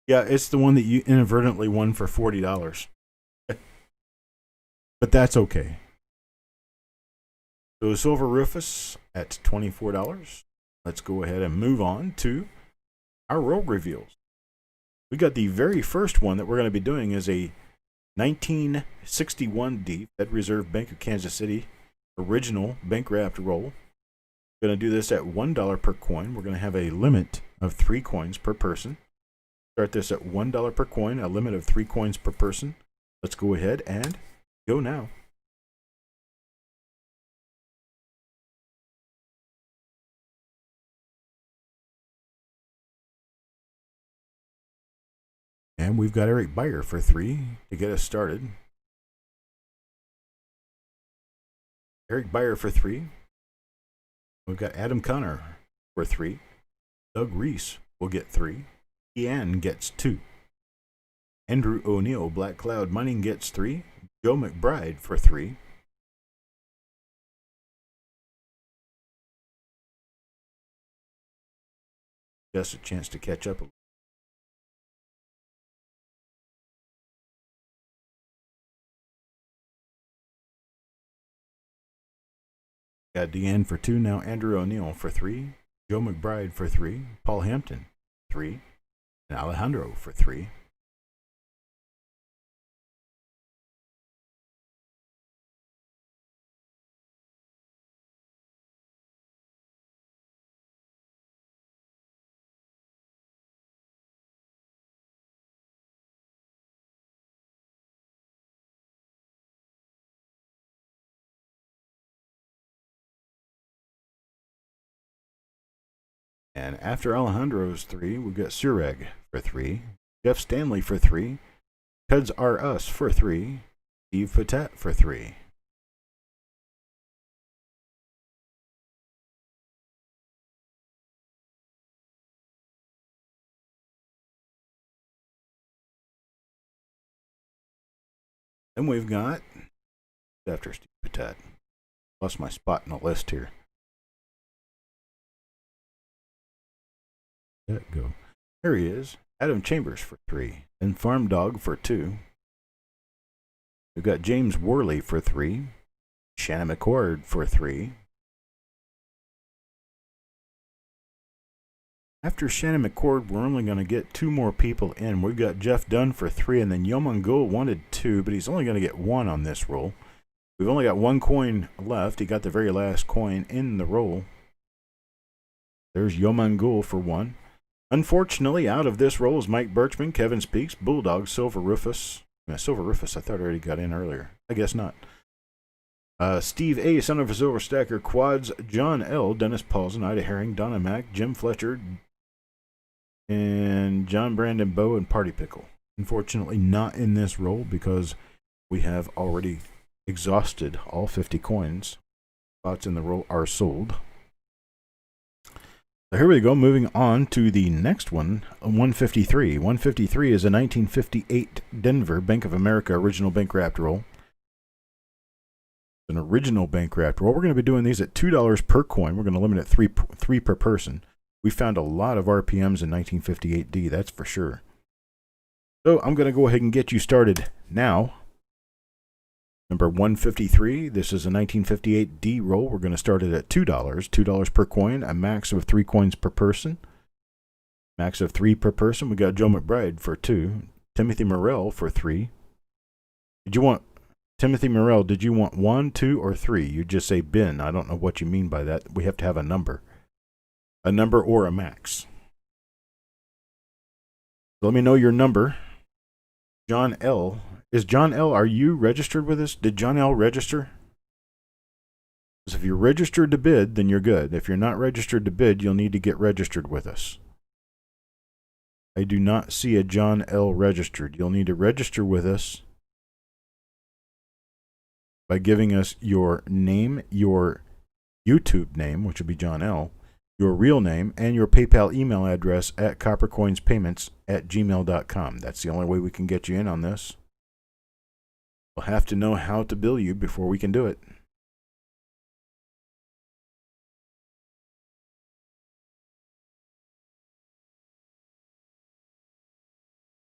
yeah, it's the one that you inadvertently won for $40. but that's okay. So Silver Rufus at $24. Let's go ahead and move on to our roll reveals. We got the very first one that we're going to be doing is a 1961D Fed Reserve Bank of Kansas City original bank wrapped roll. We're going to do this at $1 per coin. We're going to have a limit of 3 coins per person. Start this at $1 per coin, a limit of 3 coins per person. Let's go ahead and go now. And we've got Eric Beyer for 3 to get us started. Eric Beyer for 3. We've got Adam Connor for 3. Doug Reese will get 3. Ian gets 2. Andrew O'Neill, Black Cloud Mining, gets 3. Joe McBride for 3. Just a chance to catch up. Got Deanne for 2 now. Andrew O'Neill for 3. Joe McBride for 3. Paul Hampton, 3. And Alejandro for 3. And after Alejandro's 3, we've got Sureg for 3. Jeff Stanley for 3. Cuds Are Us for 3. Steve Patat for 3. Then we've got, after Steve Patat, lost my spot in the list here. Let go. There he is. Adam Chambers for 3. And Farm Dog for 2. We've got James Worley for 3. Shannon McCord for 3. After Shannon McCord, we're only going to get 2 more people in. We've got Jeff Dunn for 3, and then Yomangul wanted 2, but he's only going to get 1 on this roll. We've only got 1 coin left. He got the very last coin in the roll. There's Yomangul for 1. Unfortunately, out of this roll is Mike Birchman, Kevin Speaks, Bulldog, Silver Rufus. Silver Rufus, I thought I already got in earlier. I guess not. Steve A., Son of a Silver Stacker, Quads, John L., Dennis Paulson, Ida Herring, Donna Mack, Jim Fletcher, and John Brandon Bow, and Party Pickle. Unfortunately, not in this roll because we have already exhausted all 50 coins. Spots in the roll are sold. So here we go, moving on to the next one, 153. 153 is a 1958 Denver Bank of America original bank wrapped roll. An original bank wrapped roll. We're going to be doing these at $2 per coin. We're going to limit it 3 per person. We found a lot of RPMs in 1958D, that's for sure. So I'm going to go ahead and get you started now. Number 153, this is a 1958D roll. We're going to start it at $2 per coin, a max of 3 coins per person. Max of 3 per person. We got Joe McBride for 2. Timothy Morrell for 3. Timothy Morrell, did you want 1, 2, or 3? You just say bin. I don't know what you mean by that. We have to have a number. A number or a max. Let me know your number. John L. Is John L., are you registered with us? Did John L. register? Because if you're registered to bid, then you're good. If you're not registered to bid, you'll need to get registered with us. I do not see a John L. registered. You'll need to register with us by giving us your name, your YouTube name, which would be John L., your real name, and your PayPal email address at coppercoinspayments@gmail.com. That's the only way we can get you in on this. We'll have to know how to bill you before we can do it.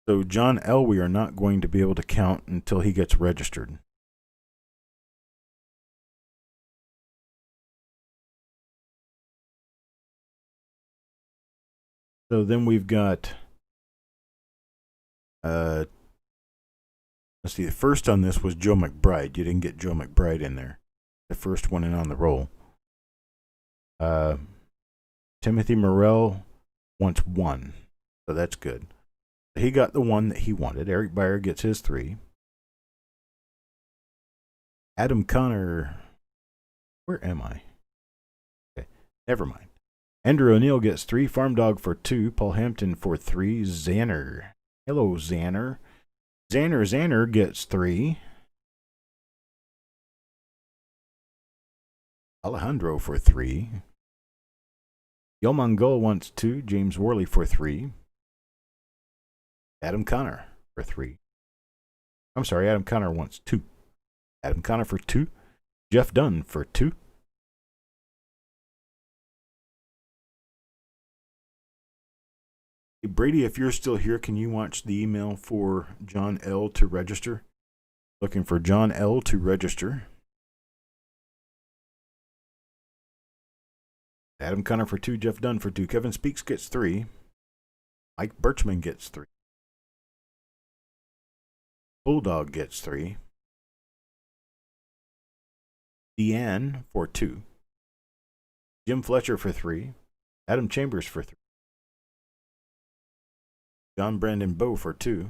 So John L., we are not going to be able to count until he gets registered. So then we've got, let's see, the first on this was Joe McBride. You didn't get Joe McBride in there. The first one in on the roll. Timothy Morrell wants 1, so that's good. He got the 1 that he wanted. Eric Beyer gets his 3. Adam Connor, where am I? Okay, never mind. Andrew O'Neill gets 3. Farm Dog for 2. Paul Hampton for 3. Xander. Hello, Xander. Xander gets 3. Alejandro for 3. Yo Mongol wants 2. James Worley for 3. Adam Connor for 3. I'm sorry, Adam Connor wants 2. Adam Connor for 2. Jeff Dunn for 2. Hey, Brady, if you're still here, can you watch the email for John L. to register? Looking for John L. to register. Adam Connor for 2. Jeff Dunn for 2. Kevin Speaks gets 3. Mike Birchman gets 3. Bulldog gets 3. Deanne for 2. Jim Fletcher for 3. Adam Chambers for 3. John Brandon Bowe for 2.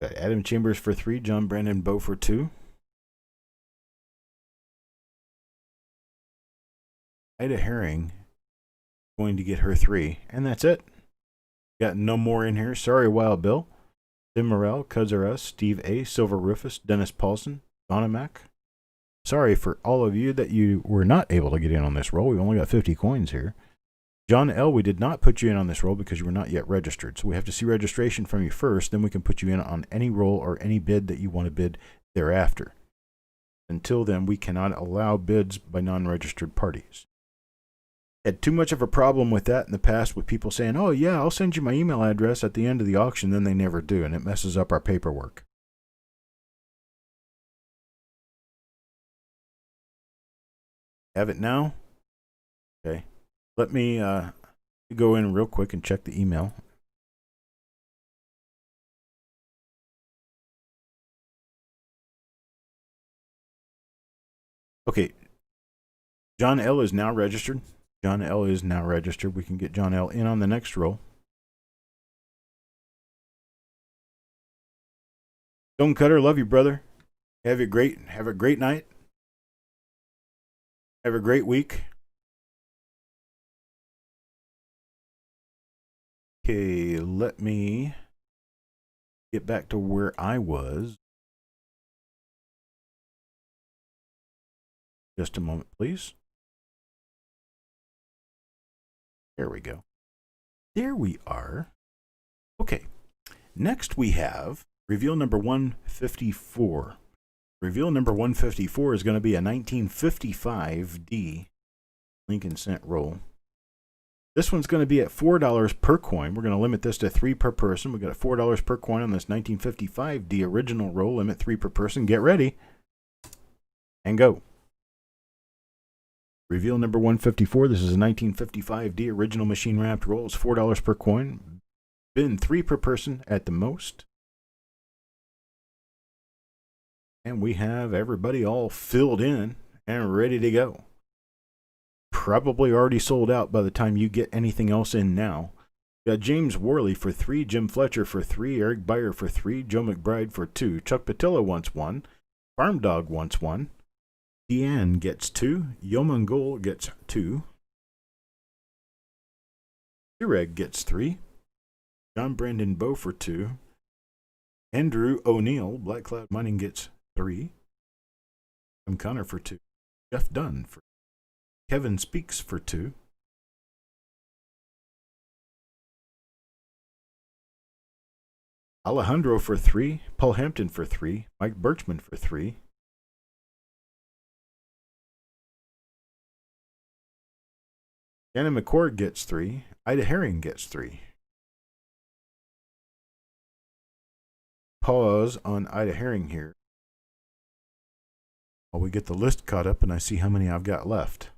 Got Adam Chambers for 3. John Brandon Bowe for 2. Ida Herring going to get her 3. And that's it. Got no more in here. Sorry, Wild Bill. Tim Morrell, Cuzzer Steve A., Silver Rufus, Dennis Paulson, Donomac. Sorry for all of you that you were not able to get in on this roll. We only got 50 coins here. John L., we did not put you in on this roll because you were not yet registered. So we have to see registration from you first. Then we can put you in on any roll or any bid that you want to bid thereafter. Until then, we cannot allow bids by non-registered parties. Had too much of a problem with that in the past with people saying, oh yeah, I'll send you my email address at the end of the auction. Then they never do, and it messes up our paperwork. Have it now? Okay. Let me go in real quick and check the email. Okay. John L. is now registered. John L. is now registered. We can get John L. in on the next roll. Stonecutter, love you, brother. Have a great night. Have a great week. Okay, let me get back to where I was. Just a moment, please. There we go. There we are. Okay. Next we have reveal number 154. Reveal number 154 is going to be a 1955D Lincoln cent roll. This one's going to be at $4 per coin. We're going to limit this to 3 per person. We've got $4 per coin on this 1955D original roll. Limit 3 per person. Get ready. And go. Reveal number 154. This is a 1955D original machine wrapped roll. It's $4 per coin. Bin 3 per person at the most. And we have everybody all filled in and ready to go. Probably already sold out by the time you get anything else in now. Got James Worley for 3, Jim Fletcher for 3, Eric Beyer for 3, Joe McBride for 2, Chuck Patillo wants 1, Farm Dog wants 1, Deanne gets 2, Yo Mongol gets 2, Ireg gets 3, John Brandon Bowe for 2, Andrew O'Neill, Black Cloud Mining gets 3, Tim Connor for 2, Jeff Dunn for 2, Kevin Speaks for 2, Alejandro for 3, Paul Hampton for 3, Mike Birchman for 3, Shannon McCord gets 3. Ida Herring gets 3. Pause on Ida Herring here while we get the list caught up and I see how many I've got left.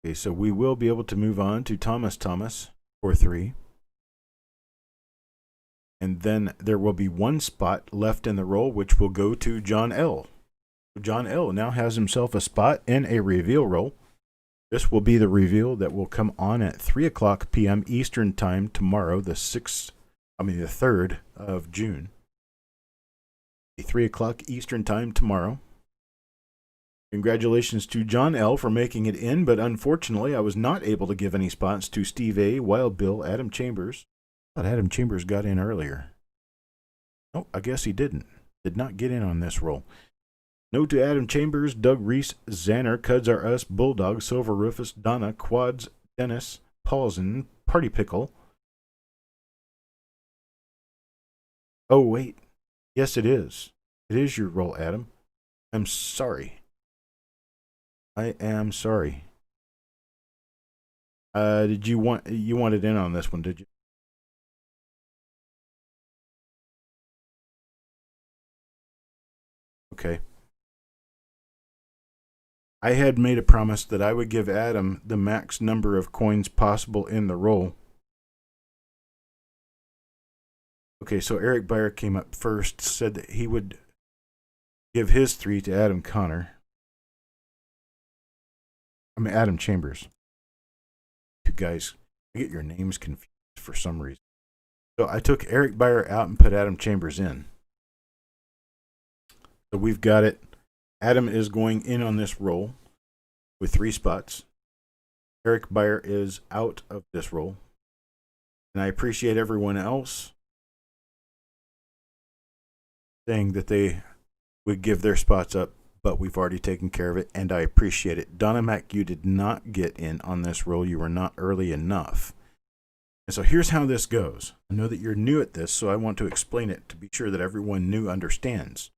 Okay, so we will be able to move on to Thomas for 3. And then there will be 1 spot left in the roll, which will go to John L. John L. now has himself a spot in a reveal roll. This will be the reveal that will come on at 3 o'clock p.m. Eastern Time tomorrow, the 3rd of June. 3 o'clock Eastern Time tomorrow. Congratulations to John L. for making it in, but unfortunately I was not able to give any spots to Steve A., Wild Bill, Adam Chambers. I thought Adam Chambers got in earlier. Oh, I guess he didn't. Did not get in on this roll. No to Adam Chambers, Doug Reese, Xaner, Cuds Are Us, Bulldog, Silver Rufus, Donna, Quads, Dennis, Paulson, Party Pickle. Oh, wait. Yes, it is. It is your roll, Adam. I'm sorry. I am sorry. Did you wanted in on this one, did you? Okay. I had made a promise that I would give Adam the max number of coins possible in the roll. Okay, so Eric Beyer came up first, said that he would give his 3 to Adam Connor. Adam Chambers. You guys, I get your names confused for some reason. So I took Eric Beyer out and put Adam Chambers in. So we've got it. Adam is going in on this roll with 3 spots. Eric Beyer is out of this roll. And I appreciate everyone else saying that they would give their spots up, but we've already taken care of it, and I appreciate it. Donna Mac, you did not get in on this roll. You were not early enough. And so here's how this goes. I know that you're new at this, so I want to explain it to be sure that everyone new understands.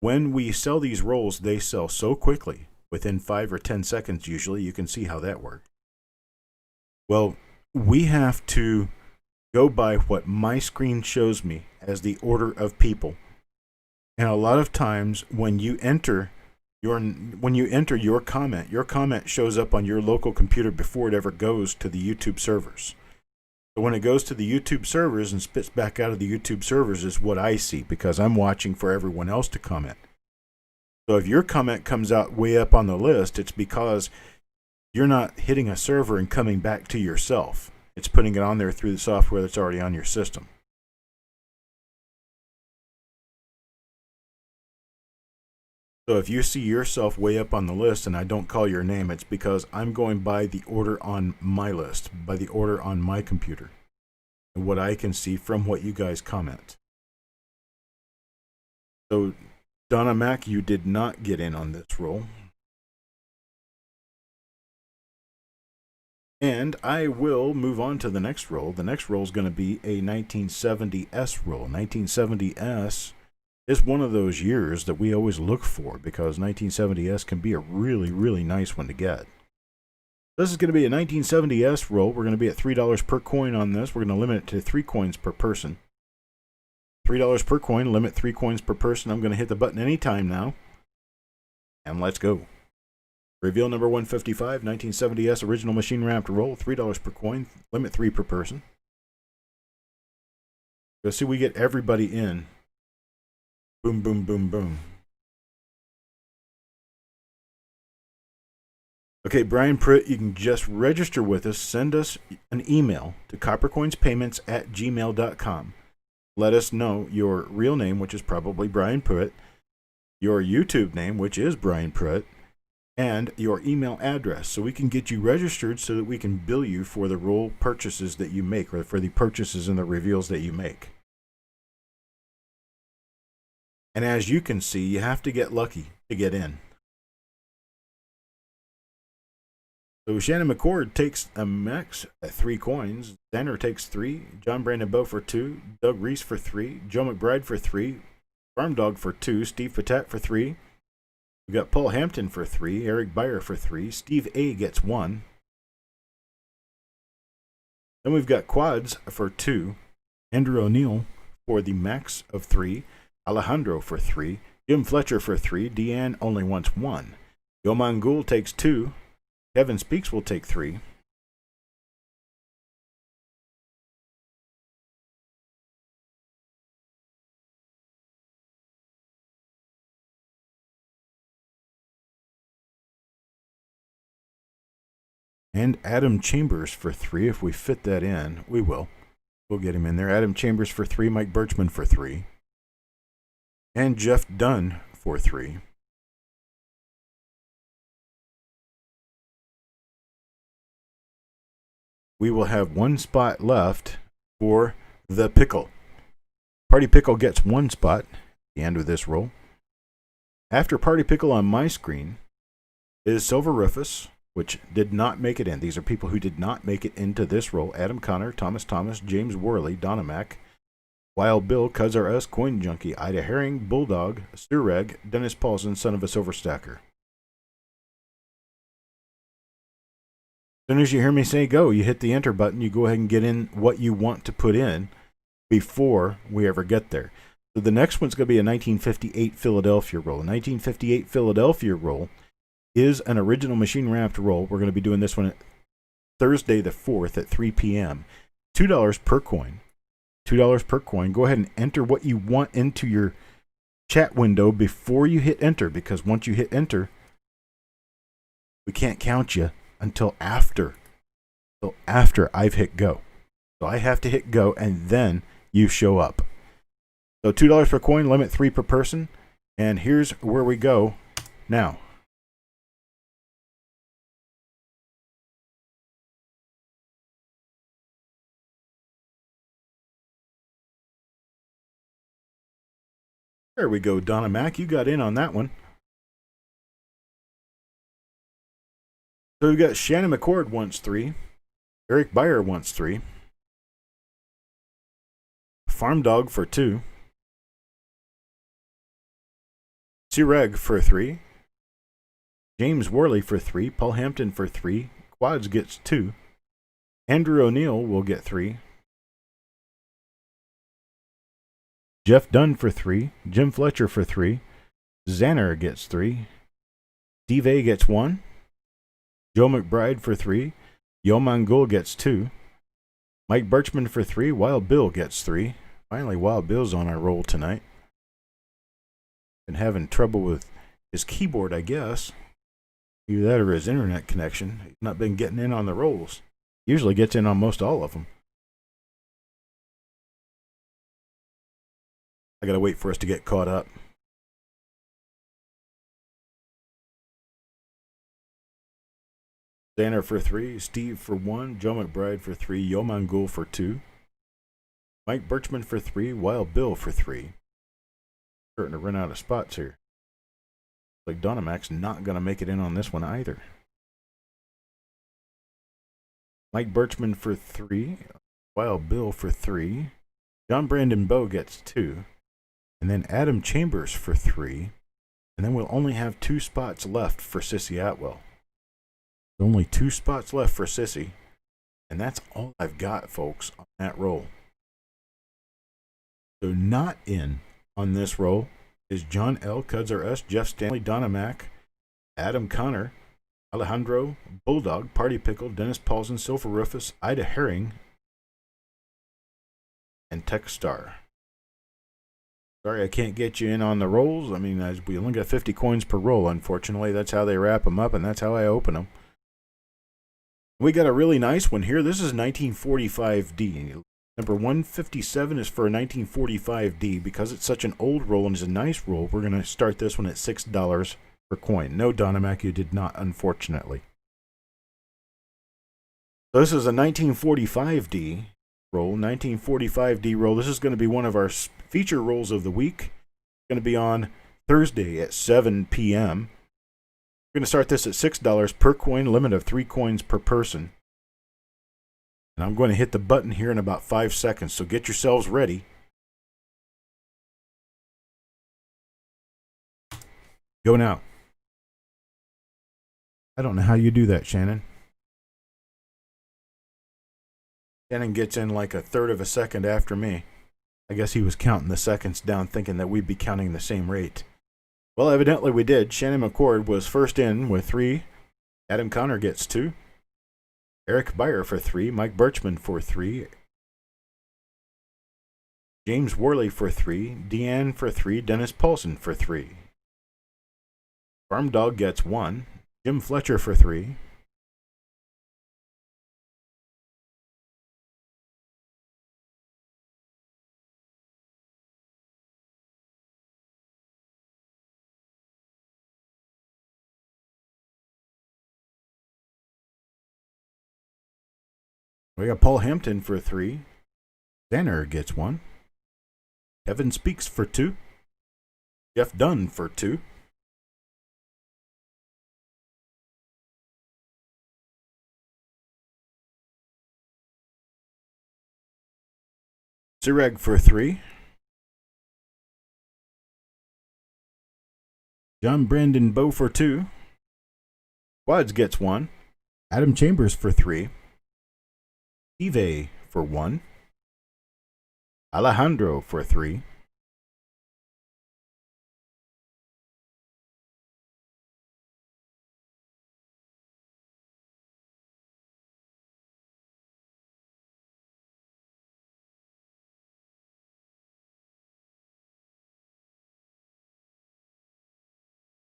When we sell these rolls, they sell so quickly, within 5 or 10 seconds usually. You can see how that works. Well, we have to go by what my screen shows me as the order of people. And a lot of times when you enter your comment shows up on your local computer before it ever goes to the YouTube servers. So when it goes to the YouTube servers and spits back out of the YouTube servers is what I see, because I'm watching for everyone else to comment. So if your comment comes out way up on the list, it's because you're not hitting a server and coming back to yourself. It's putting it on there through the software that's already on your system. So if you see yourself way up on the list and I don't call your name, it's because I'm going by the order on my list, by the order on my computer, and what I can see from what you guys comment. So Donna Mac, you did not get in on this roll. And I will move on to the next roll. The next roll is going to be a 1970S roll. 1970S is one of those years that we always look for, because 1970S can be a really, really nice one to get. This is going to be a 1970S roll. We're going to be at $3 per coin on this. We're going to limit it to 3 coins per person. $3 per coin, limit 3 coins per person. I'm going to hit the button anytime now. And let's go. Reveal number 155, 1970S original machine wrapped roll, $3 per coin, limit 3 per person. Let's see, we get everybody in. Boom, boom, boom, boom. Okay, Brian Pruitt, you can just register with us. Send us an email to coppercoinspayments@gmail.com. Let us know your real name, which is probably Brian Pruitt, your YouTube name, which is Brian Pruitt, and your email address, so we can get you registered so that we can bill you for the roll purchases that you make, or for the purchases and the reveals that you make. And as you can see, you have to get lucky to get in. So Shannon McCord takes a max at 3 coins. Xander takes 3. John Brandon Bowe for 2. Doug Reese for 3. Joe McBride for 3. Farm Dog for 2. Steve Patat for 3. We got Paul Hampton for 3. Eric Beyer for 3. Steve A gets 1. Then we've got quads for 2. Andrew O'Neill for the max of 3. Alejandro for 3. Jim Fletcher for 3. Deanne only wants 1. Yoman Gould takes 2. Kevin Speaks will take 3. And Adam Chambers for 3. If we fit that in, we will. We'll get him in there. Adam Chambers for 3. Mike Birchman for 3. And Jeff Dunn for 3. We will have 1 spot left for the Pickle. Party Pickle gets 1 spot at the end of this roll. After Party Pickle on my screen is Silver Rufus, which did not make it in. These are people who did not make it into this roll. Adam Connor, Thomas Thomas, James Worley, Donna Mac, Wild Bill, Cuz R Us, Coin Junkie, Ida Herring, Bulldog, Sturreg, Dennis Paulson, son of a Silver Stacker. As soon as you hear me say go, you hit the enter button. You go ahead and get in what you want to put in before we ever get there. So the next one's going to be a 1958 Philadelphia roll. A 1958 Philadelphia roll is an original machine wrapped roll. We're going to be doing this one at Thursday the 4th at 3 p.m. $2 per coin. $2 per coin. Go ahead and enter what you want into your chat window before you hit enter, because once you hit enter, we can't count you until after I've hit go. So I have to hit go and then you show up. So $2 per coin, limit 3 per person. And here's where we go now. There we go, Donna Mac. You got in on that one. So we've got Shannon McCord wants 3. Eric Beyer wants 3. Farm Dog for 2. C-Reg for 3. James Worley for 3. Paul Hampton for 3. Quads gets 2. Andrew O'Neill will get 3. Jeff Dunn for 3. Jim Fletcher for 3. Xander gets 3. Steve A gets 1. Joe McBride for 3. Yoman Gould gets 2. Mike Birchman for 3. Wild Bill gets 3. Finally, Wild Bill's on our roll tonight. Been having trouble with his keyboard, I guess. Either that or his internet connection. He's not been getting in on the rolls. Usually gets in on most all of them. I gotta wait for us to get caught up. Xander for 3, Steve for 1, Joe McBride for 3, Yoman Gould for 2, Mike Birchman for 3, Wild Bill for 3. Starting to run out of spots here. Like Donna Mac's not going to make it in on this one either. Mike Birchman for 3, Wild Bill for 3, John Brandon Bowe gets 2, and then Adam Chambers for 3, and then we'll only have 2 spots left for Sissy Atwell. Only 2 spots left for Sissy. And that's all I've got, folks, on that roll. So not in on this roll is John L., Cuz R Us, Jeff Stanley, Donna Mac, Adam Connor, Alejandro, Bulldog, Party Pickle, Dennis Paulson, Silver Rufus, Ida Herring, and Techstar. Sorry I can't get you in on the rolls. I mean, we only got 50 coins per roll, unfortunately. That's how they wrap them up, and that's how I open them. We got a really nice one here. This is 1945D. Number 157 is for a 1945D. Because it's such an old roll and is a nice roll, we're going to start this one at $6 per coin. No, Donna Mac, you did not, unfortunately. So this is a 1945D roll. 1945D roll. This is going to be one of our feature rolls of the week. It's going to be on Thursday at 7 p.m. We're going to start this at $6 per coin, limit of 3 coins per person. And I'm going to hit the button here in about 5 seconds, so get yourselves ready. Go now. I don't know how you do that, Shannon. Shannon gets in like a third of a second after me. I guess he was counting the seconds down, thinking that we'd be counting the same rate. Well, evidently we did. Shannon McCord was first in with 3. Adam Connor gets 2. Eric Beyer for 3. Mike Birchman for 3. James Worley for 3. Deanne for 3. Dennis Paulson for 3. Farm Dog gets 1. Jim Fletcher for 3. We got Paul Hampton for 3. Xander gets 1. Kevin Speaks for 2. Jeff Dunn for 2. Zireg for 3. John Brandon Bow for 2. Quads gets 1. Adam Chambers for 3. Steve for 1. Alejandro for 3.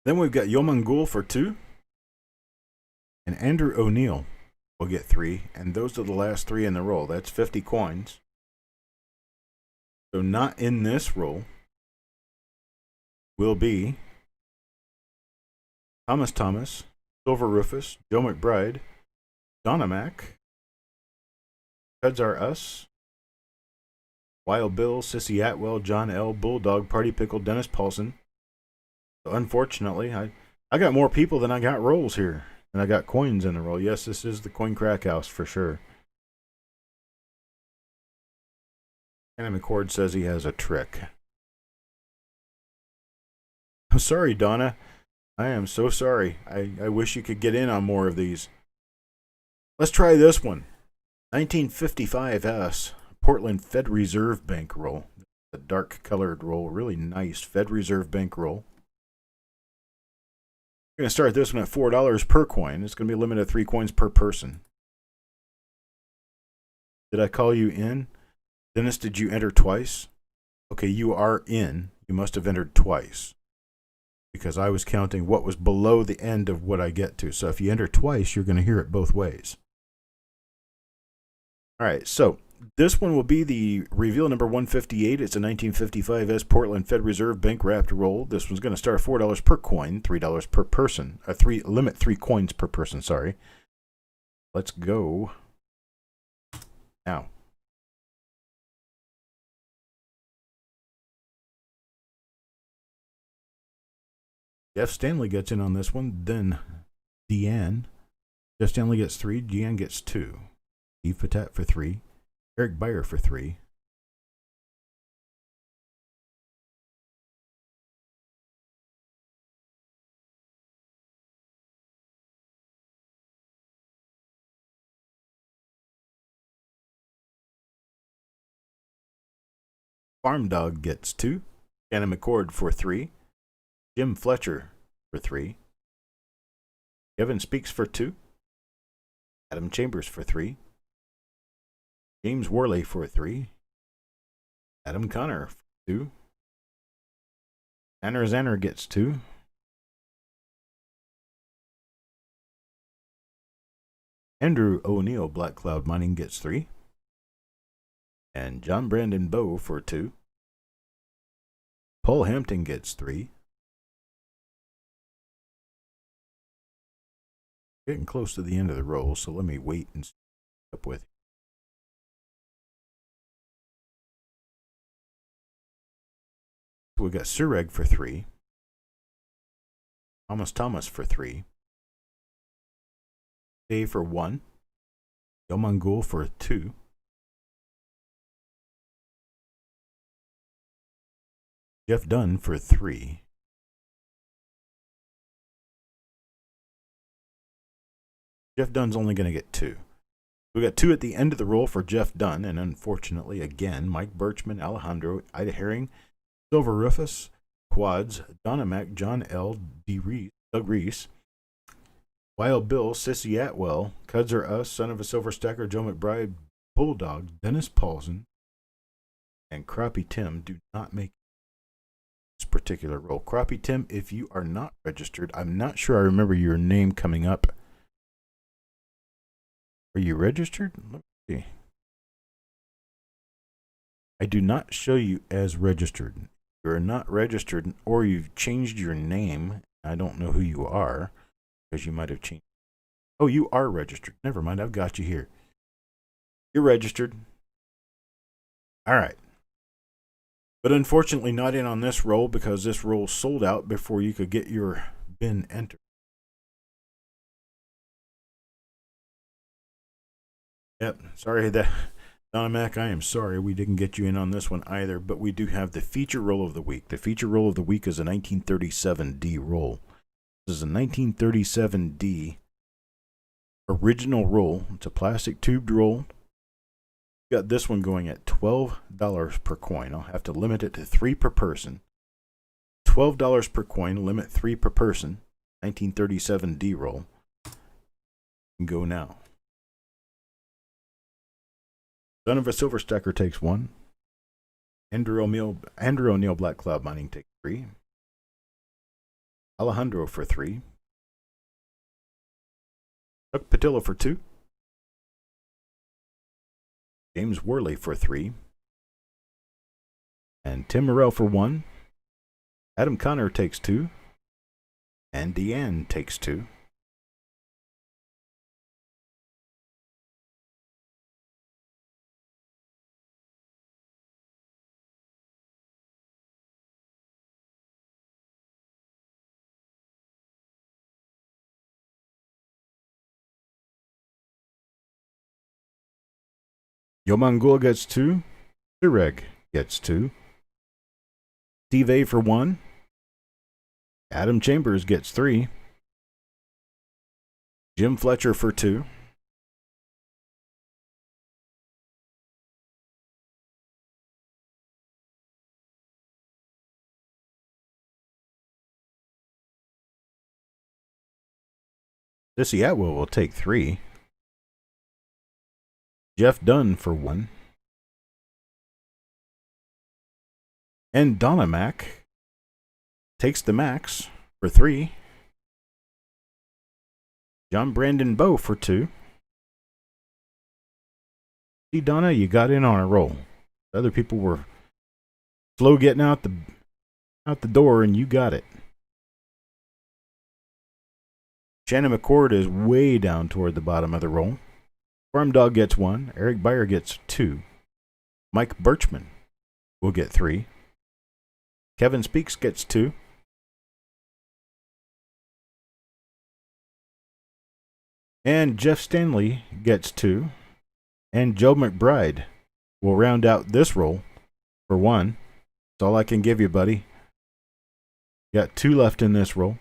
Then we've got Yomangul for 2. And Andrew O'Neill will get 3. And those are the last 3 in the roll. That's 50 coins. So not in this roll will be Thomas, Silver Rufus, Joe McBride, Donna Mac, Cuds Are Us, Wild Bill, Sissy Atwell, John L., Bulldog, Party Pickle, Dennis Paulson. So unfortunately, I got more people than I got rolls here. And I got coins in the roll. Yes, this is the Coin Crack House for sure. Anna McCord says he has a trick. I'm sorry, Donna. I am so sorry. I wish you could get in on more of these. Let's try this one. 1955S, Portland Fed Reserve Bank roll. A dark colored roll. Really nice Fed Reserve Bank roll. We're going to start this one at $4 per coin. It's going to be limited to 3 coins per person. Did I call you in? Dennis, did you enter twice? Okay, you are in. You must have entered twice. Because I was counting what was below the end of what I get to. So if you enter twice, you're going to hear it both ways. All right, so this one will be the reveal number 158. It's a 1955S Portland Fed Reserve Bank wrapped roll. This one's going to start $4 per coin, $3 per person. Limit 3 coins per person, sorry. Let's go now. Jeff Stanley gets in on this one, then Deanne. Jeff Stanley gets 3, Deanne gets 2. Steve Patat for 3. Eric Beyer for 3. Farm Dog gets 2. Shannon McCord for 3. Jim Fletcher for 3. Kevin Speaks for 2. Adam Chambers for 3. James Worley for 3. Adam Connor for 2. Xander gets 2. Andrew O'Neill, Black Cloud Mining, gets 3. And John Brandon Bow for 2. Paul Hampton gets 3. Getting close to the end of the roll, so let me wait and see up with. So we got Sureg for 3. Thomas for 3. Dave for 1. Yo Mongol for 2. Jeff Dunn for 3. Jeff Dunn's only going to get 2. We got 2 at the end of the roll for Jeff Dunn, and unfortunately, again, Mike Birchman, Alejandro, Ida Herring, Silver Rufus, Quads, Donna Mac, John L., Doug Reese, Wild Bill, Sissy Atwell, Cuds Are Us, Son of a Silver Stacker, Joe McBride, Bulldog, Dennis Paulson, and Crappie Tim do not make this particular roll. Crappie Tim, if you are not registered, I'm not sure I remember your name coming up. Are you registered? Let me see. I do not show you as registered. If you're not registered, or you've changed your name, I don't know who you are, because you might have changed. Oh, you are registered. Never mind, I've got you here. You're registered. All right. But unfortunately not in on this roll, because this roll sold out before you could get your bin entered. Yep, sorry that, Donna Mac, I am sorry we didn't get you in on this one either, but we do have the feature roll of the week. The feature roll of the week is a 1937D roll. This is a 1937D original roll. It's a plastic tubed roll. Got this one going at $12 per coin. I'll have to limit it to 3 per person. $12 per coin, limit 3 per person. 1937D roll. Go now. Son of a Silver Stacker takes 1. Andrew O'Neill Black Cloud Mining takes 3. Alejandro for 3. Chuck Patillo for 2. James Worley for 3. And Tim Morrell for 1. Adam Connor takes 2. And Deanne takes 2. Yomangul gets 2. Sireg gets 2. Steve A for 1. Adam Chambers gets 3. Jim Fletcher for 2. Sissy Atwell will take 3. Jeff Dunn for 1. And Donna Mac takes the max for 3. John Brandon Bowe for 2. See, Donna, you got in on a roll. Other people were slow getting out the door, and you got it. Shannon McCord is way down toward the bottom of the roll. Farm Dog gets 1. Eric Beyer gets 2. Mike Birchman will get 3. Kevin Speaks gets 2. And Jeff Stanley gets 2. And Joe McBride will round out this roll for 1. That's all I can give you, buddy. Got 2 left in this roll.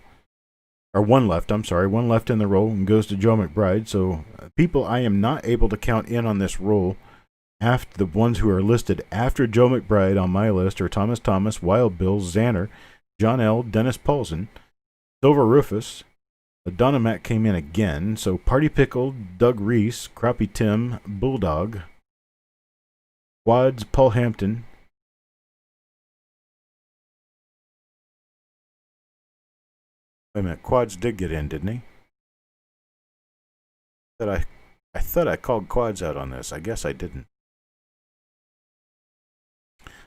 Or 1 left, I'm sorry. 1 left in the roll and goes to Joe McBride. So, people I am not able to count in on this roll, after the ones who are listed after Joe McBride on my list are Thomas, Wild Bill, Xander, John L., Dennis Paulson, Silver Rufus, Donna Mac came in again. So, Party Pickle, Doug Reese, Crappie Tim, Bulldog, Quads, Paul Hampton, wait a minute, Quads did get in, didn't he? I thought I called Quads out on this. I guess I didn't.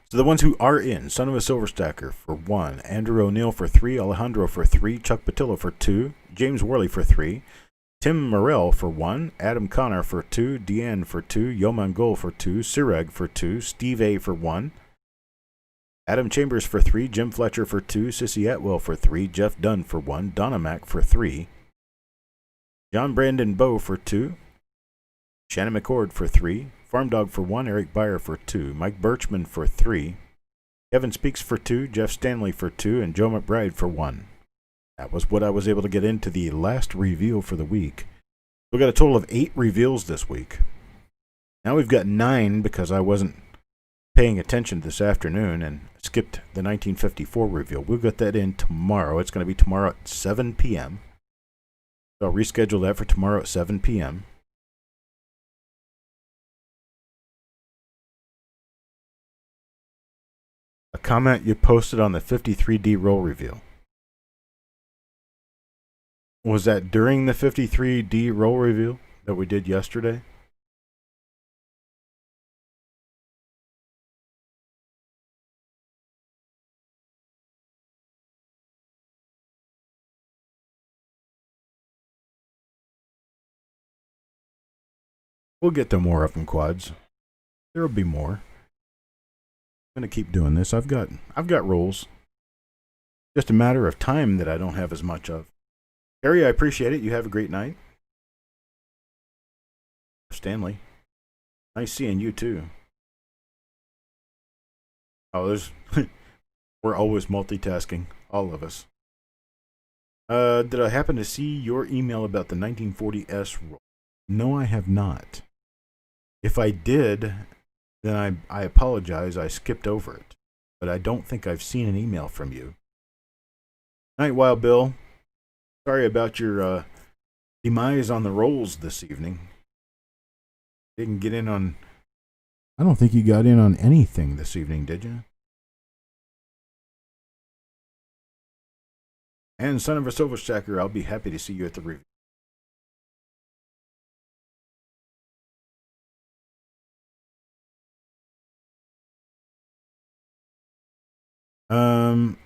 So the ones who are in: Son of a Silver Stacker for 1, Andrew O'Neill for 3, Alejandro for 3, Chuck Patillo for 2, James Worley for 3, Tim Morrell for 1, Adam Connor for 2, Deanne for 2, Yomangul for 2, Sireg for 2, Steve A for 1, Adam Chambers for 3, Jim Fletcher for 2, Sissy Atwell for 3, Jeff Dunn for 1, Donna Mac for 3, John Brandon Bowe for 2. Shannon McCord for 3. Farm Dog for 1. Eric Byer for 2. Mike Birchman for 3. Kevin Speaks for 2. Jeff Stanley for 2. And Joe McBride for 1. That was what I was able to get into the last reveal for the week. We got a total of 8 reveals this week. Now we've got 9 because I wasn't paying attention this afternoon and skipped the 1954 reveal. We'll get that in tomorrow. It's going to be tomorrow at 7 p.m. So I'll reschedule that for tomorrow at 7 p.m. A comment you posted on the 53D roll reveal. Was that during the 53D roll reveal that we did yesterday? We'll get to more of them, quads. There'll be more. I'm gonna keep doing this. I've got rolls. Just a matter of time that I don't have as much of. Harry, I appreciate it. You have a great night. Stanley, nice seeing you too. Oh, there's we're always multitasking, all of us. Did I happen to see your email about the 1940S roll? No, I have not. If I did, then I apologize. I skipped over it. But I don't think I've seen an email from you. Night, Wild Bill. Sorry about your demise on the rolls this evening. Didn't get in on... I don't think you got in on anything this evening, did you? And Son of a Silver Stacker, I'll be happy to see you at the review.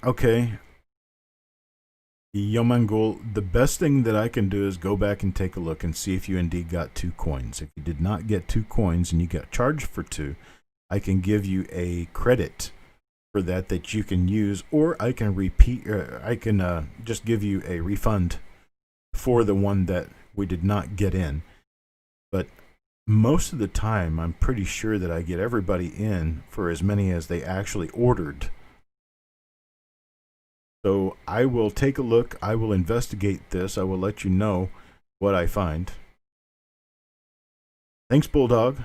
Okay. Yomangul, the best thing that I can do is go back and take a look and see if you indeed got 2 coins. If you did not get 2 coins and you got charged for 2, I can give you a credit for that you can use, or I can just give you a refund for the one that we did not get in. But most of the time, I'm pretty sure that I get everybody in for as many as they actually ordered. So I will take a look. I will investigate this. I will let you know what I find. Thanks, Bulldog.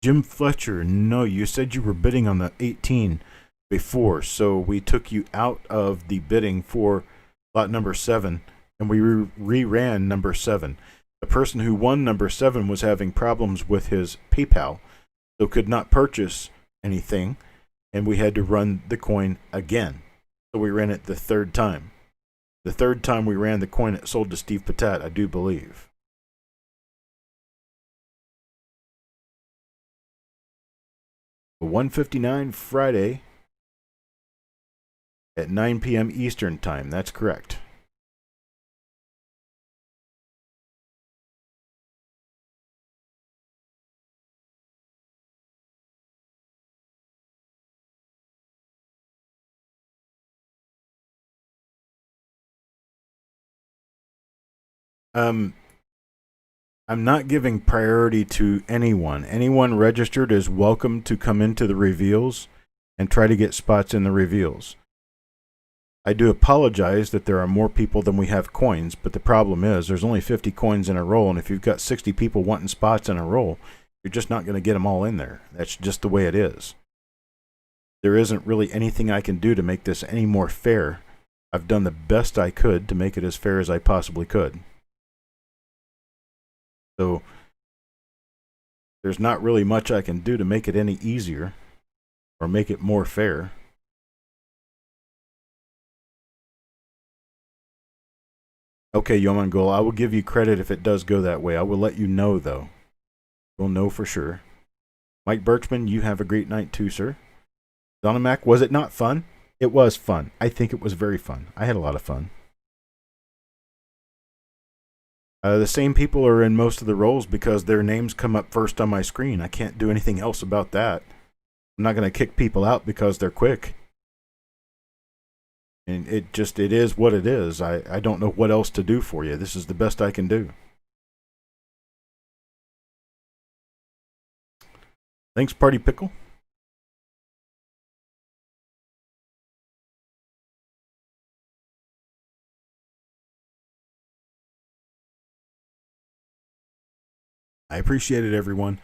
Jim Fletcher, no, you said you were bidding on the 18 before, so we took you out of the bidding for lot number 7, and we re-ran number 7. The person who won number 7 was having problems with his PayPal, so could not purchase anything, and we had to run the coin again. So we ran it the 3rd time. The 3rd time we ran the coin, it sold to Steve Patat, I do believe. The 1:59 Friday at 9 p.m. Eastern Time. That's correct. I'm not giving priority to anyone. Anyone registered is welcome to come into the reveals and try to get spots in the reveals. I do apologize that there are more people than we have coins, but the problem is there's only 50 coins in a roll, and if you've got 60 people wanting spots in a roll, you're just not going to get them all in there. That's just the way it is. There isn't really anything I can do to make this any more fair. I've done the best I could to make it as fair as I possibly could. So there's not really much I can do to make it any easier or make it more fair. Okay, Yomangul, I will give you credit if it does go that way. I will let you know, though. We'll know for sure. Mike Birchman, you have a great night too, sir. Donna Mac, was it not fun? It was fun. I think it was very fun. I had a lot of fun. The same people are in most of the roles because their names come up first on my screen. I can't do anything else about that. I'm not going to kick people out because they're quick. And it is what it is. I don't know what else to do for you. This is the best I can do. Thanks, Party Pickle. I appreciate it, everyone.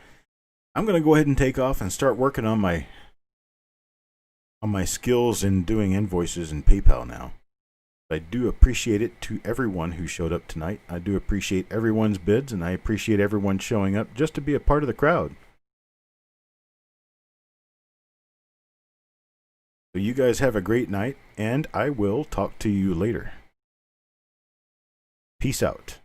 I'm going to go ahead and take off and start working on my skills in doing invoices in PayPal now. I do appreciate it to everyone who showed up tonight. I do appreciate everyone's bids, and I appreciate everyone showing up just to be a part of the crowd. So you guys have a great night, and I will talk to you later. Peace out.